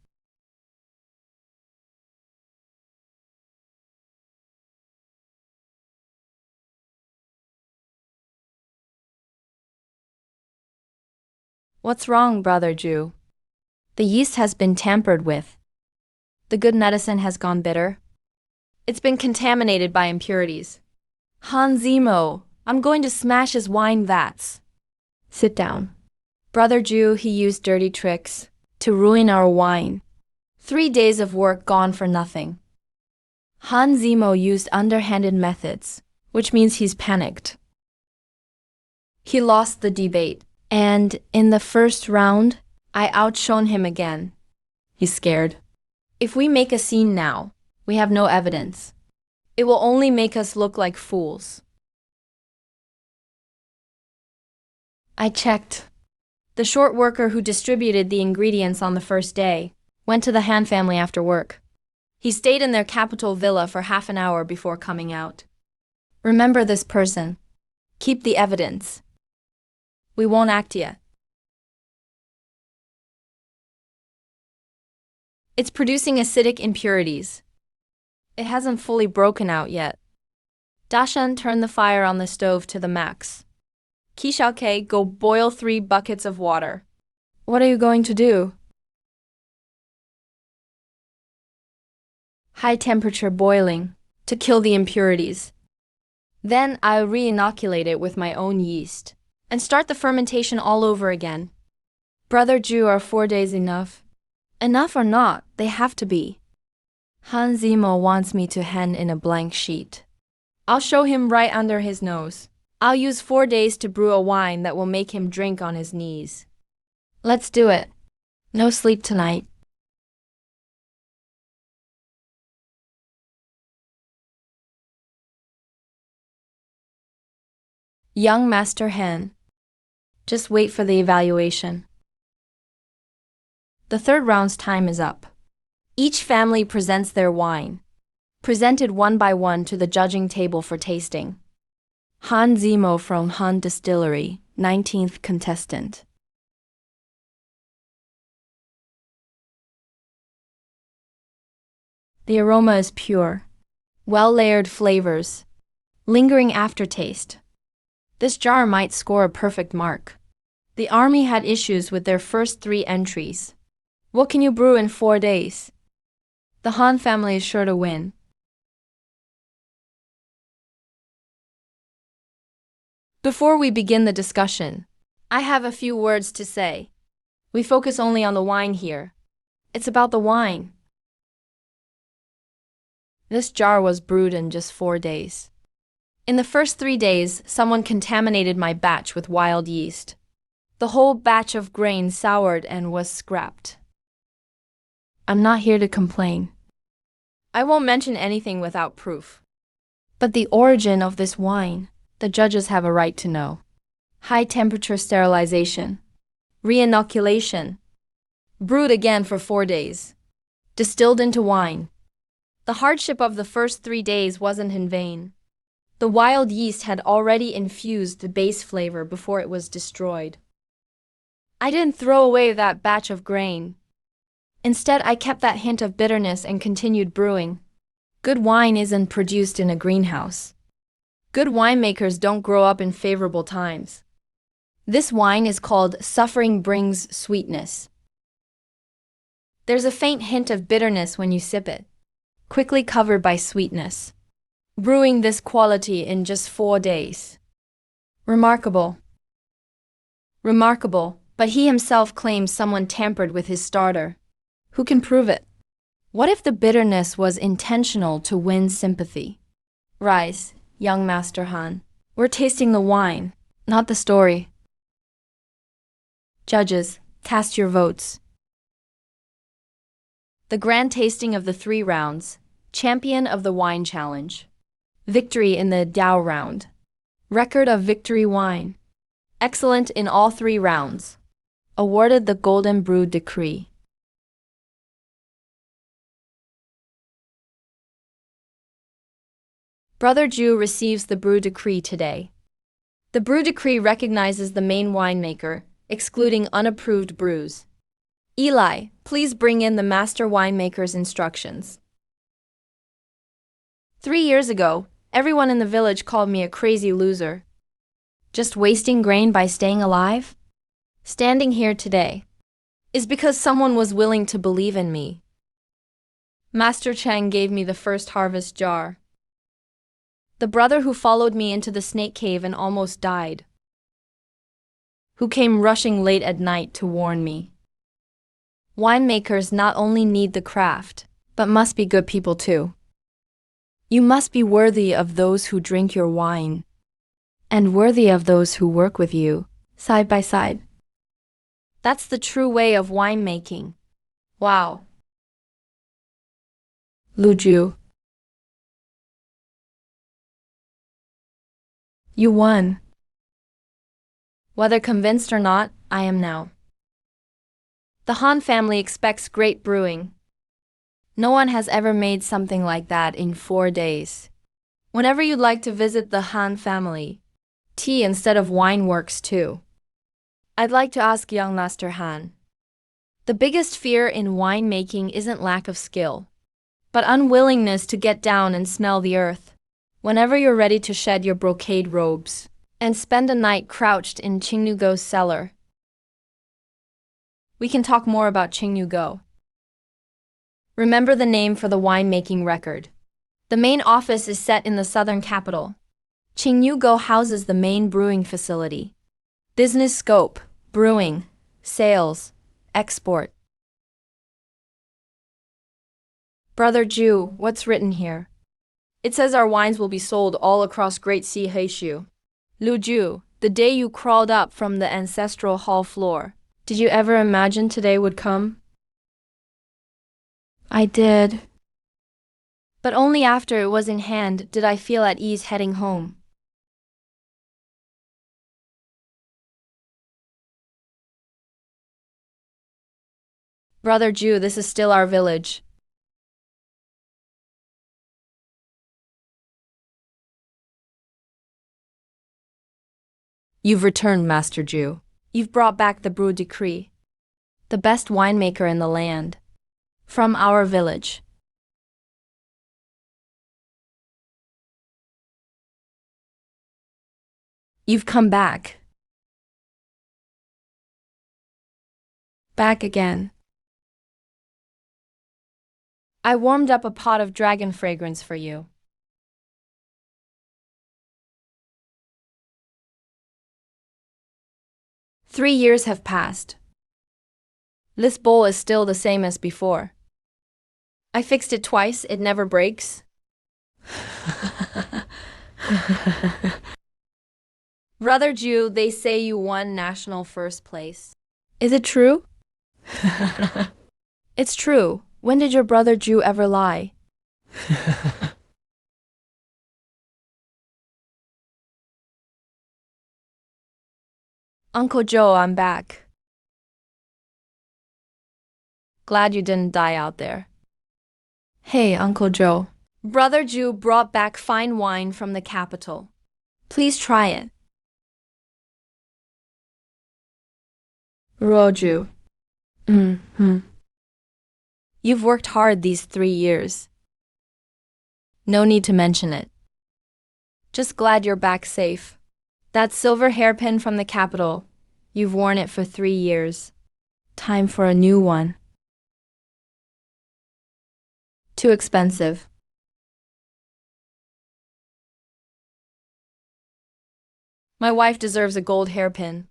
What's wrong, Brother Ju? The yeast has been tampered with. The good medicine has gone bitter. It's been contaminated by impurities. Han Zimo, I'm going to smash his wine vats. Sit down. Brother Ju, he used dirty tricks to ruin our wine. 3 days of work gone for nothing. Han Zimo used underhanded methods, which means he's panicked. He lost the debate, and in the first round, I outshone him again. He's scared. If we make a scene now, we have no evidence. It will only make us look like fools. I checked. The short worker who distributed the ingredients on the first day went to the Han family after work. He stayed in their capital villa for half an hour before coming out. Remember this person. Keep the evidence. We won't act yet. It's producing acidic impurities. It hasn't fully broken out yet. Dashan, turn the fire on the stove to the max. Kishaoke, go boil 3 buckets of water. What are you going to do? High temperature boiling to kill the impurities. Then I'll re-inoculate it with my own yeast and start the fermentation all over again. Brother Ju, are 4 days enough? Enough or not, they have to be. Han Zimo wants me to hand in a blank sheet. I'll show him right under his nose. I'll use 4 days to brew a wine that will make him drink on his knees. Let's do it. No sleep tonight. Young Master Han. Just wait for the evaluation. The third round's time is up. Each family presents their wine, presented one by one to the judging table for tasting. Han Zimo from Han Distillery, 19th contestant. The aroma is pure, well-layered flavors, lingering aftertaste. This jar might score a perfect mark. The army had issues with their first 3 entries. What can you brew in 4 days? The Han family is sure to win. Before we begin the discussion, I have a few words to say. We focus only on the wine here. It's about the wine. This jar was brewed in just 4 days. In the first 3 days, someone contaminated my batch with wild yeast. The whole batch of grain soured and was scrapped. I'm not here to complain. I won't mention anything without proof. But the origin of this wine, the judges have a right to know. High temperature sterilization, re-inoculation, brewed again for 4 days, distilled into wine. The hardship of the first 3 days wasn't in vain. The wild yeast had already infused the base flavor before it was destroyed. I didn't throw away that batch of grain. Instead, I kept that hint of bitterness and continued brewing. Good wine isn't produced in a greenhouse. Good winemakers don't grow up in favorable times. This wine is called Suffering Brings Sweetness. There's a faint hint of bitterness when you sip it, quickly covered by sweetness. Brewing this quality in just 4 days. Remarkable. Remarkable, but he himself claims someone tampered with his starter. Who can prove it? What if the bitterness was intentional to win sympathy? Rise, young Master Han. We're tasting the wine, not the story. Judges, cast your votes. The grand tasting of the 3 rounds. Champion of the Wine Challenge. Victory in the Dao round. Record of victory wine. Excellent in all 3 rounds. Awarded the Golden Brew Decree. Brother Ju receives the Brew Decree today. The Brew Decree recognizes the main winemaker, excluding unapproved brews. Eli, please bring in the master winemaker's instructions. 3 years ago, everyone in the village called me a crazy loser. Just wasting grain by staying alive? Standing here today is because someone was willing to believe in me. Master Chang gave me the first harvest jar. The brother who followed me into the snake cave and almost died. Who came rushing late at night to warn me. Winemakers not only need the craft, but must be good people too. You must be worthy of those who drink your wine, and worthy of those who work with you, side by side. That's the true way of winemaking. Wow. Lu Ju. You won. Whether convinced or not, I am now. The Han family expects great brewing. No one has ever made something like that in 4 days. Whenever you'd like to visit the Han family, tea instead of wine works too. I'd like to ask young Master Han. The biggest fear in winemaking isn't lack of skill, but unwillingness to get down and smell the earth. Whenever you're ready to shed your brocade robes and spend a night crouched in Qingnugo's cellar. We can talk more about Qingnugo. Remember the name for the winemaking record. The main office is set in the southern capital. Qingnugo houses the main brewing facility. Business scope, brewing, sales, export. Brother Ju, what's written here? It says our wines will be sold all across Great Sea Heishu. Lu Ju, the day you crawled up from the ancestral hall floor, did you ever imagine today would come? I did. But only after it was in hand did I feel at ease heading home. Brother Ju, this is still our village. You've returned, Master Ju. You've brought back the Brew Decree. The best winemaker in the land. From our village. You've come back. Back again. I warmed up a pot of dragon fragrance for you. Three years have passed. This bowl is still the same as before. I fixed it twice, it never breaks. Brother Ju, they say you won national first place. Is it true? It's true. When did your brother Ju ever lie? Uncle Joe, I'm back. Glad you didn't die out there. Hey, Uncle Joe. Brother Ju brought back fine wine from the capital. Please try it. Roju. You've worked hard these 3 years. No need to mention it. Just glad you're back safe. That silver hairpin from the capital. You've worn it for 3 years. Time for a new one. Too expensive. My wife deserves a gold hairpin.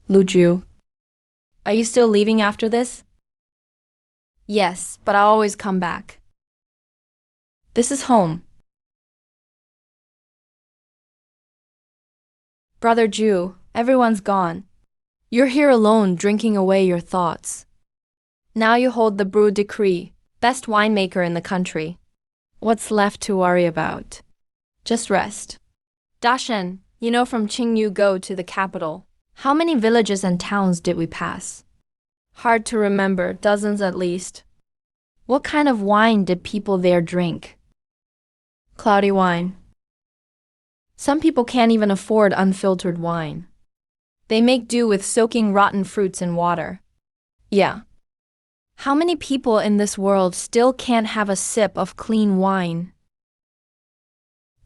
Luju, are you still leaving after this? Yes, but I'll always come back. This is home. Brother Jew, everyone's gone. You're here alone, drinking away your thoughts. Now you hold the brew decree, best winemaker in the country. What's left to worry about? Just rest. Dashen, you know from Qingyu Go to the capital. How many villages and towns did we pass? Hard to remember, dozens at least. What kind of wine did people there drink? Cloudy wine. Some people can't even afford unfiltered wine. They make do with soaking rotten fruits in water. Yeah. How many people in this world still can't have a sip of clean wine?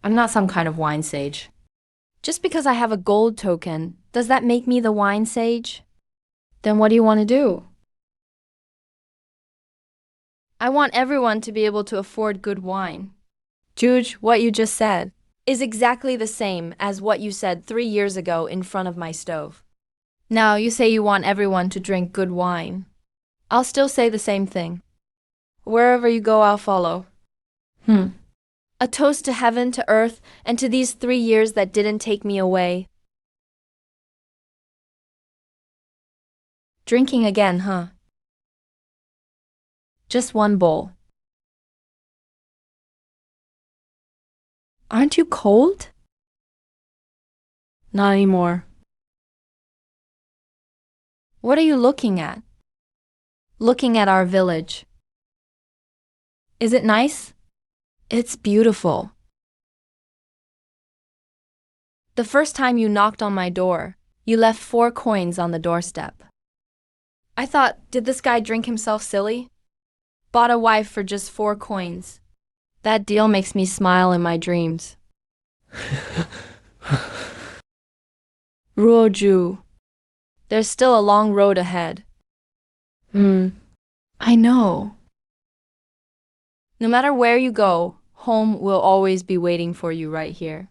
I'm not some kind of wine sage. Just because I have a gold token, does that make me the wine sage? Then what do you want to do? I want everyone to be able to afford good wine. Juge, what you just said is exactly the same as what you said 3 years ago in front of my stove. Now you say you want everyone to drink good wine. I'll still say the same thing. Wherever you go, I'll follow. A toast to heaven, to earth, and to these 3 years that didn't take me away. Drinking again, huh? Just one bowl. Aren't you cold? Not anymore. What are you looking at? Looking at our village. Is it nice? It's beautiful. The first time you knocked on my door, you left 4 coins on the doorstep. I thought, did this guy drink himself silly? Bought a wife for just 4 coins. That deal makes me smile in my dreams. Ruoju. There's still a long road ahead. I know. No matter where you go, home will always be waiting for you right here.